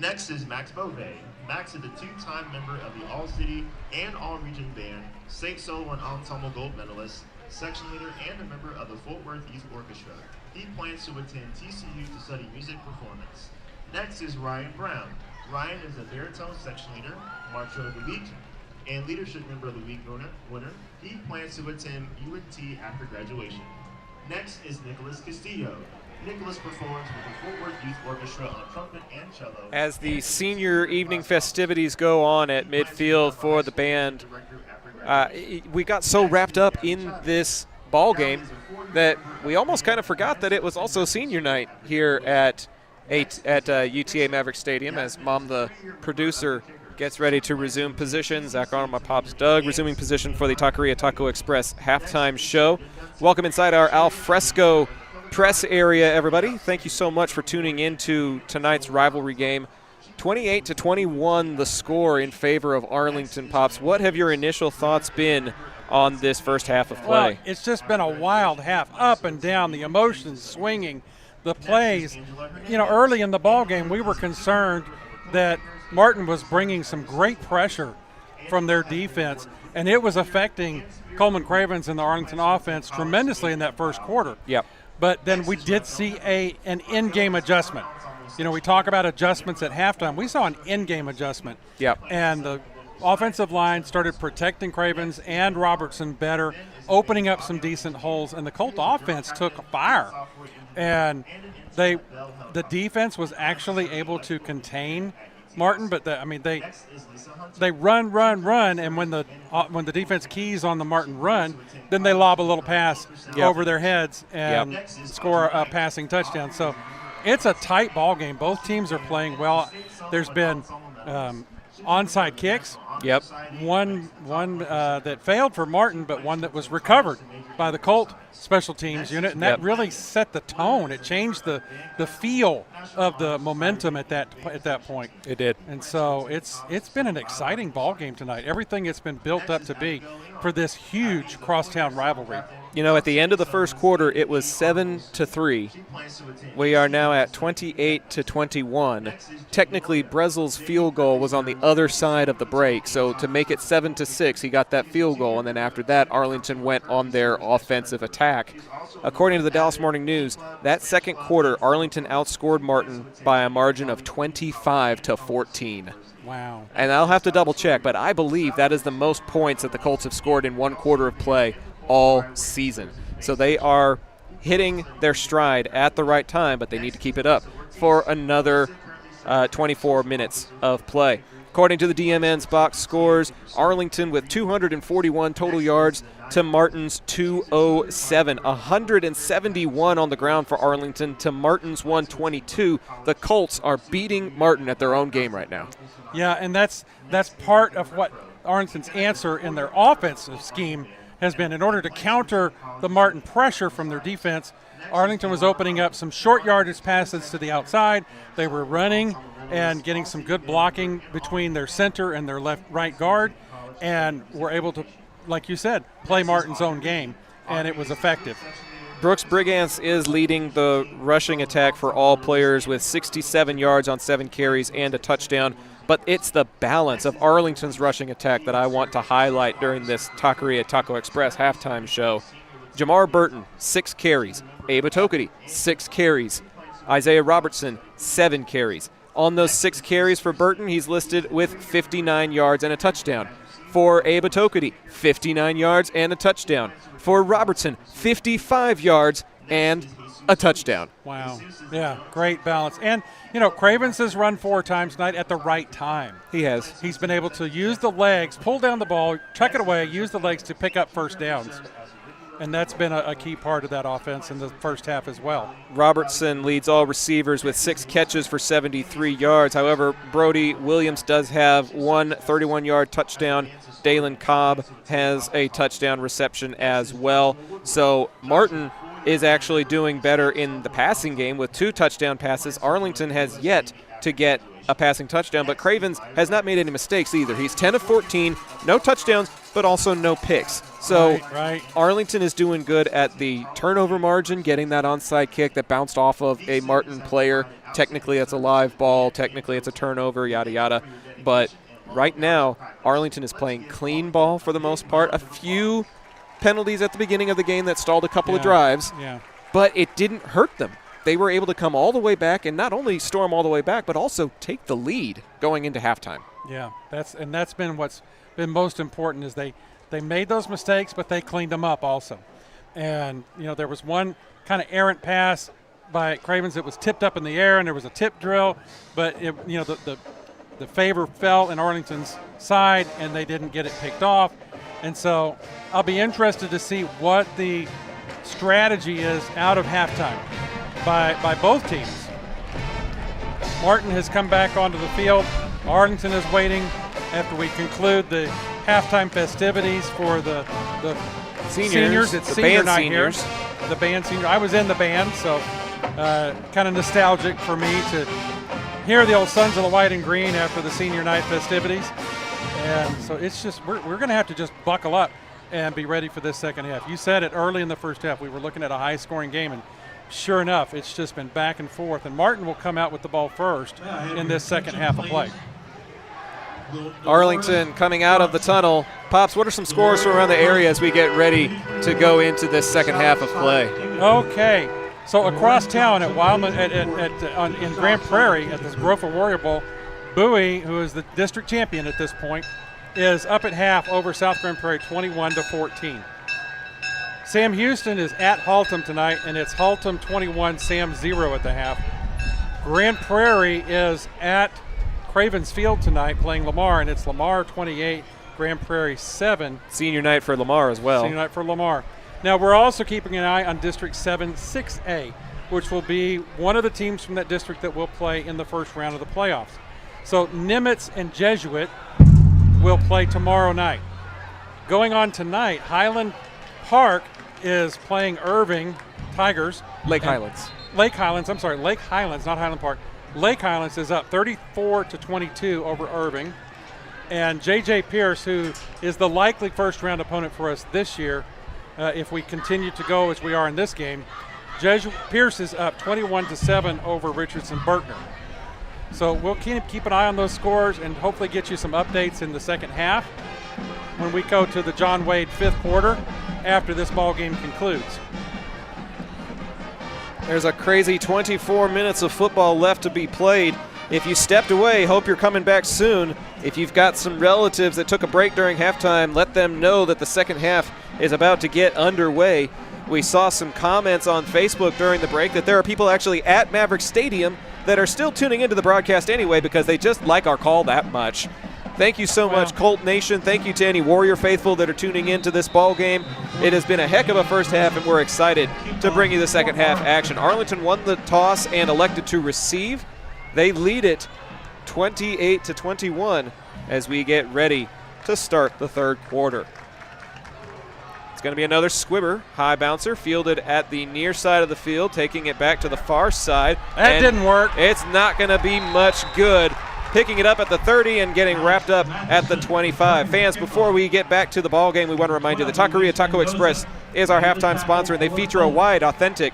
Next is Max Bove. Max is a two-time member of the All-City and All-Region Band, state solo and ensemble gold medalist, section leader, and a member of the Fort Worth Youth Orchestra. He plans to attend TCU to study music performance. Next is Ryan Brown. Ryan is a baritone section leader, Marcher of the Week, and leadership member of the week winner. He plans to attend UNT after graduation. Next is Nicholas Castillo. Nicholas performs with the Fort Worth Youth Orchestra on trumpet and cello. As the senior evening festivities go on at midfield for the band, we got so wrapped up in this ball game that we almost kind of forgot that it was also senior night here at UTA Maverick Stadium, as Mom, the producer, gets ready to resume position. Zach Arnold, my pops Doug, resuming position for the Taqueria Taco Express halftime show. Welcome inside our al fresco press area, everybody. Thank you so much for tuning into tonight's rivalry game. 28-21 the score in favor of Arlington, Pops. What have your initial thoughts been on this first half of play? Well, it's just been a wild half, up and down, the emotions swinging, the plays. You know, early in the ball game, we were concerned that Martin was bringing some great pressure from their defense, and it was affecting Coleman Cravens and the Arlington offense tremendously in that first quarter. Yep. But then we did see an in-game adjustment. You know, we talk about adjustments at halftime. We saw an in-game adjustment. Yep. And the offensive line started protecting Cravens and Robertson better, opening up some decent holes, and the Colt offense took fire. And the defense was actually able to contain Martin, but they run, and when the defense keys on the Martin run, then they lob a little pass over their heads and score a passing touchdown. So it's a tight ball game. Both teams are playing well. There's been onside kicks. Yep. One that failed for Martin, but one that was recovered by the Colt special teams unit, and that really set the tone. It changed the feel of the momentum at that point. It did. And so it's been an exciting ball game tonight. Everything it's been built up to be for this huge crosstown rivalry. You know, at the end of the first quarter, it was 7-3. We are now at 28-21. Technically, Bresl's field goal was on the other side of the break, so to make it 7-6, he got that field goal, and then after that, Arlington went on their offensive attack. According to the Dallas Morning News, that second quarter, Arlington outscored Martin by a margin of 25-14. Wow. And I'll have to double check, but I believe that is the most points that the Colts have scored in one quarter of play all season. So they are hitting their stride at the right time, but they need to keep it up for another 24 minutes of play. According to the DMN's box scores, Arlington with 241 total yards to Martin's 207. 171 on the ground for Arlington to Martin's 122. The Colts are beating Martin at their own game right now. Yeah, and that's part of what Arlington's answer in their offensive scheme has been. In order to counter the Martin pressure from their defense, Arlington was opening up some short yardage passes to the outside. They were running and getting some good blocking between their center and their right guard, and were able to, like you said, play Martin's own game, and it was effective. Brooks Brigance is leading the rushing attack for all players with 67 yards on 7 carries and a touchdown. But it's the balance of Arlington's rushing attack that I want to highlight during this Taqueria Taco Express halftime show. Jamar Burton, 6 carries. Abe Atokity, 6 carries. Isaiah Robertson, 7 carries. On those 6 carries for Burton, he's listed with 59 yards and a touchdown. For Abe Atokity, 59 yards and a touchdown. For Robertson, 55 yards and a touchdown. Wow. Yeah, great balance. And, you know, Cravens has run 4 times tonight at the right time. He has. He's been able to use the legs, pull down the ball, chuck it away, use the legs to pick up first downs. And that's been a key part of that offense in the first half as well. Robertson leads all receivers with 6 catches for 73 yards. However, Brody Williams does have one 31-yard touchdown. Dalen Cobb has a touchdown reception as well. So Martin is actually doing better in the passing game with 2 touchdown passes. Arlington has yet to get a passing touchdown, but Cravens has not made any mistakes either. He's 10 of 14, no touchdowns, but also no picks. So right. Arlington is doing good at the turnover margin, getting that onside kick that bounced off of a Martin player. Technically, it's a live ball. Technically, it's a turnover, yada, yada. But right now, Arlington is playing clean ball for the most part. A few penalties at the beginning of the game that stalled a couple of drives, but it didn't hurt them. They were able to come all the way back and not only storm all the way back, but also take the lead going into halftime. Yeah, that's been what's been most important is they made those mistakes, but they cleaned them up also. And, there was one kind of errant pass by Cravens that was tipped up in the air, and there was a tip drill, but, the favor fell in Arlington's side, and they didn't get it picked off. And so I'll be interested to see what the strategy is out of halftime by both teams. Martin has come back onto the field. Arlington is waiting after we conclude the halftime festivities for the seniors. It's the senior band night seniors. here. The band senior. I was in the band, so kind of nostalgic for me to hear the old Sons of the White and Green after the senior night festivities. And so it's just we're going to have to just buckle up and be ready for this second half. You said it early in the first half. We were looking at a high-scoring game, and sure enough, it's just been back and forth. And Martin will come out with the ball first in this second half of play. Arlington coming out of the tunnel. Pops, what are some scores from around the area as we get ready to go into this second half of play? Okay. So across town at Wildman, in Grand Prairie at this Grover Warrior Bowl, Bowie, who is the district champion at this point, is up at half over South Grand Prairie 21-14. Sam Houston is at Haltom tonight, and it's Haltom 21, Sam 0 at the half. Grand Prairie is at Cravens Field tonight playing Lamar, and it's Lamar 28, Grand Prairie 7. Senior night for Lamar as well. Senior night for Lamar. Now, we're also keeping an eye on District 7 6A, which will be one of the teams from that district that will play in the first round of the playoffs. So Nimitz and Jesuit will play tomorrow night. Going on tonight, Highland Park is playing Irving Tigers. Lake Highlands, not Highland Park. Lake Highlands is up 34-22 over Irving. And J.J. Pierce, who is the likely first-round opponent for us this year, if we continue to go as we are in this game, Pierce is up 21-7 over Richardson Berkner. So we'll keep an eye on those scores and hopefully get you some updates in the second half when we go to the John Wade fifth quarter after this ball game concludes. There's a crazy 24 minutes of football left to be played. If you stepped away, hope you're coming back soon. If you've got some relatives that took a break during halftime, let them know that the second half is about to get underway. We saw some comments on Facebook during the break that there are people actually at Maverick Stadium that are still tuning into the broadcast anyway because they just like our call that much. Thank you so much, Colt Nation. Thank you to any Warrior faithful that are tuning into this ball game. It has been a heck of a first half, and we're excited to bring you the second half action. Arlington won the toss and elected to receive. They lead it 28-21 as we get ready to start the third quarter. It's going to be another squibber, high bouncer, fielded at the near side of the field, taking it back to the far side. That didn't work. It's not going to be much good. Picking it up at the 30 and getting wrapped up at the 25. Fans, before we get back to the ball game, we want to remind you that Taqueria Taco Express is our halftime sponsor, and they feature a wide, authentic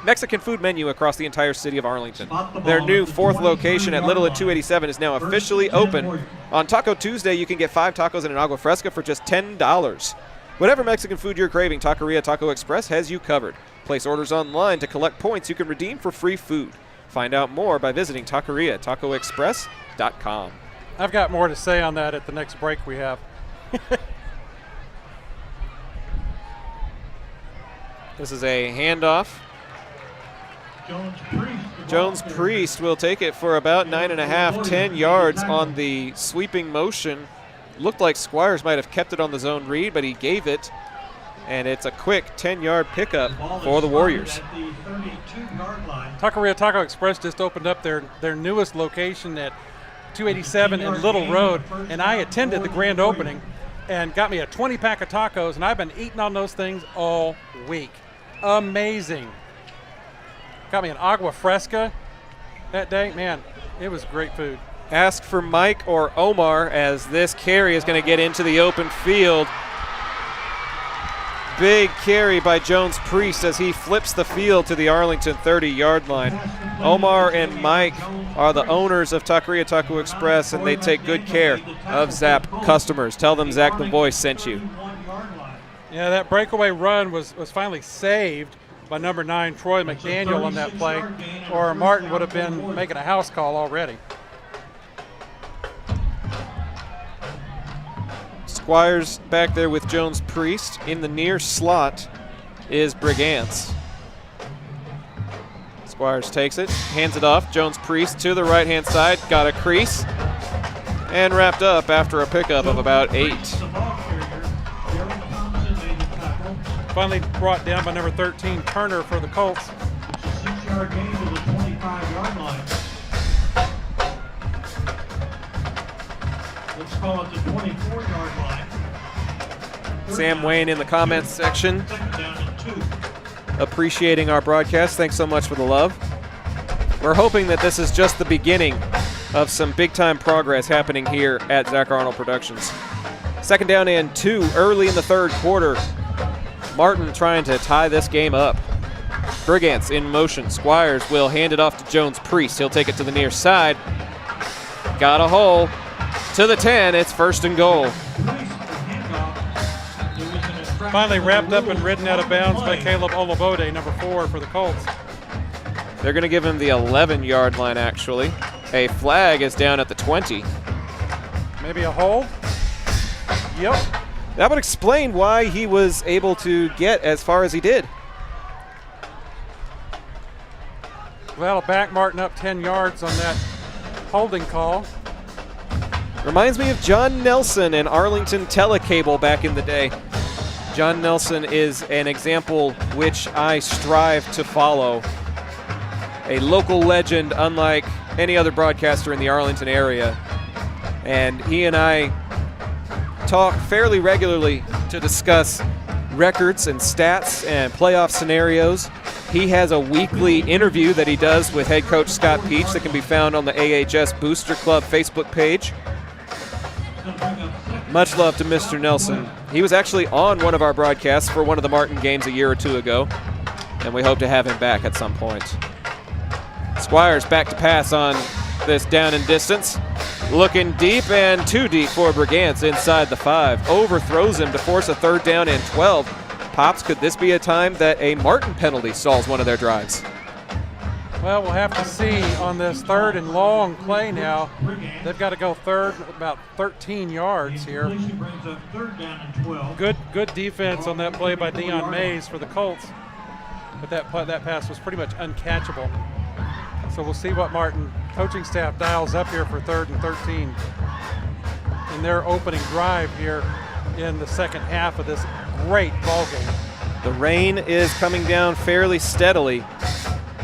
Mexican food menu across the entire city of Arlington. Their new fourth location at Little and 287 is now officially open. On Taco Tuesday, you can get 5 tacos and an agua fresca for just $10. Whatever Mexican food you're craving, Taqueria Taco Express has you covered. Place orders online to collect points you can redeem for free food. Find out more by visiting TaqueriaTacoExpress.com. I've got more to say on that at the next break we have. This is a handoff. Jones Priest will take it for about 9.5, 10 yards on the sweeping motion. Looked like Squires might have kept it on the zone read, but he gave it And it's a quick 10-yard pickup for the Warriors. At the 32-yard line. Taqueria Taco Express just opened up their newest location at 287 in Little Road, and I attended the grand opening and got me a 20-pack of tacos, and I've been eating on those things all week. Amazing. Got me an agua fresca that day. Man, it was great food. Ask for Mike or Omar as this carry is going to get into the open field. Big carry by Jones Priest as he flips the field to the Arlington 30-yard line. Omar and Mike are the owners of Taqueria Taco Express, and they take good care of Zap customers. Tell them Zach the Voice sent you. Yeah, that breakaway run was finally saved by number 9, Troy McDaniel, on that play, or Martin would have been making a house call already. Squires back there with Jones Priest. In the near slot is Brigance. Squires takes it, hands it off. Jones Priest to the right-hand side, got a crease, and wrapped up after a pickup of about 8. Finally brought down by number 13, Turner, for the Colts. It's a 6-yard gain to the 25-yard line. Let's call it the 24-yard line. Sam Wayne in the comments section, Second down and 2. appreciating our broadcast. Thanks so much for the love. We're hoping that this is just the beginning of some big-time progress happening here at Zach Arnold Productions. Second down and 2 early in the third quarter. Martin trying to tie this game up. Brigance in motion. Squires will hand it off to Jones Priest. He'll take it to the near side. Got a hole. To the 10, it's first and goal. Finally wrapped up and ridden out of bounds by Caleb Olabode, number 4 for the Colts. They're going to give him the 11-yard line, actually. A flag is down at the 20. Maybe a hole? Yep. That would explain why he was able to get as far as he did. Well, back Martin up 10 yards on that holding call. Reminds me of John Nelson and Arlington Telecable back in the day. John Nelson is an example which I strive to follow. A local legend unlike any other broadcaster in the Arlington area. And he and I talk fairly regularly to discuss records and stats and playoff scenarios. He has a weekly interview that he does with head coach Scott Peach that can be found on the AHS Booster Club Facebook page. Much love to Mr. Nelson. He was actually on one of our broadcasts for one of the Martin games a year or two ago, and we hope to have him back at some point. Squires back to pass on this down and distance. Looking deep and too deep for Brigance inside the 5. Overthrows him to force a third down and 12. Pops, could this be a time that a Martin penalty stalls one of their drives? Well, we'll have to see on this third and long play now. They've got to go third, about 13 yards here. Brings up third down and 12. Good defense on that play by Deion Mays for the Colts. But that pass was pretty much uncatchable. So we'll see what Martin coaching staff dials up here for third and 13 in their opening drive here in the second half of this great ball game. The rain is coming down fairly steadily.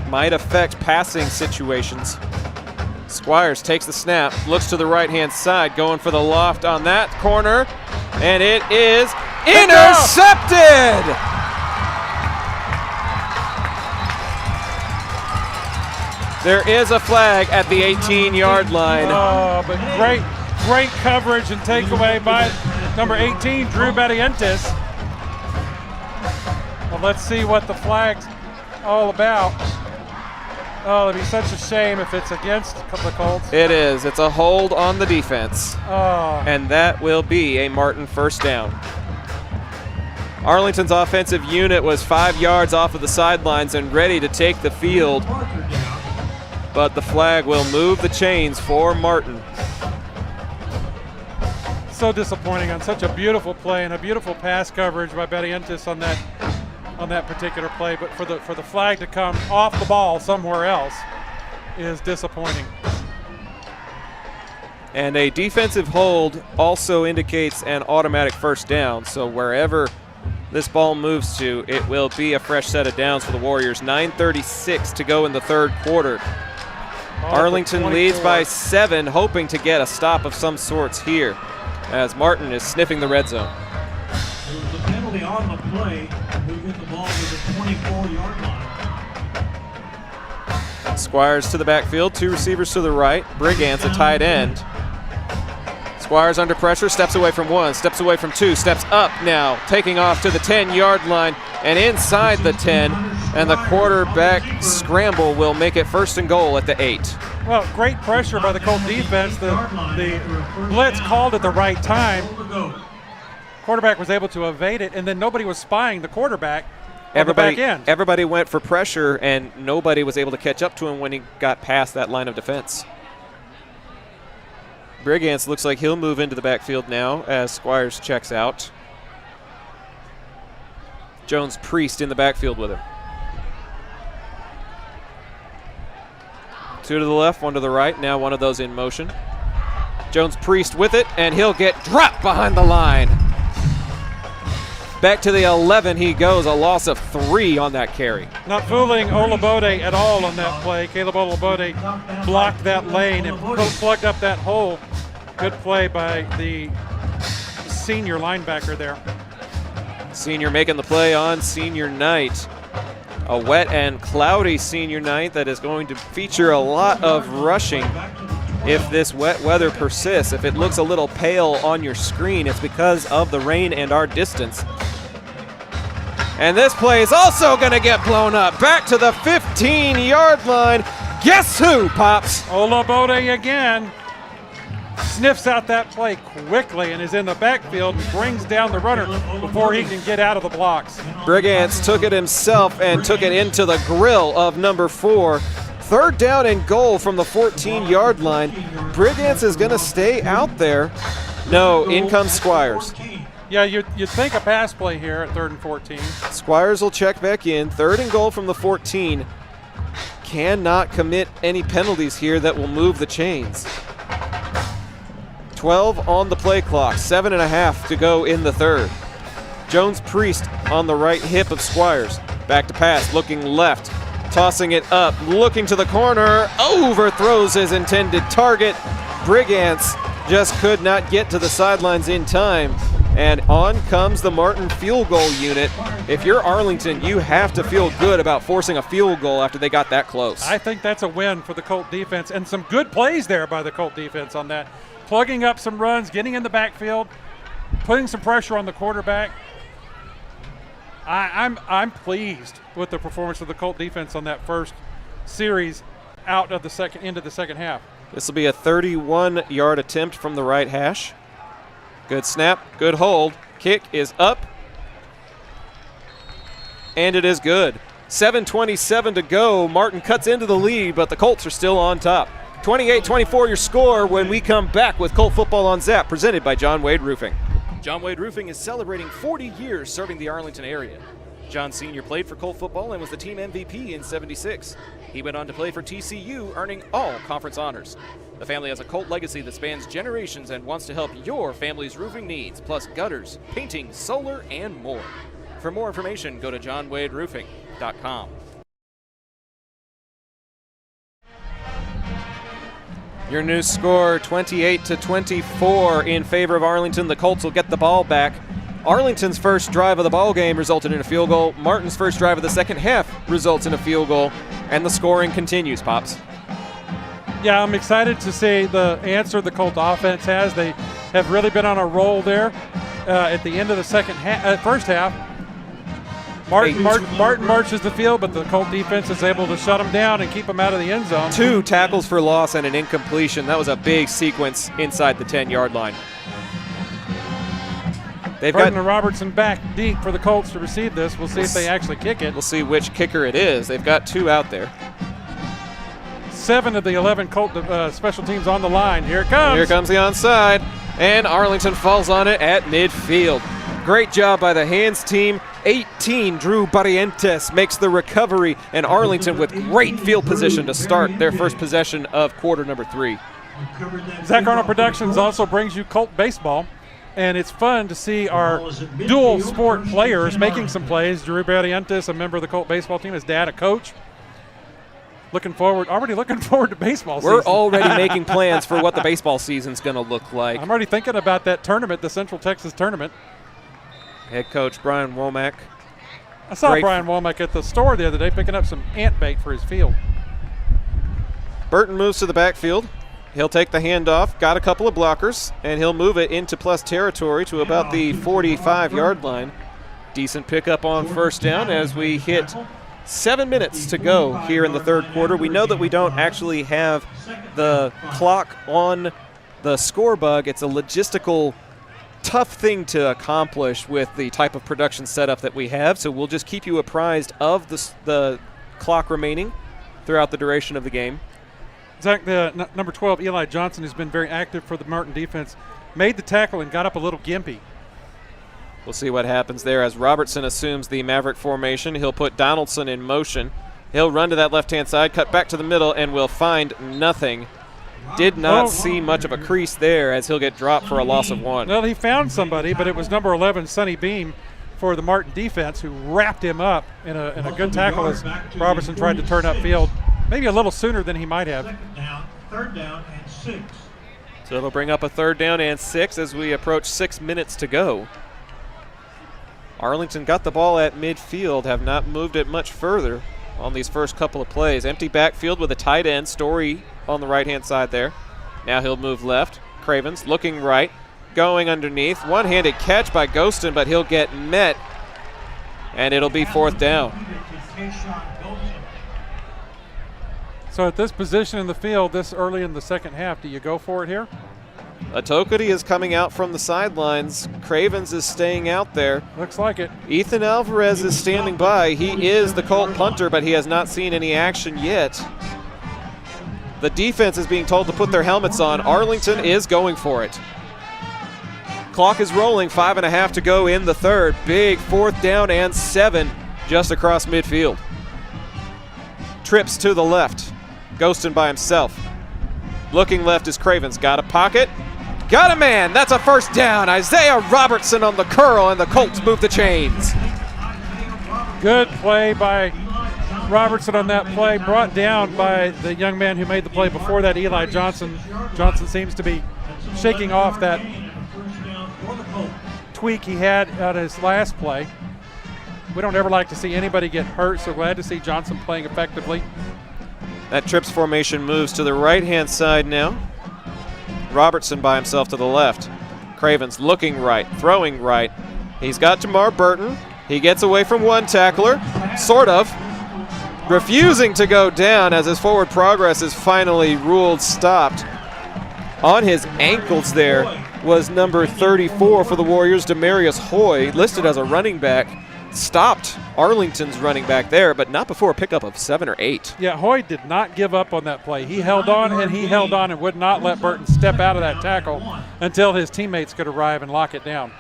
Might affect passing situations. Squires takes the snap, looks to the right-hand side, going for the loft on that corner, and it is intercepted! There is a flag at the 18-yard line. Oh, but great coverage and takeaway by number 18, Drew Barrientos. Well, let's see what the flag's all about. Oh, it'd be such a shame if it's against the Colts. It is. It's a hold on the defense. Oh. And that will be a Martin first down. Arlington's offensive unit was 5 yards off of the sidelines and ready to take the field. But the flag will move the chains for Martin. So disappointing on such a beautiful play and a beautiful pass coverage by Barrientos on that particular play, but for the flag to come off the ball somewhere else is disappointing. And a defensive hold also indicates an automatic first down. So wherever this ball moves to. It will be a fresh set of downs for the Warriors. 9:36 to go in the third quarter. Arlington leads by 7, hoping to get a stop of some sorts here as Martin is sniffing the red zone. There was a penalty on the play, moving the ball to the 24-yard line. Squires to the backfield, 2 receivers to the right. Brigance a tight end. Squires under pressure, steps away from 1, steps away from 2, steps up now, taking off to the 10-yard line and inside the 10, and the quarterback scramble will make it 1st and goal at the 8. Well, great pressure by the Colt defense. The blitz called at the right time. Quarterback was able to evade it, and then nobody was spying the quarterback on the back end. Everybody went for pressure, and nobody was able to catch up to him when he got past that line of defense. Brigance looks like he'll move into the backfield now as Squires checks out. Jones Priest in the backfield with him. 2 to the left, 1 to the right. Now one of those in motion. Jones Priest with it, and he'll get dropped behind the line. Back to the 11 he goes, a loss of 3 on that carry. Not fooling Olabode at all on that play. Caleb Olabode blocked that lane and plugged up that hole. Good play by the senior linebacker there. Senior making the play on senior night. A wet and cloudy senior night that is going to feature a lot of rushing if this wet weather persists. If it looks a little pale on your screen, it's because of the rain and our distance. And this play is also going to get blown up. Back to the 15-yard line. Guess who, Pops? Olabode again. Sniffs out that play quickly and is in the backfield and brings down the runner before he can get out of the blocks. Brigance took it himself and took it into the grill of number 4. 3rd down and goal from the 14-yard line. Brigance is going to stay out there. No, in comes Squires. Yeah, you'd think a pass play here at 3rd and 14. Squires will check back in. 3rd and goal from the 14. Cannot commit any penalties here that will move the chains. 12 on the play clock, 7.5 to go in the 3rd. Jones Priest on the right hip of Squires. Back to pass, looking left, tossing it up, looking to the corner, overthrows his intended target. Brigance just could not get to the sidelines in time. And on comes the Martin field goal unit. If you're Arlington, you have to feel good about forcing a field goal after they got that close. I think that's a win for the Colt defense, and some good plays there by the Colt defense on that. Plugging up some runs, getting in the backfield, putting some pressure on the quarterback. I'm pleased with the performance of the Colt defense on that first series out of the second into the second half. This will be a 31-yard attempt from the right hash. Good snap, good hold. Kick is up, and it is good. 7:27 to go. Martin cuts into the lead, but the Colts are still on top. 28-24 your score when we come back with Colt Football on Zap, presented by John Wade Roofing. John Wade Roofing is celebrating 40 years serving the Arlington area. John Sr. played for Colt Football and was the team MVP in '76. He went on to play for TCU, earning all conference honors. The family has a Colt legacy that spans generations and wants to help your family's roofing needs, plus gutters, painting, solar, and more. For more information, go to johnwaderoofing.com. Your new score, 28-24 in favor of Arlington. The Colts will get the ball back. Arlington's first drive of the ball game resulted in a field goal. Martin's first drive of the second half results in a field goal, and the scoring continues, Pops. Yeah, I'm excited to see the answer the Colt offense has. They have really been on a roll there at the end of the first half. Martin marches the field, but the Colt defense is able to shut him down and keep him out of the end zone. 2 tackles for loss and an incompletion. That was a big sequence inside the 10-yard line. They've got Robertson back deep for the Colts to receive this. We'll see if they actually kick it. We'll see which kicker it is. They've got 2 out there. 7 of the 11 Colt special teams on the line. Here it comes. Here comes the onside, and Arlington falls on it at midfield. Great job by the hands team. 18, Drew Barrientes makes the recovery, and Arlington with great field position to start their first possession of quarter number 3. Zach Arnold Productions also brings you Colt Baseball. And it's fun to see our dual sport players making some plays. Drew Barrientos, a member of the Colt baseball team, his dad, a coach. Already looking forward to baseball season. We're already making plans for what the baseball season's going to look like. I'm already thinking about that tournament, the Central Texas tournament. Head coach Brian Womack. I saw Brian Womack at the store the other day picking up some ant bait for his field. Burton moves to the backfield. He'll take the handoff, got a couple of blockers, and he'll move it into plus territory to about the 45-yard line. Decent pickup on first down as we hit 7 minutes to go here in the third quarter. We know that we don't actually have the clock on the score bug. It's a logistical tough thing to accomplish with the type of production setup that we have, so we'll just keep you apprised of the clock remaining throughout the duration of the game. Zach, the number 12, Eli Johnson, who's been very active for the Martin defense, made the tackle and got up a little gimpy. We'll see what happens there as Robertson assumes the Maverick formation. He'll put Donaldson in motion. He'll run to that left-hand side, cut back to the middle, and will find nothing. Did not see much of a crease there as he'll get dropped for a loss of 1. Well, he found somebody, but it was number 11, Sonny Beam, for the Martin defense, who wrapped him up in a good tackle as Robertson tried to turn upfield. Maybe a little sooner than he might have. Third down and 6. So it'll bring up a 3rd down and 6 as we approach 6 minutes to go. Arlington got the ball at midfield, have not moved it much further on these first couple of plays. Empty backfield with a tight end, Story on the right-hand side there. Now he'll move left. Cravens looking right, going underneath. One-handed catch by Ghostin, but he'll get met, and it'll be 4th down. So at this position in the field, this early in the second half, do you go for it here? Atokady is coming out from the sidelines. Cravens is staying out there. Looks like it. Ethan Alvarez is standing by. He is the Colt punter, but he has not seen any action yet. The defense is being told to put their helmets on. Arlington is going for it. Clock is rolling, 5.5 to go in the third. Big 4th down and 7 just across midfield. Trips to the left. Ghostin by himself. Looking left is Cravens. Got a pocket. Got a man. That's a 1st down. Isaiah Robertson on the curl, and the Colts move the chains. Good play by Robertson on that play. Brought down by the young man who made the play before that, Eli Johnson. Johnson seems to be shaking off that tweak he had at his last play. We don't ever like to see anybody get hurt, so glad to see Johnson playing effectively. That trips formation moves to the right-hand side now. Robertson by himself to the left. Cravens looking right, throwing right. He's got Jamar Burton. He gets away from one tackler, sort of. Refusing to go down as his forward progress is finally ruled stopped. On his ankles there was number 34 for the Warriors, Demarius Hoy, listed as a running back. Stopped Arlington's running back there, but not before a pickup of 7 or 8. Yeah, Hoy did not give up on that play. He held on and he held on and would not let Burton step out of that tackle until his teammates could arrive and lock it down.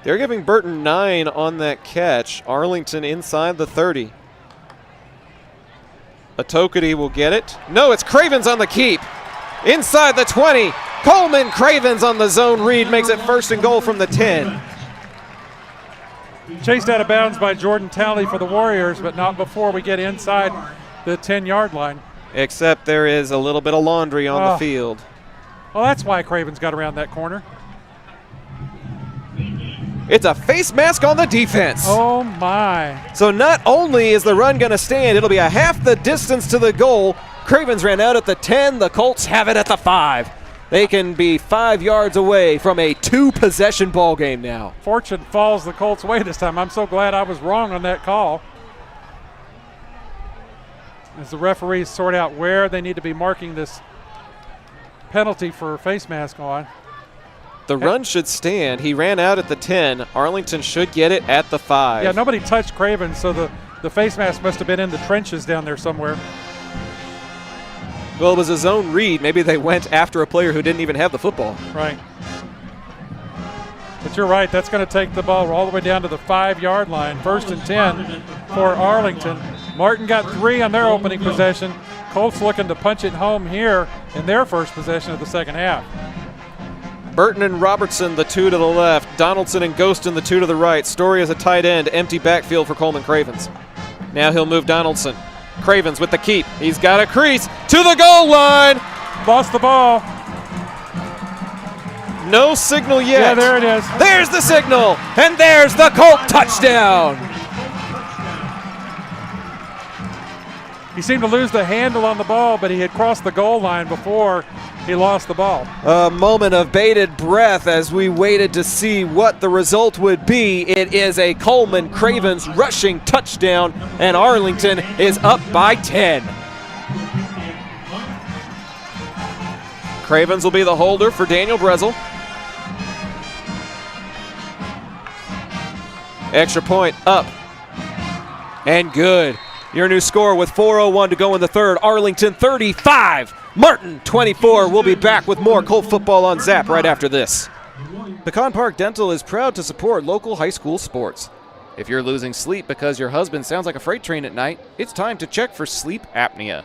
They're giving Burton 9 on that catch. Arlington inside the 30. Atokady will get it. No, it's Cravens on the keep. Inside the 20. Coleman Cravens on the zone read makes it 1st and goal from the 10. Chased out of bounds by Jordan Talley for the Warriors, but not before we get inside the 10-yard line. Except there is a little bit of laundry on the field. Well, that's why Cravens got around that corner. It's a face mask on the defense. Oh, my. So not only is the run going to stand, it'll be a half the distance to the goal. Cravens ran out at the 10. The Colts have it at the 5. They can be 5 yards away from a 2-possession ball game now. Fortune falls the Colts' way this time. I'm so glad I was wrong on that call. As the referees sort out where they need to be marking this penalty for face mask on. The run should stand. He ran out at the 10. Arlington should get it at the 5. Yeah, nobody touched Cravens, so the face mask must have been in the trenches down there somewhere. Well, it was a zone read. Maybe they went after a player who didn't even have the football. Right. But you're right. That's going to take the ball all the way down to the 5-yard line. 1st and 10 for Arlington. Martin got 3 on their opening possession. Colts looking to punch it home here in their first possession of the second half. Burton and Robertson, the two to the left. Donaldson and Ghostin, the two to the right. Story as a tight end. Empty backfield for Coleman Cravens. Now he'll move Donaldson. Cravens with the keep. He's got a crease to the goal line. Lost the ball. No signal yet. Yeah, there it is. There's the signal. And there's the Colt touchdown. He seemed to lose the handle on the ball, but he had crossed the goal line before he lost the ball. A moment of bated breath as we waited to see what the result would be. It is a Coleman Cravens rushing touchdown, and Arlington is up by 10. Cravens will be the holder for Daniel Brezel. Extra point up and good. Your new score with 4:01 to go in the third. Arlington 35, Martin 24. We'll be back with more Colt football on Zap right after this. Pecan Park Dental is proud to support local high school sports. If you're losing sleep because your husband sounds like a freight train at night, it's time to check for sleep apnea.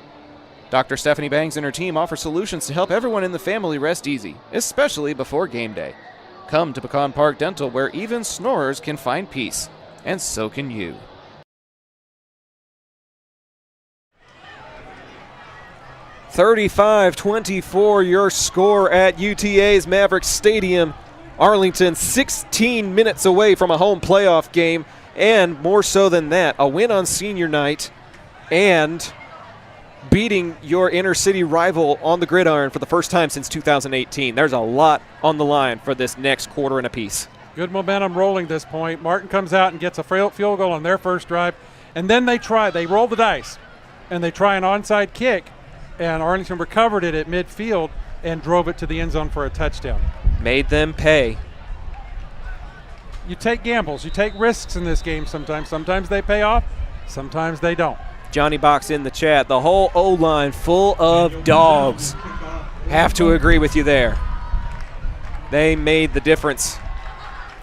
Dr. Stephanie Bangs and her team offer solutions to help everyone in the family rest easy, especially before game day. Come to Pecan Park Dental, where even snorers can find peace, and so can you. 35-24 your score at UTA's Maverick Stadium. Arlington 16 minutes away from a home playoff game, and more so than that, a win on senior night and beating your inner city rival on the gridiron for the first time since 2018. There's a lot on the line for this next quarter and a piece. Good momentum rolling this point. Martin comes out and gets a field goal on their first drive, and then they roll the dice, and they try an onside kick, and Arlington recovered it at midfield and drove it to the end zone for a touchdown. Made them pay. You take gambles. You take risks in this game sometimes. Sometimes they pay off. Sometimes they don't. Johnny Box in the chat. The whole O-line full of dogs. Have to agree with you there. They made the difference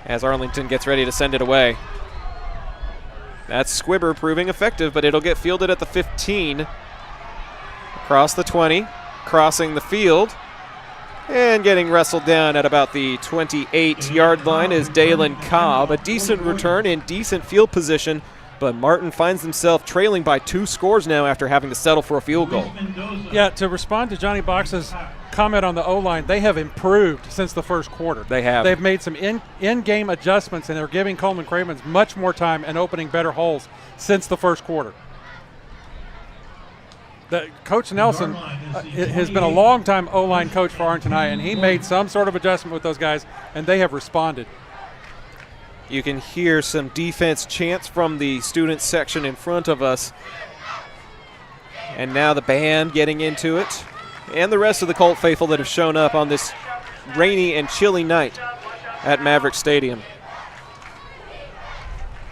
as Arlington gets ready to send it away. That's Squibber proving effective, but it'll get fielded at the 15. Across the 20, crossing the field, and getting wrestled down at about the 28-yard line is Dalen Cobb. A decent return in decent field position, but Martin finds himself trailing by 2 scores now after having to settle for a field goal. Yeah, to respond to Johnny Box's comment on the O-line, they have improved since the first quarter. They have. They've made some in-game adjustments, and they're giving Coleman Cravens much more time and opening better holes since the first quarter. Coach Nelson has been a long-time O-line coach for Arlington High, and he made some sort of adjustment with those guys, and they have responded. You can hear some defense chants from the student section in front of us. And now the band getting into it, and the rest of the Colt faithful that have shown up on this rainy and chilly night at Maverick Stadium.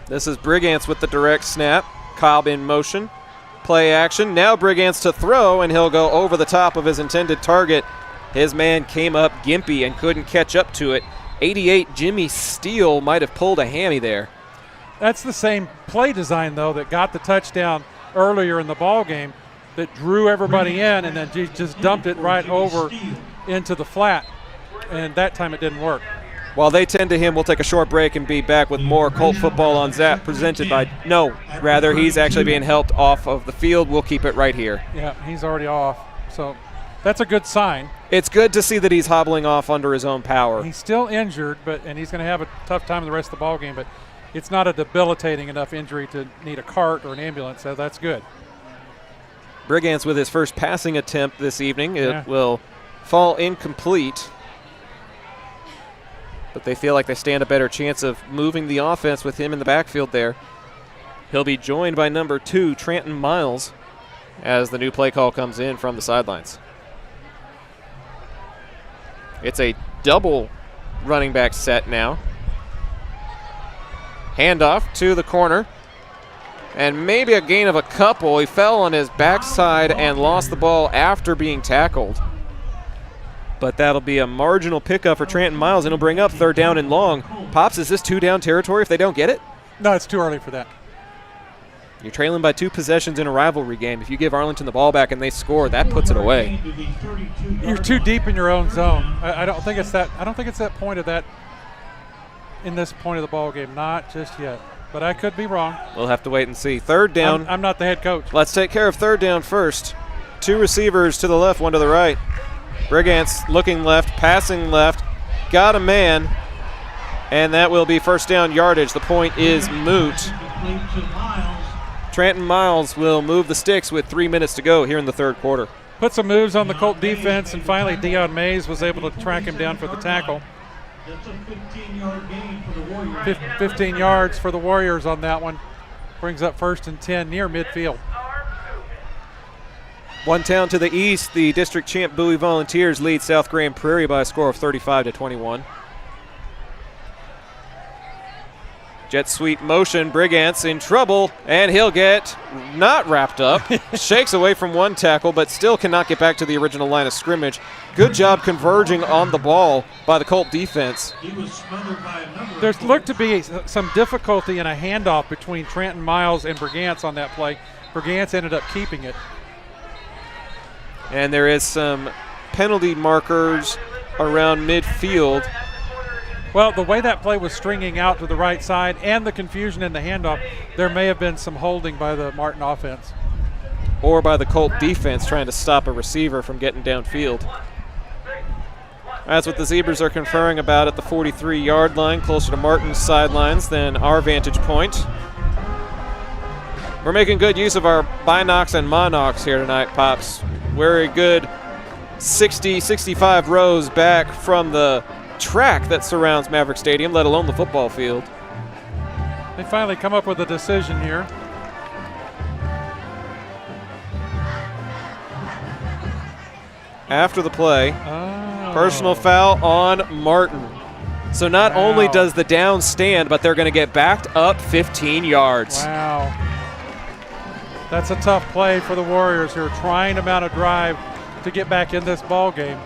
This is Brigance with the direct snap. Cobb in motion. Play action. Now Brigance to throw, and he'll go over the top of his intended target. His man came up gimpy and couldn't catch up to it. 88 Jimmy Steele might have pulled a hammy there. That's the same play design, though, that got the touchdown earlier in the ball game, that drew everybody in and then just dumped it right over into the flat, and that time it didn't work. While they tend to him, we'll take a short break and be back with more Colt football on Zap presented by, he's actually being helped off of the field. We'll keep it right here. Yeah, he's already off, so that's a good sign. It's good to see that he's hobbling off under his own power. He's still injured, and he's going to have a tough time the rest of the ball game, but it's not a debilitating enough injury to need a cart or an ambulance, so that's good. Brigance with his first passing attempt this evening. It will fall incomplete. But they feel like they stand a better chance of moving the offense with him in the backfield there. He'll be joined by number 2, Tranton Miles, as the new play call comes in from the sidelines. It's a double running back set now. Handoff to the corner. And maybe a gain of a couple. He fell on his backside and lost the ball after being tackled. But that'll be a marginal pickup for Tranton Miles, and he'll bring up 3rd down and long. Pops, is this 2-down territory if they don't get it? No, it's too early for that. You're trailing by 2 possessions in a rivalry game. If you give Arlington the ball back and they score, that puts it away. You're too deep in your own zone. I don't think it's that. I don't think it's that point of that in this point of the ball game. Not just yet, but I could be wrong. We'll have to wait and see. Third down. I'm not the head coach. Let's take care of third down first. 2 receivers to the left, 1 to the right. Brigance looking left, passing left, got a man, and that will be first down yardage. The point is moot. Trenton Miles will move the sticks with 3 minutes to go here in the third quarter. Put some moves on the Colt defense, and finally Dion Mays was able to track him down for the tackle. 15 yards for the Warriors on that one. Brings up 1st and 10 near midfield. One town to the east, the district champ Bowie Volunteers lead South Grand Prairie by a score of 35-21. Jet sweep motion, Brigance in trouble, and he'll get not wrapped up. Shakes away from one tackle, but still cannot get back to the original line of scrimmage. Good job converging on the ball by the Colt defense. There looked to be some difficulty in a handoff between Trenton Miles and Brigance on that play. Brigance ended up keeping it. And there is some penalty markers around midfield. Well, the way that play was stringing out to the right side and the confusion in the handoff, there may have been some holding by the Martin offense. Or by the Colt defense trying to stop a receiver from getting downfield. That's what the Zebras are conferring about at the 43-yard line, closer to Martin's sidelines than our vantage point. We're making good use of our binocs and monocs here tonight, Pops. We're a good 60, 65 rows back from the track that surrounds Maverick Stadium, let alone the football field. They finally come up with a decision here. After the play, personal foul on Martin. So not only does the down stand, but they're going to get backed up 15 yards. Wow. That's a tough play for the Warriors who are trying to mount a drive to get back in this ball game.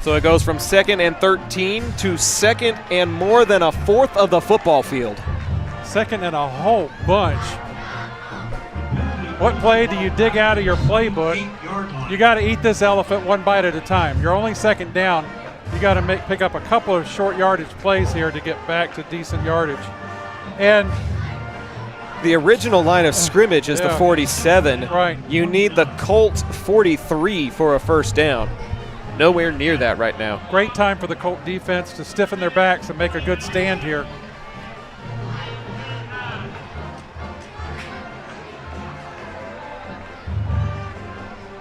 So it goes from 2nd and 13 to 2nd and more than a 1/4 of the football field. 2nd and a whole bunch. What play do you dig out of your playbook? You got to eat this elephant one bite at a time. You're only 2nd down. You got to pick up a couple of short yardage plays here to get back to decent yardage. And the original line of scrimmage is the 47. Right. You need the Colt 43 for a first down. Nowhere near that right now. Great time for the Colt defense to stiffen their backs and make a good stand here.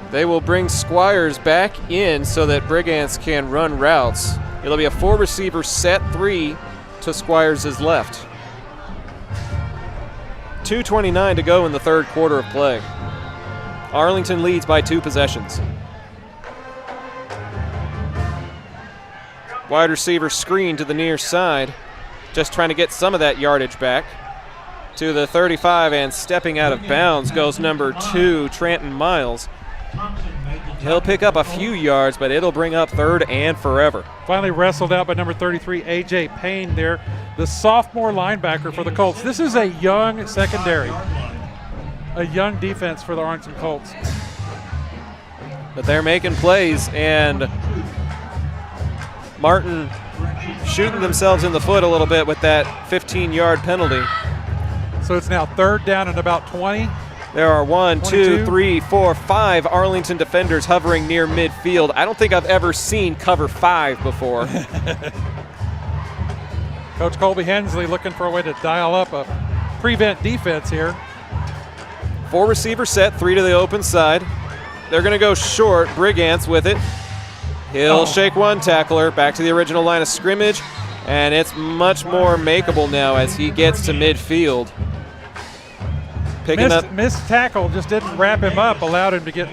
They will bring Squires back in so that Brigance can run routes. It'll be a 4-receiver set, 3 to Squires' left. 2:29 to go in the third quarter of play. Arlington leads by 2 possessions. Wide receiver screen to the near side. Just trying to get some of that yardage back. To the 35, and stepping out of bounds goes number 2, Trenton Miles. He'll pick up a few yards, but it'll bring up 3rd and forever. Finally wrestled out by number 33, A.J. Payne there, the sophomore linebacker for the Colts. This is a young secondary, a young defense for the Arlington Colts. But they're making plays, and Martin shooting themselves in the foot a little bit with that 15-yard penalty. So it's now 3rd down and about 20. There are 1, 2, 3, 4, 5 Arlington defenders hovering near midfield. I don't think I've ever seen cover 5 before. Coach Colby Hensley looking for a way to dial up a prevent defense here. 4-receiver set, 3 to the open side. They're going to go short. Brigance with it. He'll shake one tackler back to the original line of scrimmage, and it's much more makeable now as he gets to midfield. Missed tackle, just didn't wrap him up, allowed him to get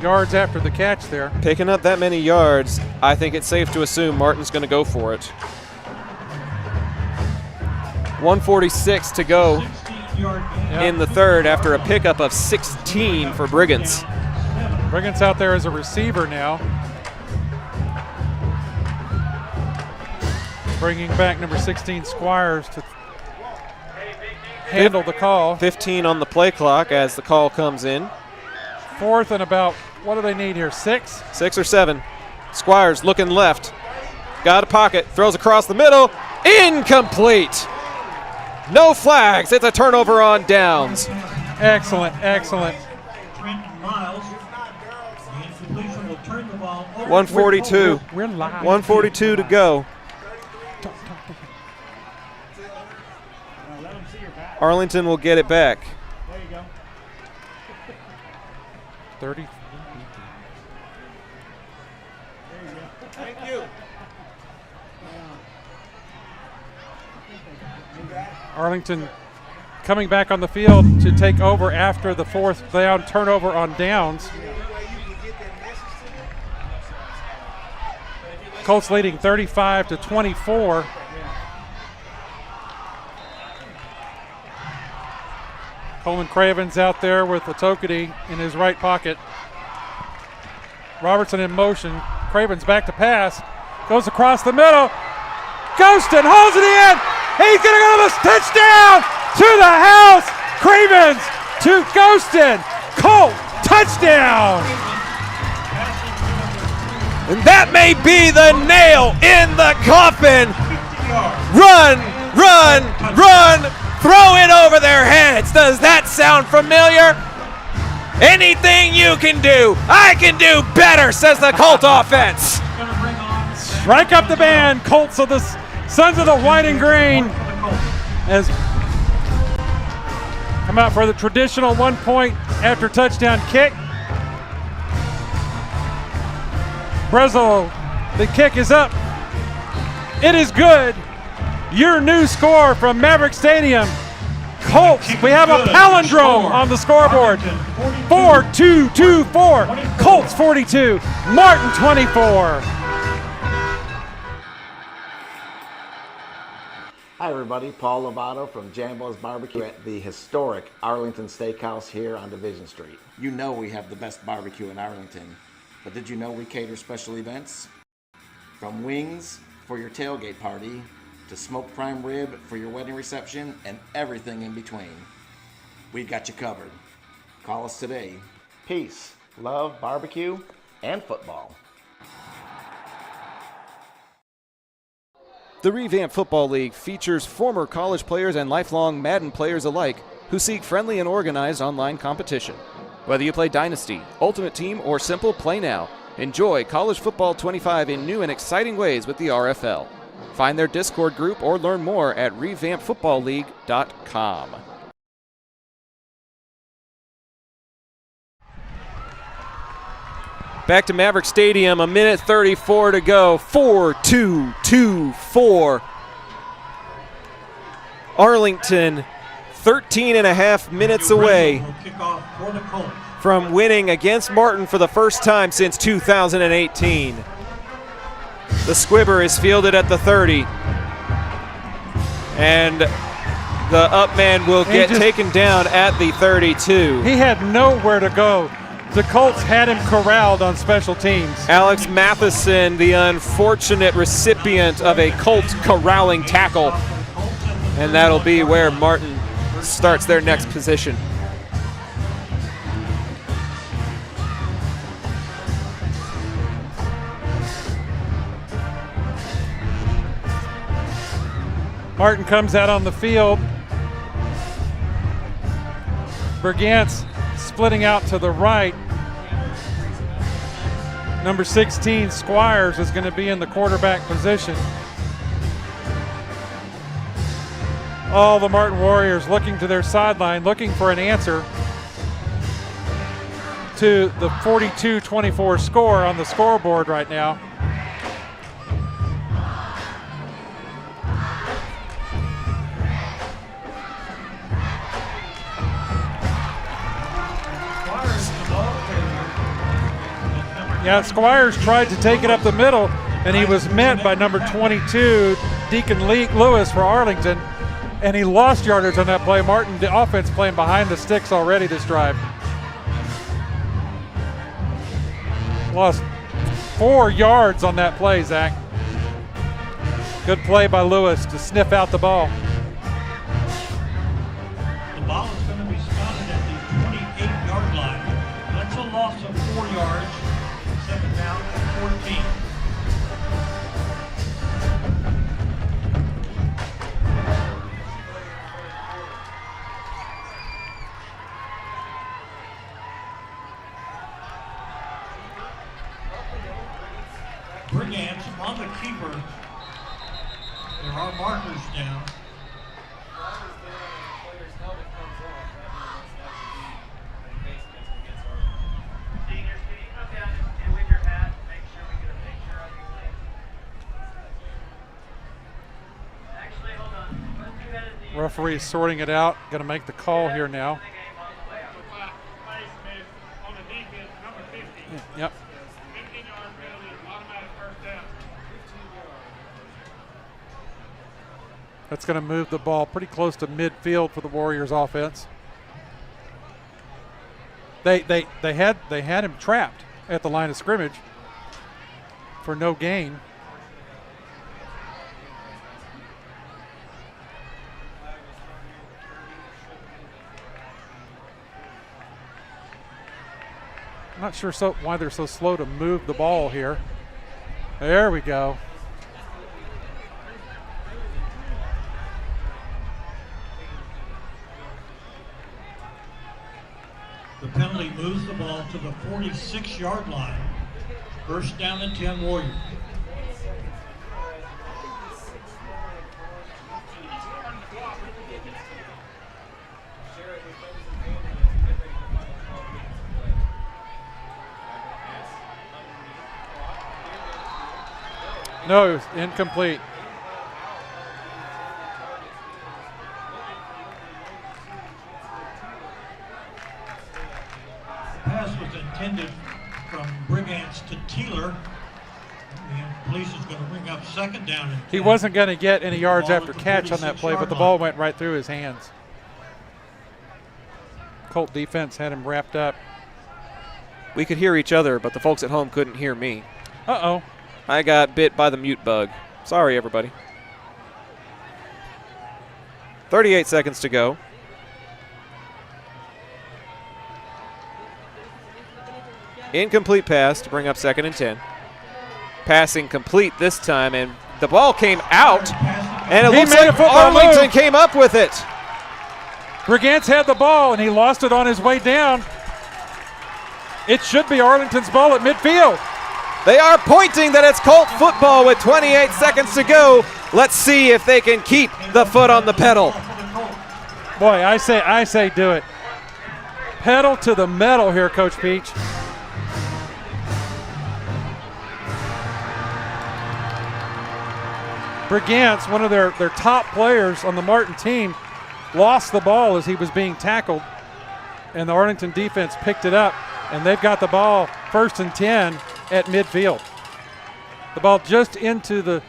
yards after the catch there. Picking up that many yards, I think it's safe to assume Martin's going to go for it. 1:46 to go in the third after a pickup of 16 for Brigance. Brigance out there as a receiver now. Bringing back number 16 Squires to handle the call. 15 on the play clock as the call comes in. 4th and about, what do they need here, 6? 6 or 7. Squires looking left. Got a pocket, throws across the middle. Incomplete. No flags. It's a turnover on downs. Excellent, excellent. Trenton Miles. The incompletion will turn the ball over. 142. We're live. 142 to go. Arlington will get it back. There you go. 30. Thank you. Arlington coming back on the field to take over after the 4th down turnover on downs. Colts leading 35-24. Coleman Cravens out there with the Tokedy in his right pocket. Robertson in motion. Cravens back to pass. Goes across the middle. Ghostin holds it in. He's going to go to the touchdown to the house. Cravens to Ghostin. Colt touchdown. And that may be the nail in the coffin. Run, run, run. Throw it over their heads. Does that sound familiar? Anything you can do, I can do better, says the Colt offense. Strike up the band, Colts of the Sons of the White and Green. As come out for the traditional 1 point after touchdown kick. Brezel, the kick is up. It is good. Your new score from Maverick Stadium. Colts, we have a palindrome on the scoreboard. 4-2-2-4. Colts 42, Martin 24. Hi everybody, Paul Lovato from Jambo's Barbecue at the historic Arlington Steakhouse here on Division Street. You know we have the best barbecue in Arlington, but did you know we cater special events? From wings for your tailgate party, to smoked prime rib for your wedding reception, and everything in between. We've got you covered. Call us today. Peace, love, barbecue, and football. The Revamped Football League features former college players and lifelong Madden players alike who seek friendly and organized online competition. Whether you play Dynasty, Ultimate Team, or simple Play Now, enjoy College Football 25 in new and exciting ways with the RFL. Find their Discord group or learn more at revampedfootballleague.com. Back to Maverick Stadium, a minute 34 to go. 4-2-2-4. Arlington, 13 and a half minutes away from winning against Martin for the first time since 2018. The squibber is fielded at the 30. And the up man will get taken down at the 32. He had nowhere to go. The Colts had him corralled on special teams. Alex Matheson, the unfortunate recipient of a Colts corralling tackle. And that'll be where Martin starts their next position. Martin comes out on the field. Bergantz splitting out to the right. Number 16, Squires, is going to be in the quarterback position. All the Martin Warriors looking to their sideline, looking for an answer to the 42-24 score on the scoreboard right now. Yeah, Squires tried to take it up the middle, and he was met by number 22, Deacon Lewis for Arlington, and he lost yardage on that play. Martin, the offense, playing behind the sticks already this drive. Lost 4 yards on that play, Zach. Good play by Lewis to sniff out the ball. Brigance on the keeper. There are markers down. Referee sorting it out. Going to make the call here now. Yep. That's going to move the ball pretty close to midfield for the Warriors offense. They had him trapped at the line of scrimmage for no gain. I'm not sure why they're so slow to move the ball here. There we go. The penalty moves the ball to the 46-yard line. First down and 10 Warriors. No, it was incomplete. The pass was intended from Brigance to Teeler. The police is going to bring up second down. And He wasn't going to get any yards after catch on that play, but the ball went right through his hands. Colt defense had him wrapped up. We could hear each other, but the folks at home couldn't hear me. Uh-oh. I got bit by the mute bug. Sorry, everybody. 38 seconds to go. Incomplete pass to bring up second and 10. Passing complete this time, and the ball came out, and it looks like Arlington came up with it. Brigance had the ball, and he lost it on his way down. It should be Arlington's ball at midfield. They are pointing that it's Colt football with 28 seconds to go. Let's see if they can keep the foot on the pedal. Boy, I say do it. Pedal to the metal here, Coach Peach. Brigance, one of their top players on the Martin team, lost the ball as he was being tackled, and the Arlington defense picked it up, and they've got the ball first and 10 at midfield. The ball just into the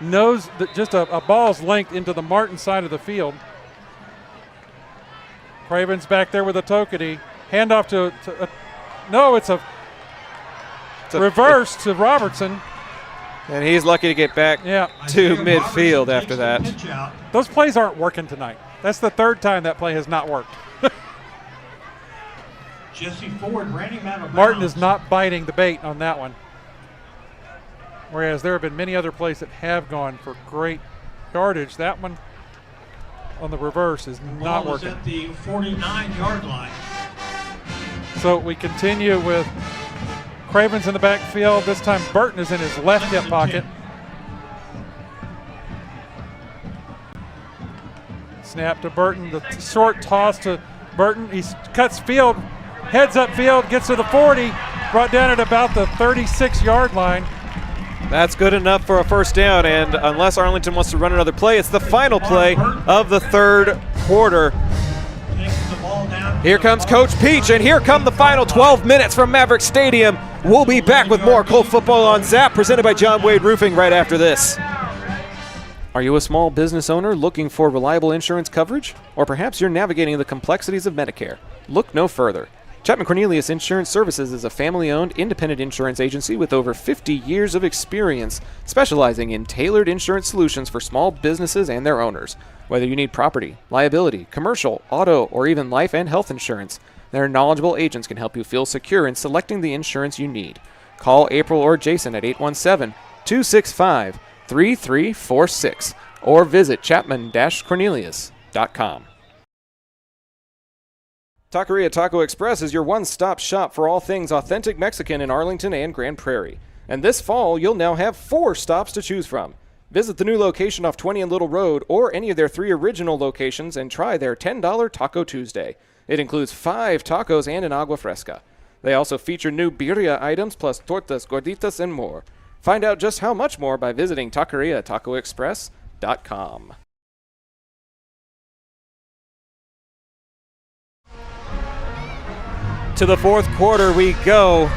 nose, just a ball's length into the Martin side of the field. Craven's back there with a Tokety. Handoff it's a reverse to Robertson. And he's lucky to get back to midfield after that. Those plays aren't working tonight. That's the third time that play has not worked. Jesse Ford ran him out of bounds. Martin is not biting the bait on that one. Whereas there have been many other plays that have gone for great yardage. That one on the reverse is not working. At the 49-yard line. So we continue with Craven's in the backfield. This time Burton is in his left hip pocket. Snap to Burton. The short toss to Burton. He cuts field, heads up field, gets to the 40, brought down at about the 36-yard line. That's good enough for a first down, and unless Arlington wants to run another play, it's the final play of the third quarter. Here comes Coach Peach, and here come the final 12 minutes from Maverick Stadium. We'll be back with more Colt football on Zap, presented by John Wade Roofing right after this. Are you a small business owner looking for reliable insurance coverage? Or perhaps you're navigating the complexities of Medicare? Look no further. Chapman Cornelius Insurance Services is a family-owned independent insurance agency with over 50 years of experience specializing in tailored insurance solutions for small businesses and their owners. Whether you need property, liability, commercial, auto, or even life and health insurance, their knowledgeable agents can help you feel secure in selecting the insurance you need. Call April or Jason at 817-265-3346 or visit chapman-cornelius.com. Taqueria Taco Express is your one-stop shop for all things authentic Mexican in Arlington and Grand Prairie. And this fall, you'll now have 4 stops to choose from. Visit the new location off 20 and Little Road or any of their 3 original locations and try their $10 Taco Tuesday. It includes 5 tacos and an agua fresca. They also feature new birria items plus tortas, gorditas, and more. Find out just how much more by visiting TaqueriaTacoExpress.com. To the fourth quarter we go.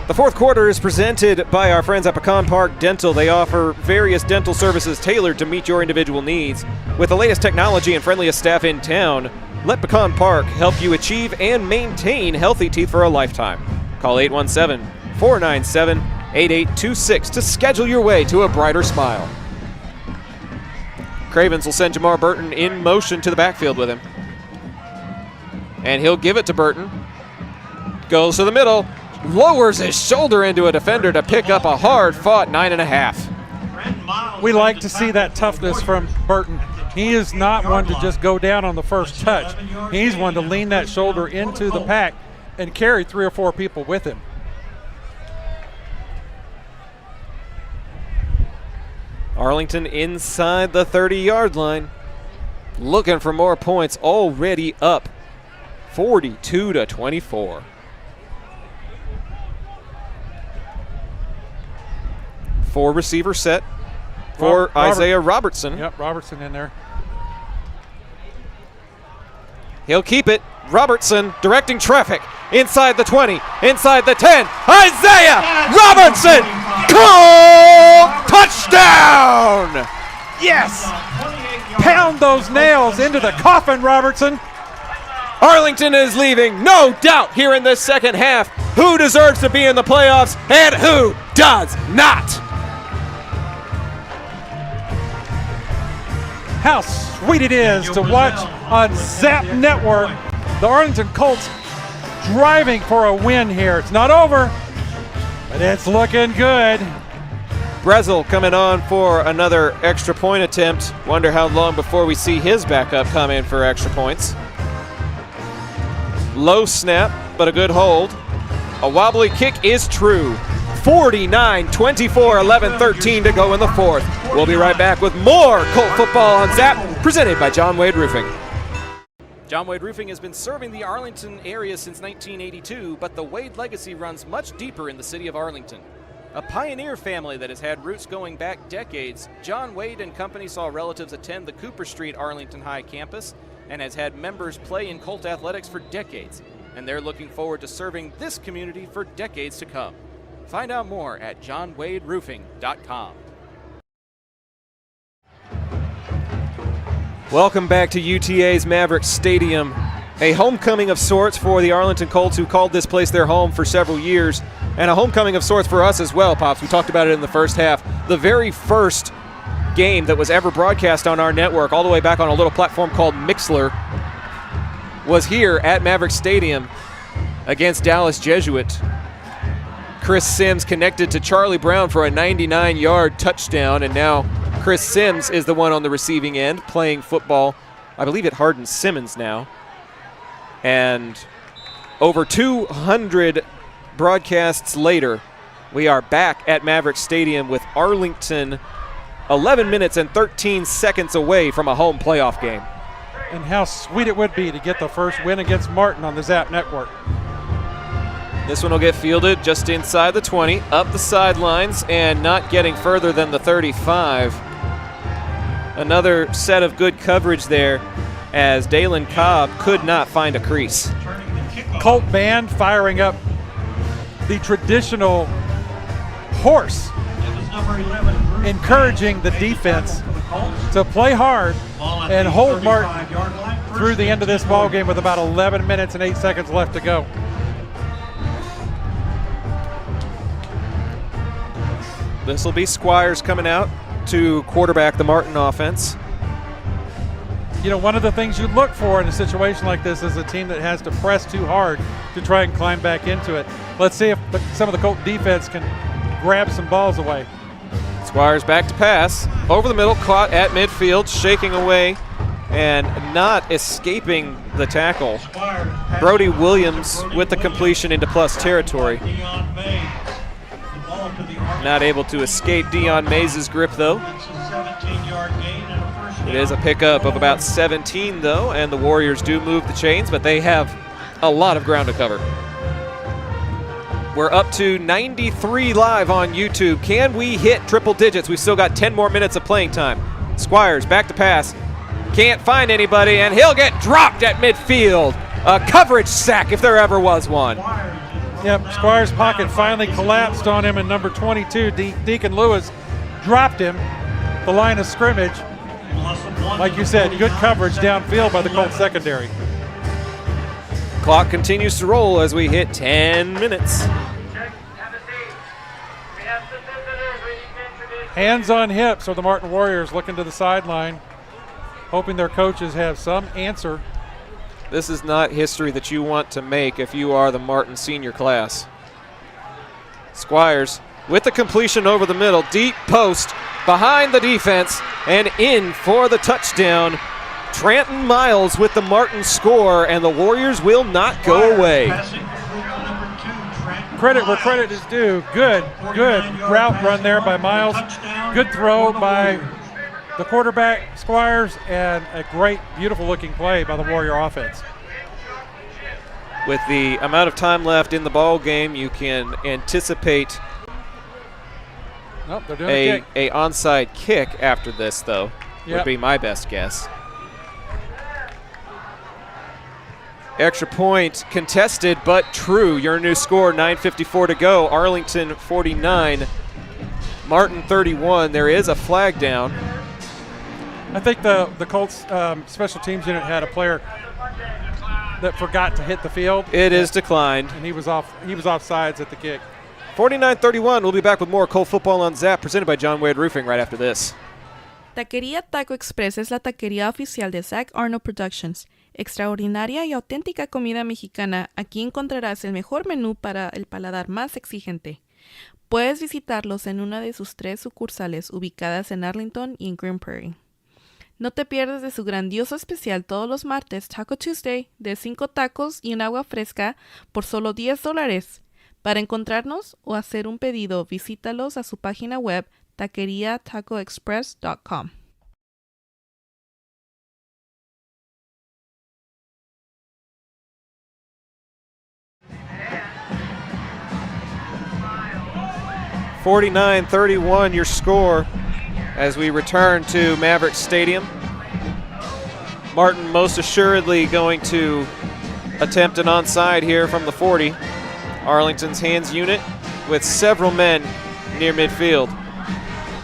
The fourth quarter is presented by our friends at Pecan Park Dental. They offer various dental services tailored to meet your individual needs. With the latest technology and friendliest staff in town, let Pecan Park help you achieve and maintain healthy teeth for a lifetime. Call 817-497-8826 to schedule your way to a brighter smile. Cravens will send Jamar Burton in motion to the backfield with him. And he'll give it to Burton. Goes to the middle. Lowers his shoulder into a defender to pick up a hard-fought 9.5. We like to see that toughness from Burton. He is not one to just go down on the first touch. He's one to lean that shoulder into the pack and carry 3 or 4 people with him. Arlington inside the 30-yard line. Looking for more points, already up 42-24. Four receiver set for Isaiah Robertson. Yep, Robertson in there. He'll keep it. Robertson directing traffic inside the 20, inside the 10. Isaiah Robertson! Goal! Touchdown! Yes! Pound those nails into the coffin, Robertson. Arlington is leaving, no doubt, here in this second half. Who deserves to be in the playoffs and who does not? How sweet it is to watch on Zap Network the Arlington Colts driving for a win here. It's not over, but it's looking good. Brezel coming on for another extra point attempt. Wonder how long before we see his backup come in for extra points. Low snap, but a good hold. A wobbly kick is true. 49-24, 11-13 to go in the fourth. We'll be right back with more Colt football on Zap, presented by John Wade Roofing. John Wade Roofing has been serving the Arlington area since 1982, but the Wade legacy runs much deeper in the city of Arlington. A pioneer family that has had roots going back decades, John Wade and Company saw relatives attend the Cooper Street Arlington High campus and has had members play in Colt athletics for decades, and they're looking forward to serving this community for decades to come. Find out more at johnwaderoofing.com. Welcome back to UTA's Maverick Stadium. A homecoming of sorts for the Arlington Colts, who called this place their home for several years, and a homecoming of sorts for us as well, Pops. We talked about it in the first half. The very first game that was ever broadcast on our network, all the way back on a little platform called Mixler, was here at Maverick Stadium against Dallas Jesuit. Chris Sims connected to Charlie Brown for a 99-yard touchdown, and now Chris Sims is the one on the receiving end playing football, I believe at Hardin-Simmons now. And over 200 broadcasts later, we are back at Maverick Stadium with Arlington 11 minutes and 13 seconds away from a home playoff game. And how sweet it would be to get the first win against Martin on the Zap Network. This one will get fielded just inside the 20, up the sidelines, and not getting further than the 35. Another set of good coverage there as Dalen Cobb could not find a crease. Colt band firing up the traditional horse, encouraging the defense to play hard and hold Martin through the end of this ball game with about 11 minutes and 8 seconds left to go. This will be Squires coming out to quarterback the Martin offense. You know, one of the things you look for in a situation like this is a team that has to press too hard to try and climb back into it. Let's see if some of the Colt defense can grab some balls away. Squires back to pass. Over the middle, caught at midfield, shaking away and not escaping the tackle. Brody Williams with the completion into plus territory. not able to escape Dion Mays' grip, though. It's a 17-yard gain and a first down. It is a pickup of about 17, though, and the Warriors do move the chains, but they have a lot of ground to cover. We're up to 93 live on YouTube. Can we hit triple digits? We've still got 10 more minutes of playing time. Squires back to pass. Can't find anybody, and he'll get dropped at midfield. A coverage sack if there ever was one. Yep, Squires' pocket finally collapsed on him, and number 22, Deacon Lewis, dropped him. The line of scrimmage. Like you said, good coverage downfield by the Colts secondary. Clock continues to roll as we hit 10 minutes. Hands on hips are the Martin Warriors looking to the sideline, hoping their coaches have some answer. This is not history that you want to make if you are the Martin senior class. Squires with the completion over the middle, deep post behind the defense and in for the touchdown. Tranton Miles with the Martin score, and the Warriors will not go away. Credit where credit is due. Good route run there by Miles. Good throw by the quarterback, Squires, and a great, beautiful-looking play by the Warrior offense. With the amount of time left in the ball game, you can anticipate they're doing a onside kick after this, though, would be my best guess. Extra point contested, but true. Your new score, 9:54 to go. Arlington 49, Martin 31. There is a flag down. I think the Colts special teams unit had a player that forgot to hit the field. It is declined. And he was off sides at the kick. 49-31. We'll be back with more Colt football on Zap, presented by John Wade Roofing right after this. Taquería Taco Express es la taquería oficial de Zach Arnold Productions. Extraordinaria y auténtica comida mexicana, aquí encontrarás el mejor menú para el paladar más exigente. Puedes visitarlos en una de sus 3 sucursales ubicadas en Arlington y en Green Prairie. No te pierdas de su grandioso especial todos los martes, Taco Tuesday, de 5 tacos y un agua fresca por solo $10. Para encontrarnos o hacer un pedido, visítalos a su página web taqueriatacoexpress.com. (49-31) your score as we return to Maverick Stadium. Martin most assuredly going to attempt an onside here from the 40. Arlington's hands unit with several men near midfield.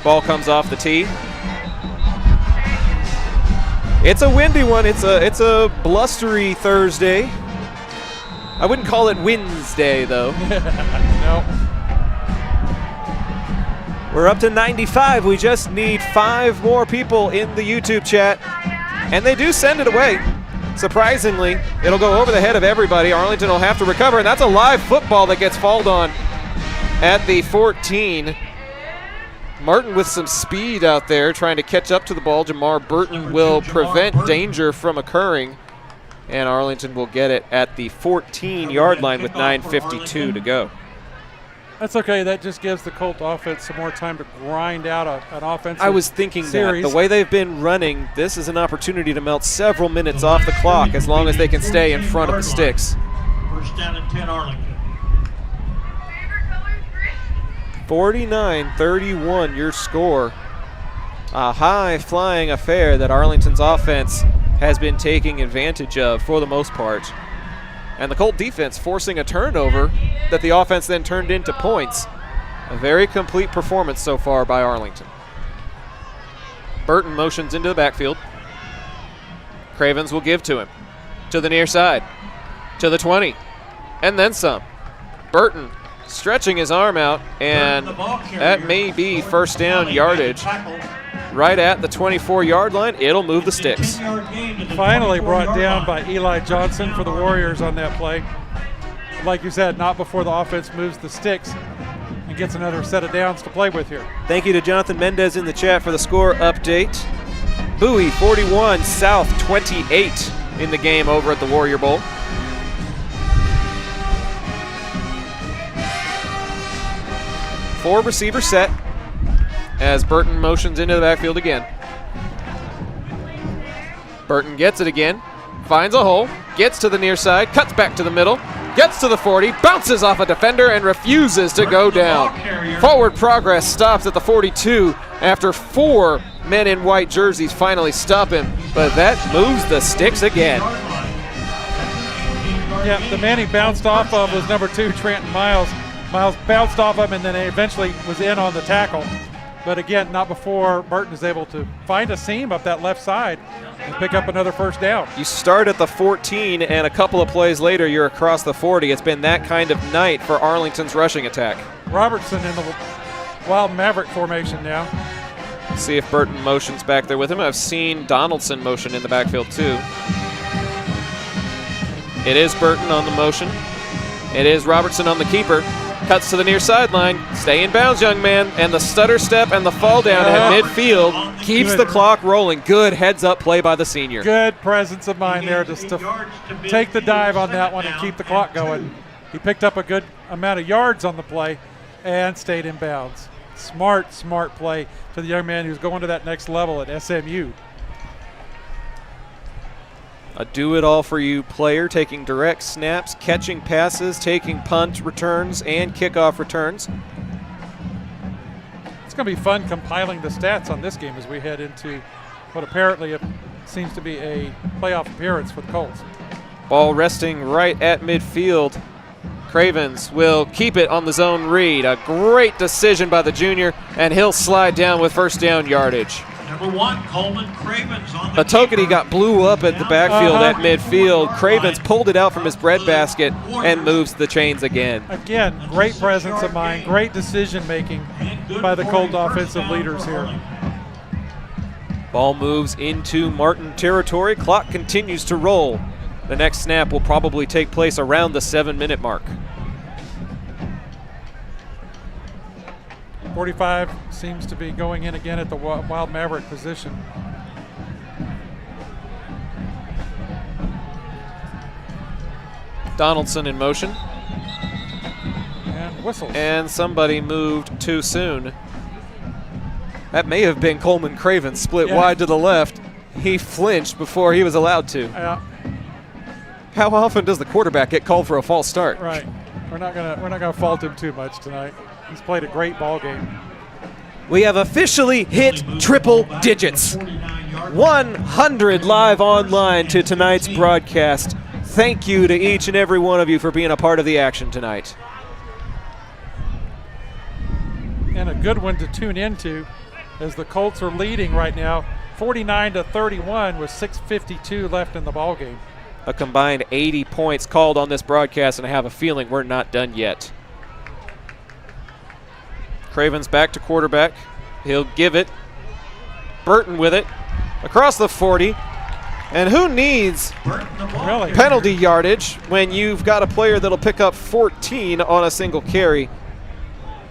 Ball comes off the tee. It's a windy one. It's a blustery Thursday. I wouldn't call it Wednesday, though. No. We're up to 95. We just need 5 more people in the YouTube chat. And they do send it away. Surprisingly, it'll go over the head of everybody. Arlington will have to recover, and that's a live football that gets fouled on at the 14. Martin with some speed out there trying to catch up to the ball. Jamar Burton will prevent danger from occurring, and Arlington will get it at the 14-yard line with 9:52 to go. That's okay. That just gives the Colt offense some more time to grind out an offensive I was thinking series. that. The way they've been running, this is an opportunity to melt several minutes off the clock as long as they can stay in front of the sticks. First down and 10 Arlington. 49-31 your score. A high-flying affair that Arlington's offense has been taking advantage of for the most part. And the Colt defense forcing a turnover that the offense then turned into points. A very complete performance so far by Arlington. Burton motions into the backfield. Cravens will give to him. To the near side. To the 20. And then some. Burton stretching his arm out, and that may be first down yardage. Right at the 24-yard line, it'll move the sticks. Finally brought down by Eli Johnson for the Warriors on that play. Like you said, not before the offense moves the sticks and gets another set of downs to play with here. Thank you to Jonathan Mendez in the chat for the score update. Bowie 41, South 28 in the game over at the Warrior Bowl. 4-receiver set as Burton motions into the backfield again. Burton gets it again, finds a hole, gets to the near side, cuts back to the middle, gets to the 40, bounces off a defender, and refuses to go down. Forward progress stops at the 42 after 4 men in white jerseys finally stop him, but that moves the sticks again. Yeah, the man he bounced off of was number 2, Trenton Miles. Miles bounced off him and then eventually was in on the tackle. But again, not before Burton is able to find a seam up that left side and pick up another first down. You start at the 14, and a couple of plays later, you're across the 40. It's been that kind of night for Arlington's rushing attack. Robertson in the wild Maverick formation now. See if Burton motions back there with him. I've seen Donaldson motion in the backfield too. It is Burton on the motion. It is Robertson on the keeper. Cuts to the near sideline. Stay in bounds, young man. And the stutter step and the fall down at midfield keeps the clock rolling. Good heads-up play by the senior. Good presence of mind there just to take the dive on that one and keep the clock going. He picked up a good amount of yards on the play and stayed in bounds. Smart play for the young man who's going to that next level at SMU. A do-it-all-for-you player, taking direct snaps, catching passes, taking punt returns, and kickoff returns. It's going to be fun compiling the stats on this game as we head into what apparently seems to be a playoff appearance for the Colts. Ball resting right at midfield. Cravens will keep it on the zone read. A great decision by the junior, and he'll slide down with first down yardage. Number 1, Coleman Cravens on the Atokity got blew up at the backfield at midfield. Cravens pulled it out from his breadbasket and moves the chains again. Again, great presence of mind, great decision making by the Colt offensive leaders here. Ball moves into Martin territory. Clock continues to roll. The next snap will probably take place around the 7-minute mark. 45 seems to be going in again at the wild Maverick position. Donaldson in motion. And whistles. And somebody moved too soon. That may have been Coleman Craven, split wide to the left. He flinched before he was allowed to. Yeah. How often does the quarterback get called for a false start? Right. We're not gonna fault him too much tonight. He's played a great ball game. We have officially hit triple digits. 100 live online to tonight's broadcast. Thank you to each and every one of you for being a part of the action tonight. And a good one to tune into as the Colts are leading right now 49-31 with 6:52 left in the ball game. A combined 80 points called on this broadcast, and I have a feeling we're not done yet. Cravens back to quarterback. He'll give it. Burton with it. Across the 40. And who needs penalty yardage when you've got a player that'll pick up 14 on a single carry?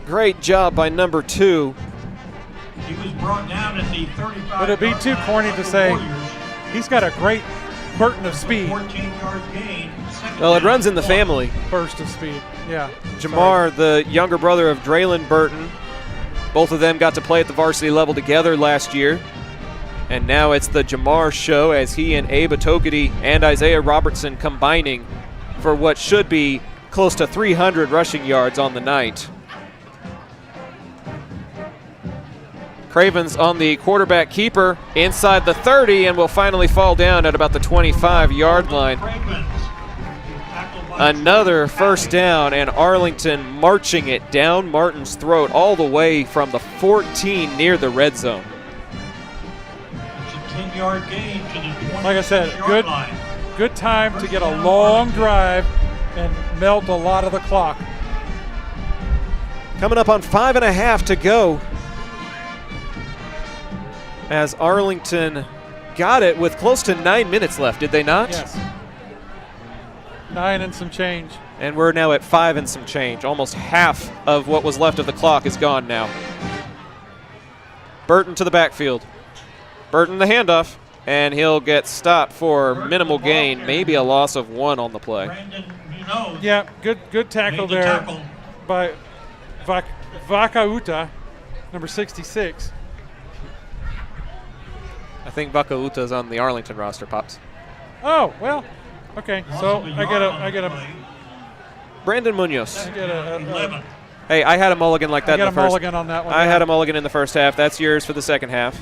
Great job by number 2. He was brought down at the 35. Would it be too corny to say he's got a great Burton of speed? 14-yard gain. Well, it runs in the family. Burst of speed, yeah. Jamar, the younger brother of Draylon Burton, both of them got to play at the varsity level together last year. And now it's the Jamar show as he and Abe Atokity and Isaiah Robertson combining for what should be close to 300 rushing yards on the night. Cravens on the quarterback keeper inside the 30 and will finally fall down at about the 25-yard line. Another first down, and Arlington marching it down Martin's throat all the way from the 14 near the red zone. It's a 10-yard gain to the 20-yard Like I said, line. good time to get a long drive and melt a lot of the clock. Coming up on 5.5 to go, as Arlington got it with close to 9 minutes left, did they not? Yes. 9 and some change. And we're now at 5 and some change. Almost half of what was left of the clock is gone now. Burton to the backfield. Burton the handoff, and he'll get stopped for minimal gain, maybe a loss of 1 on the play. Yeah, good tackle there by Vakauta, number 66. I think Vakauta is on the Arlington roster, Pops. Oh, well, okay. So I get a Brandon Munoz. I get a 11. Hey, I had a mulligan like that I in the got a first. mulligan on that one. I had a mulligan in the first half. That's yours for the second half.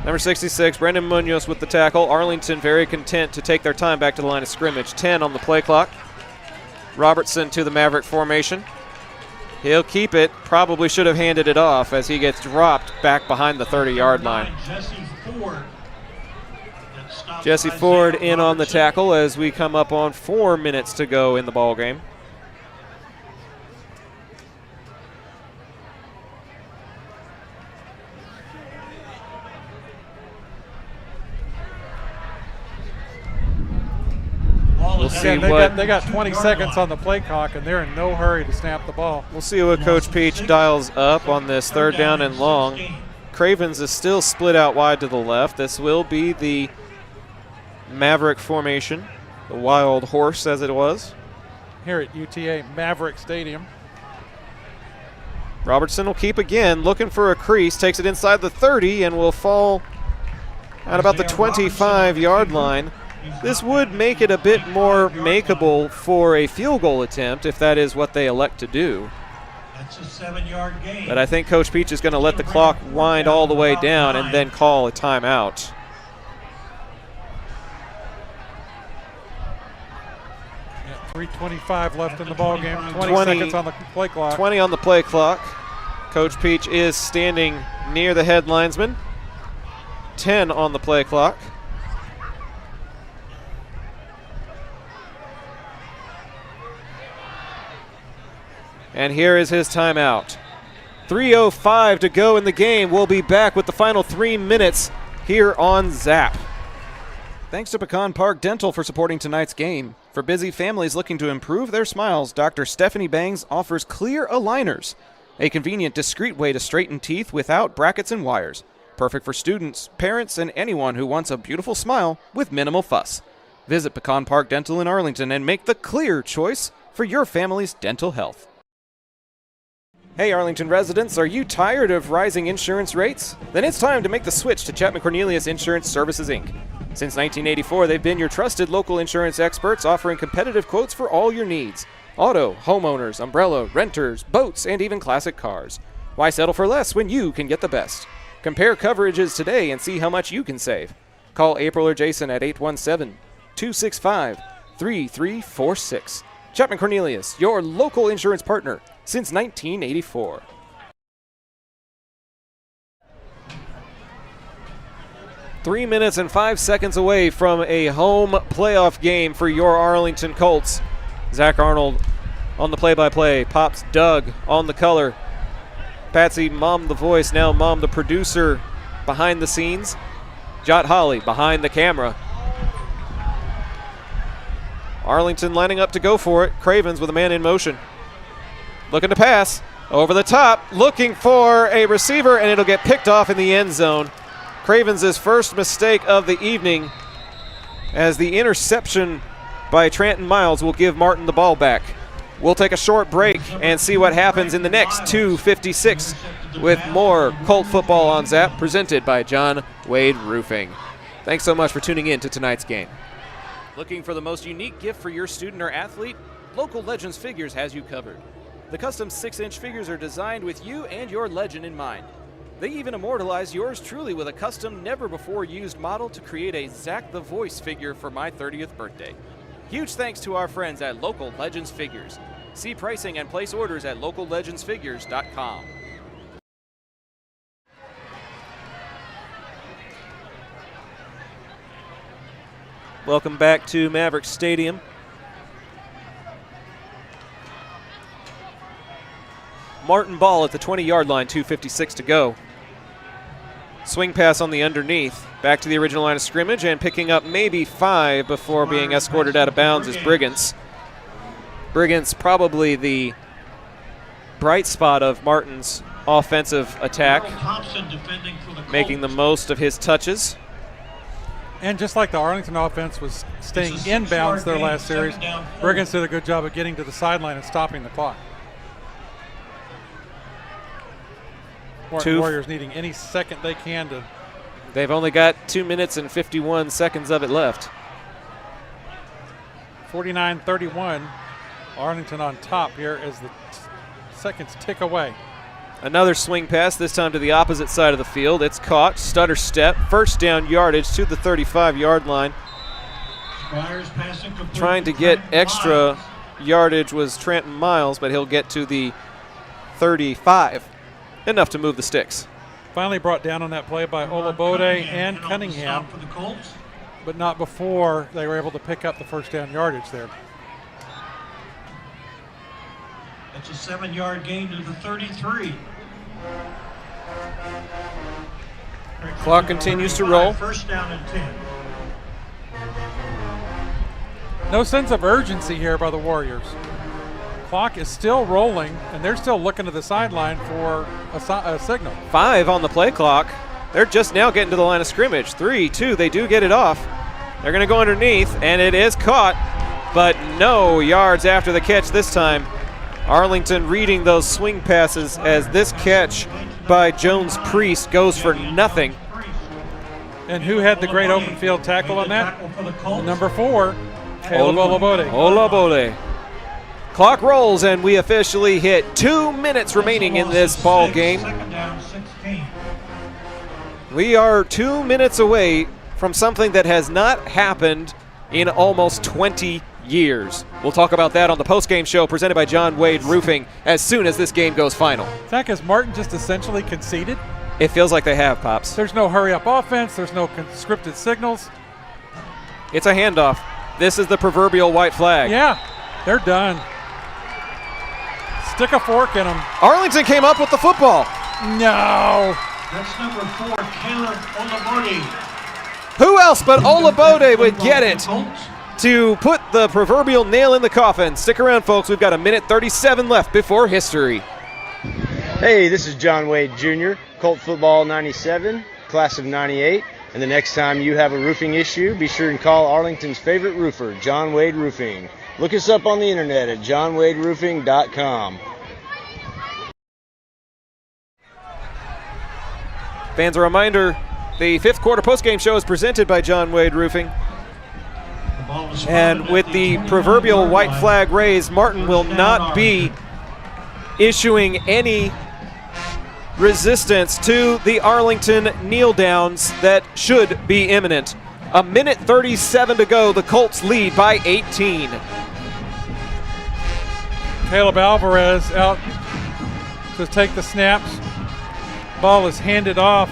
Number 66, Brandon Munoz with the tackle. Arlington very content to take their time back to the line of scrimmage. 10 on the play clock. Robertson to the Maverick formation. He'll keep it. Probably should have handed it off as he gets dropped back behind the 30-yard line. Jesse Ford in on the tackle as we come up on 4 minutes to go in the ball game. We'll see they got 20 seconds on the play clock, and they're in no hurry to snap the ball. We'll see what Coach Peach dials up on this third down and long. Cravens is still split out wide to the left. This will be the Maverick formation, the wild horse as it was. Here at UTA Maverick Stadium. Robertson will keep again, looking for a crease, takes it inside the 30 and will fall at about the 25-yard line. This would make it a bit more makeable for a field goal attempt if that is what they elect to do. That's a 7-yard gain. But I think Coach Peach is going to let the clock wind all the way down and then call a timeout. Yeah, 3:25 left in the ball game. 20 seconds on the play clock. 20 on the play clock. Coach Peach is standing near the head linesman. 10 on the play clock. And here is his timeout. 3:05 to go in the game. We'll be back with the final 3 minutes here on Zap. Thanks to Pecan Park Dental for supporting tonight's game. For busy families looking to improve their smiles, Dr. Stephanie Bangs offers clear aligners, a convenient, discreet way to straighten teeth without brackets and wires. Perfect for students, parents, and anyone who wants a beautiful smile with minimal fuss. Visit Pecan Park Dental in Arlington and make the clear choice for your family's dental health. Hey Arlington residents, are you tired of rising insurance rates? Then it's time to make the switch to Chapman Cornelius Insurance Services, Inc. Since 1984, they've been your trusted local insurance experts offering competitive quotes for all your needs. Auto, homeowners, umbrella, renters, boats, and even classic cars. Why settle for less when you can get the best? Compare coverages today and see how much you can save. Call April or Jason at 817-265-3346. Chapman Cornelius, your local insurance partner since 1984. Three minutes and 5 seconds away from a home playoff game for your Arlington Colts. Zach Arnold on the play-by-play. Pops Doug on the color. Patsy, Mom the voice, now Mom the producer behind the scenes. Jot Holly behind the camera. Arlington lining up to go for it. Cravens with a man in motion. Looking to pass. Over the top. Looking for a receiver, and it'll get picked off in the end zone. Cravens' first mistake of the evening, as the interception by Tranton Miles will give Martin the ball back. We'll take a short break and see what happens in the next 2:56 with more Colt football on Zap, presented by John Wade Roofing. Thanks so much for tuning in to tonight's game. Looking for the most unique gift for your student or athlete? Local Legends Figures has you covered. The custom 6-inch figures are designed with you and your legend in mind. They even immortalize yours truly with a custom, never-before-used model to create a Zach the Voice figure for my 30th birthday. Huge thanks to our friends at Local Legends Figures. See pricing and place orders at locallegendsfigures.com. Welcome back to Maverick Stadium. Martin ball at the 20-yard line, 2:56 to go. Swing pass on the underneath. Back to the original line of scrimmage and picking up maybe 5 before being escorted out of bounds is Brigance. Brigance probably the bright spot of Martin's offensive attack, making the most of his touches. And just like the Arlington offense was staying inbounds their last series, Brigance did a good job of getting to the sideline and stopping the clock. Warriors needing any second they can to. They've only got 2 minutes and 51 seconds of it left. 49-31. Arlington on top here as the seconds tick away. Another swing pass, this time to the opposite side of the field. It's caught, stutter step, first down yardage to the 35-yard line. Trying to get extra yardage was Trenton Miles, but he'll get to the 35. Enough to move the sticks. Finally brought down on that play by Olabode and Cunningham, but not before they were able to pick up the first down yardage there. It's a 7-yard gain to the 33. Clock continues to roll. First down and 10. No sense of urgency here by the Warriors. Clock is still rolling, and they're still looking to the sideline for a signal. 5 on the play clock. They're just now getting to the line of scrimmage. 3, 2, they do get it off. They're going to go underneath, and it is caught, but no yards after the catch this time. Arlington reading those swing passes as this catch by Jones-Priest goes for nothing. And who had the great open field tackle on that? Number 4, Caleb Olabode. Olabode. Clock rolls, and we officially hit 2 minutes remaining in this ball game. We are 2 minutes away from something that has not happened in almost 20 years. We'll talk about that on the postgame show presented by John Wade Roofing as soon as this game goes final. Zach, has Martin just essentially conceded? It feels like they have, Pops. There's no hurry-up offense. There's no scripted signals. It's a handoff. This is the proverbial white flag. Yeah, they're done. Stick a fork in them. Arlington came up with the football. No. That's number 4, Caleb Olabode. Who else but Olabode would get it to put the proverbial nail in the coffin? Stick around, folks. We've got 1:37 left before history. Hey, this is John Wade Jr., Colt Football 97, class of 98. And the next time you have a roofing issue, be sure and call Arlington's favorite roofer, John Wade Roofing. Look us up on the internet at johnwaderoofing.com. Fans, a reminder, the fifth quarter postgame show is presented by John Wade Roofing. And with the proverbial white flag raised, Martin will not be issuing any resistance to the Arlington kneel downs that should be imminent. 1:37 to go. The Colts lead by 18. Caleb Alvarez out to take the snaps. Ball is handed off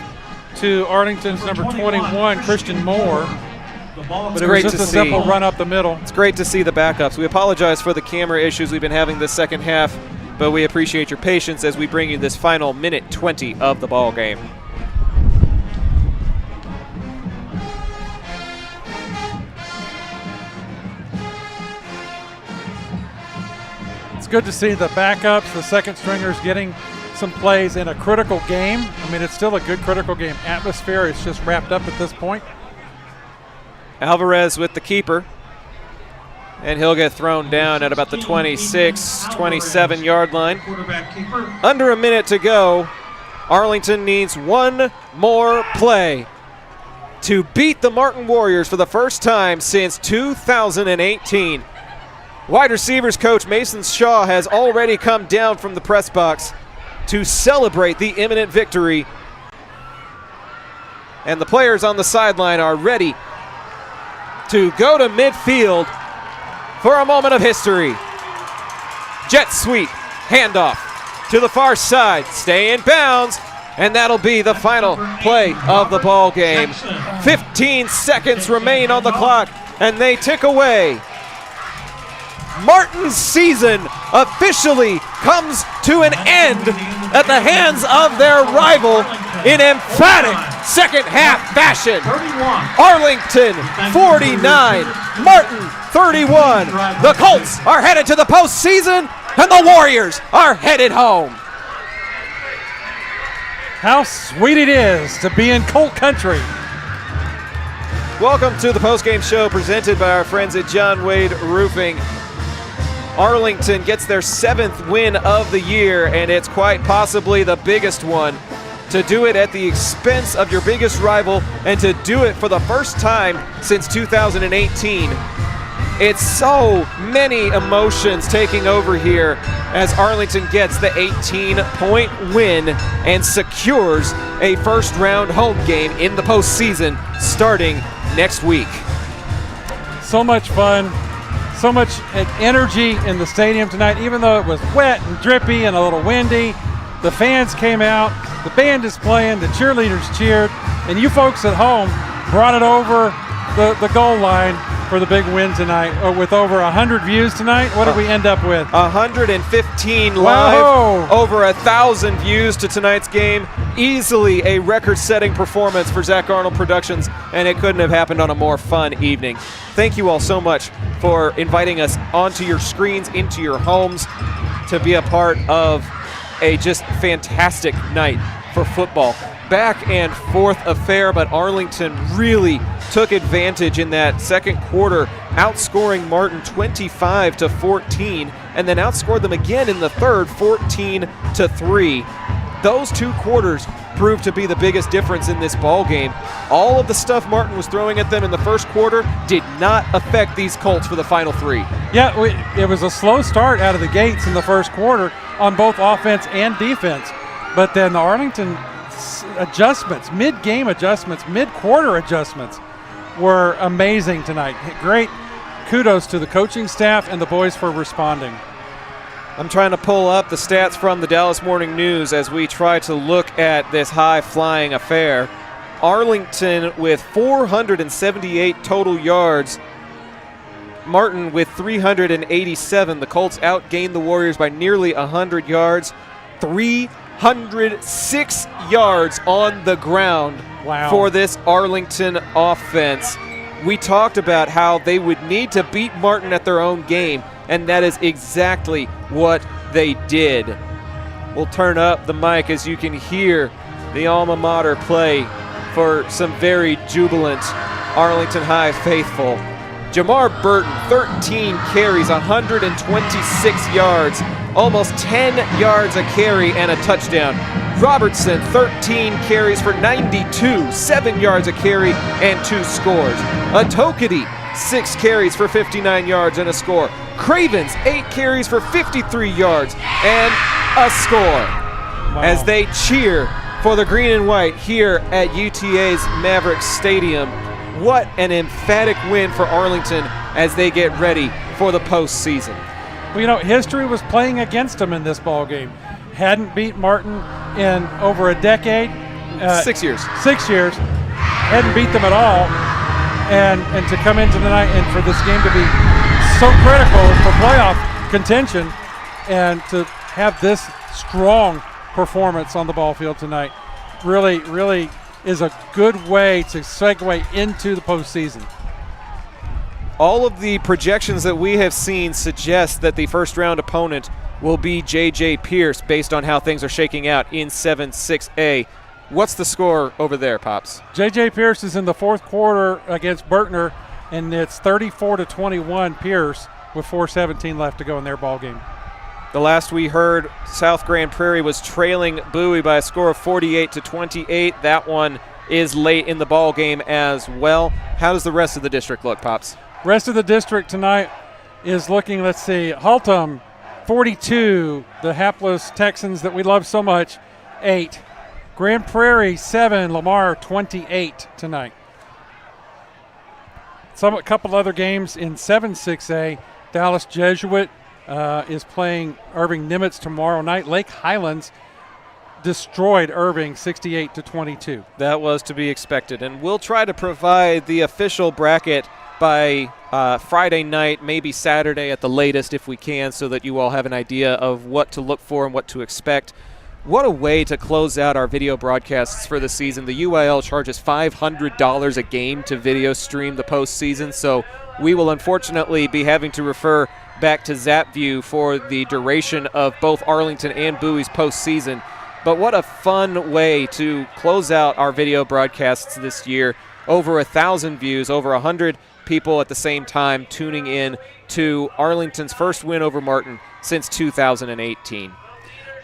to Arlington's number 21, Christian Moore. But it was just a simple run up the middle. It's great to see the backups. We apologize for the camera issues we've been having this second half, but we appreciate your patience as we bring you this final 1:20 of the ball game. It's good to see the backups, the second stringers getting some plays in a critical game. I mean, it's still a good critical game atmosphere. It's just wrapped up at this point. Alvarez with the keeper, and he'll get thrown down at about the 26, 27-yard line. Under a minute to go. Arlington needs one more play to beat the Martin Warriors for the first time since 2018. Wide receivers coach Mason Shaw has already come down from the press box to celebrate the imminent victory. And the players on the sideline are ready to go to midfield for a moment of history. Jet sweep, handoff to the far side, stay in bounds, and that'll be the final play of the ball game. 15 seconds remain on the clock, and they tick away. Martin's season officially comes to an end at the hands of their rival in emphatic second half fashion. Arlington 49, Martin 31. The Colts are headed to the postseason, and the Warriors are headed home. How sweet it is to be in Colt country. Welcome to the postgame show presented by our friends at John Wade Roofing. Arlington gets their 7th win of the year, and it's quite possibly the biggest one to do it at the expense of your biggest rival, and to do it for the first time since 2018. It's so many emotions taking over here as Arlington gets the 18-point win and secures a first-round home game in the postseason starting next week. So much fun, so much energy in the stadium tonight, even though it was wet and drippy and a little windy. The fans came out, the band is playing, the cheerleaders cheered, and you folks at home brought it over the goal line for the big win tonight. With over 100 views tonight, what did we end up with? 115 live, over 1,000 views to tonight's game. Easily a record-setting performance for Zach Arnold Productions, and it couldn't have happened on a more fun evening. Thank you all so much for inviting us onto your screens, into your homes, to be a part of a just fantastic night for football. Back and forth affair, but Arlington really took advantage in that second quarter, outscoring Martin 25-14, and then outscored them again in the third, 14-3. Those two quarters proved to be the biggest difference in this ball game. All of the stuff Martin was throwing at them in the first quarter did not affect these Colts for the final three. Yeah, it was a slow start out of the gates in the first quarter on both offense and defense, but then the Arlington adjustments, mid-game adjustments, mid-quarter adjustments were amazing tonight. Great kudos to the coaching staff and the boys for responding. I'm trying to pull up the stats from the Dallas Morning News as we try to look at this high-flying affair. Arlington with 478 total yards. Martin with 387. The Colts outgained the Warriors by nearly 100 yards. 306 yards on the ground for this Arlington offense. We talked about how they would need to beat Martin at their own game, and that is exactly what they did. We'll turn up the mic as you can hear the alma mater play for some very jubilant Arlington High faithful. Jamar Burton, 13 carries, 126 yards, almost 10 yards a carry and a touchdown. Robertson, 13 carries for 92, 7 yards a carry and 2 scores. Atokity, 6 carries for 59 yards and a score. Cravens, 8 carries for 53 yards and a score. As they cheer for the green and white here at UTA's Maverick Stadium. What an emphatic win for Arlington as they get ready for the postseason. Well, you know, history was playing against them in this ball game. Hadn't beat Martin in over a decade. 6 years. 6 years. Hadn't beat them at all. And to come into the night and for this game to be so critical for playoff contention and to have this strong performance on the ball field tonight really, really is a good way to segue into the postseason. All of the projections that we have seen suggest that the first round opponent will be J.J. Pierce based on how things are shaking out in 7-6A. What's the score over there, Pops? J.J. Pierce is in the fourth quarter against Bertner, and it's 34-21 Pierce with 4:17 left to go in their ball game. The last we heard, South Grand Prairie was trailing Bowie by a score of 48-28. That one is late in the ball game as well. How does the rest of the district look, Pops? Rest of the district tonight is looking, let's see, Haltom 42, the hapless Texans that we love so much, 8. Grand Prairie 7, Lamar 28 tonight. A couple other games in 7-6A. Dallas Jesuit is playing Irving Nimitz tomorrow night. Lake Highlands destroyed Irving 68-22. That was to be expected, and we'll try to provide the official bracket by Friday night, maybe Saturday at the latest if we can, so that you all have an idea of what to look for and what to expect. What a way to close out our video broadcasts for the season. The UIL charges $500 a game to video stream the postseason, so we will unfortunately be having to refer back to ZapView for the duration of both Arlington and Bowie's postseason. But what a fun way to close out our video broadcasts this year. Over 1,000 views, over 100 people at the same time tuning in to Arlington's first win over Martin since 2018.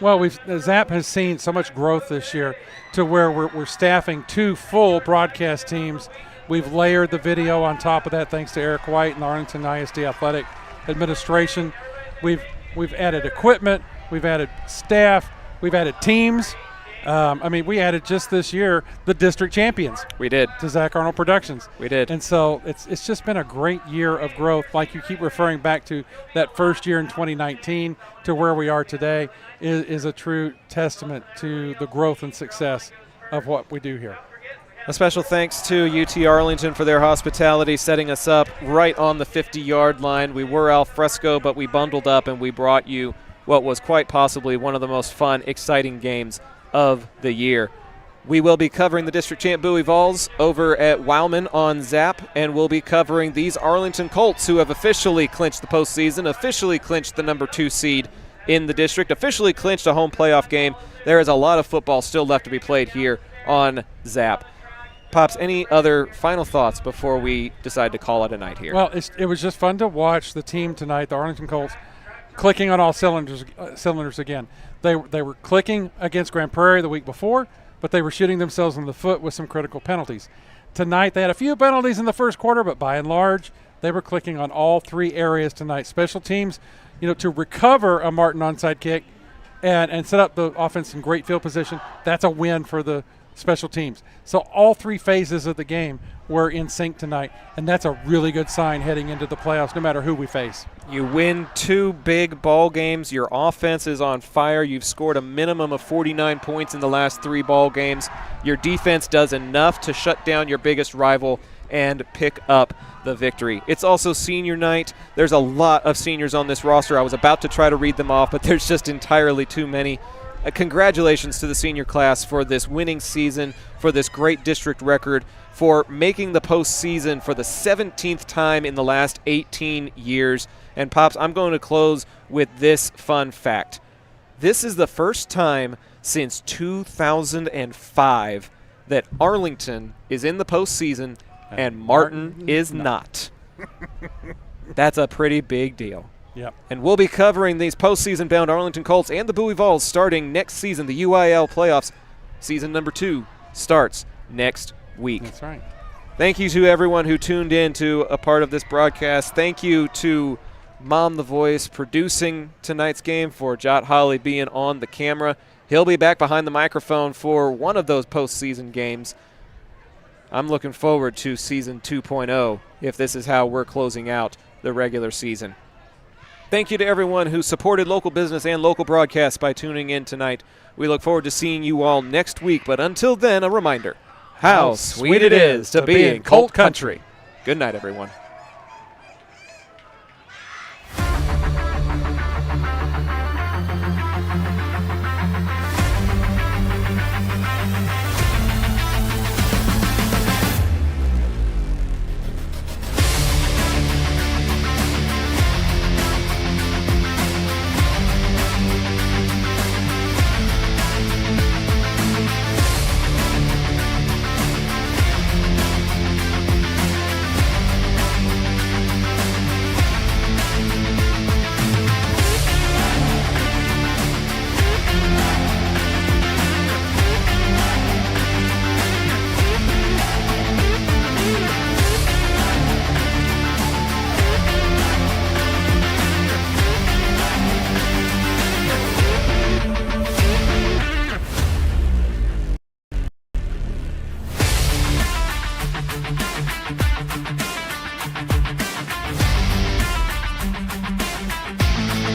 Well, Zap has seen so much growth this year to where we're staffing 2 full broadcast teams. We've layered the video on top of that thanks to Eric White and the Arlington ISD Athletic Administration. We've added equipment, we've added staff, we've added teams. We added just this year the district champions. We did. To Zach Arnold Productions. We did. And so it's just been a great year of growth. Like you keep referring back to that first year in 2019 to where we are today is a true testament to the growth and success of what we do here. A special thanks to UT Arlington for their hospitality, setting us up right on the 50-yard line. We were al fresco, but we bundled up and we brought you what was quite possibly one of the most fun, exciting games of the year. We will be covering the district champ Bowie Vols over at Wildman on Zap, and we'll be covering these Arlington Colts who have officially clinched the postseason, officially clinched the number 2 seed in the district, officially clinched a home playoff game. There is a lot of football still left to be played here on Zap. Pops, any other final thoughts before we decide to call it a night here? Well, it was just fun to watch the team tonight, the Arlington Colts, clicking on all cylinders again. They were clicking against Grand Prairie the week before, but they were shooting themselves in the foot with some critical penalties. Tonight they had a few penalties in the first quarter, but by and large they were clicking on all 3 areas tonight. Special teams, to recover a Martin onside kick and set up the offense in great field position, that's a win for the special teams. So all 3 phases of the game were in sync tonight, and that's a really good sign heading into the playoffs no matter who we face. You win 2 big ball games. Your offense is on fire. You've scored a minimum of 49 points in the last 3 ball games. Your defense does enough to shut down your biggest rival and pick up the victory. It's also senior night. There's a lot of seniors on this roster. I was about to try to read them off, but there's just entirely too many. Congratulations to the senior class for this winning season, for this great district record, for making the postseason for the 17th time in the last 18 years. And, Pops, I'm going to close with this fun fact. This is the first time since 2005 that Arlington is in the postseason and Martin is not. That's a pretty big deal. Yep. And we'll be covering these postseason-bound Arlington Colts and the Bowie Vols starting next season. The UIL playoffs, season number 2, starts next week. That's right. Thank you to everyone who tuned in to a part of this broadcast. Thank you to Mom the Voice producing tonight's game, for Jot Holly being on the camera. He'll be back behind the microphone for one of those postseason games. I'm looking forward to season 2.0 if this is how we're closing out the regular season. Thank you to everyone who supported local business and local broadcasts by tuning in tonight. We look forward to seeing you all next week, but until then, a reminder, how sweet it is to be in Colt Country. Good night, everyone.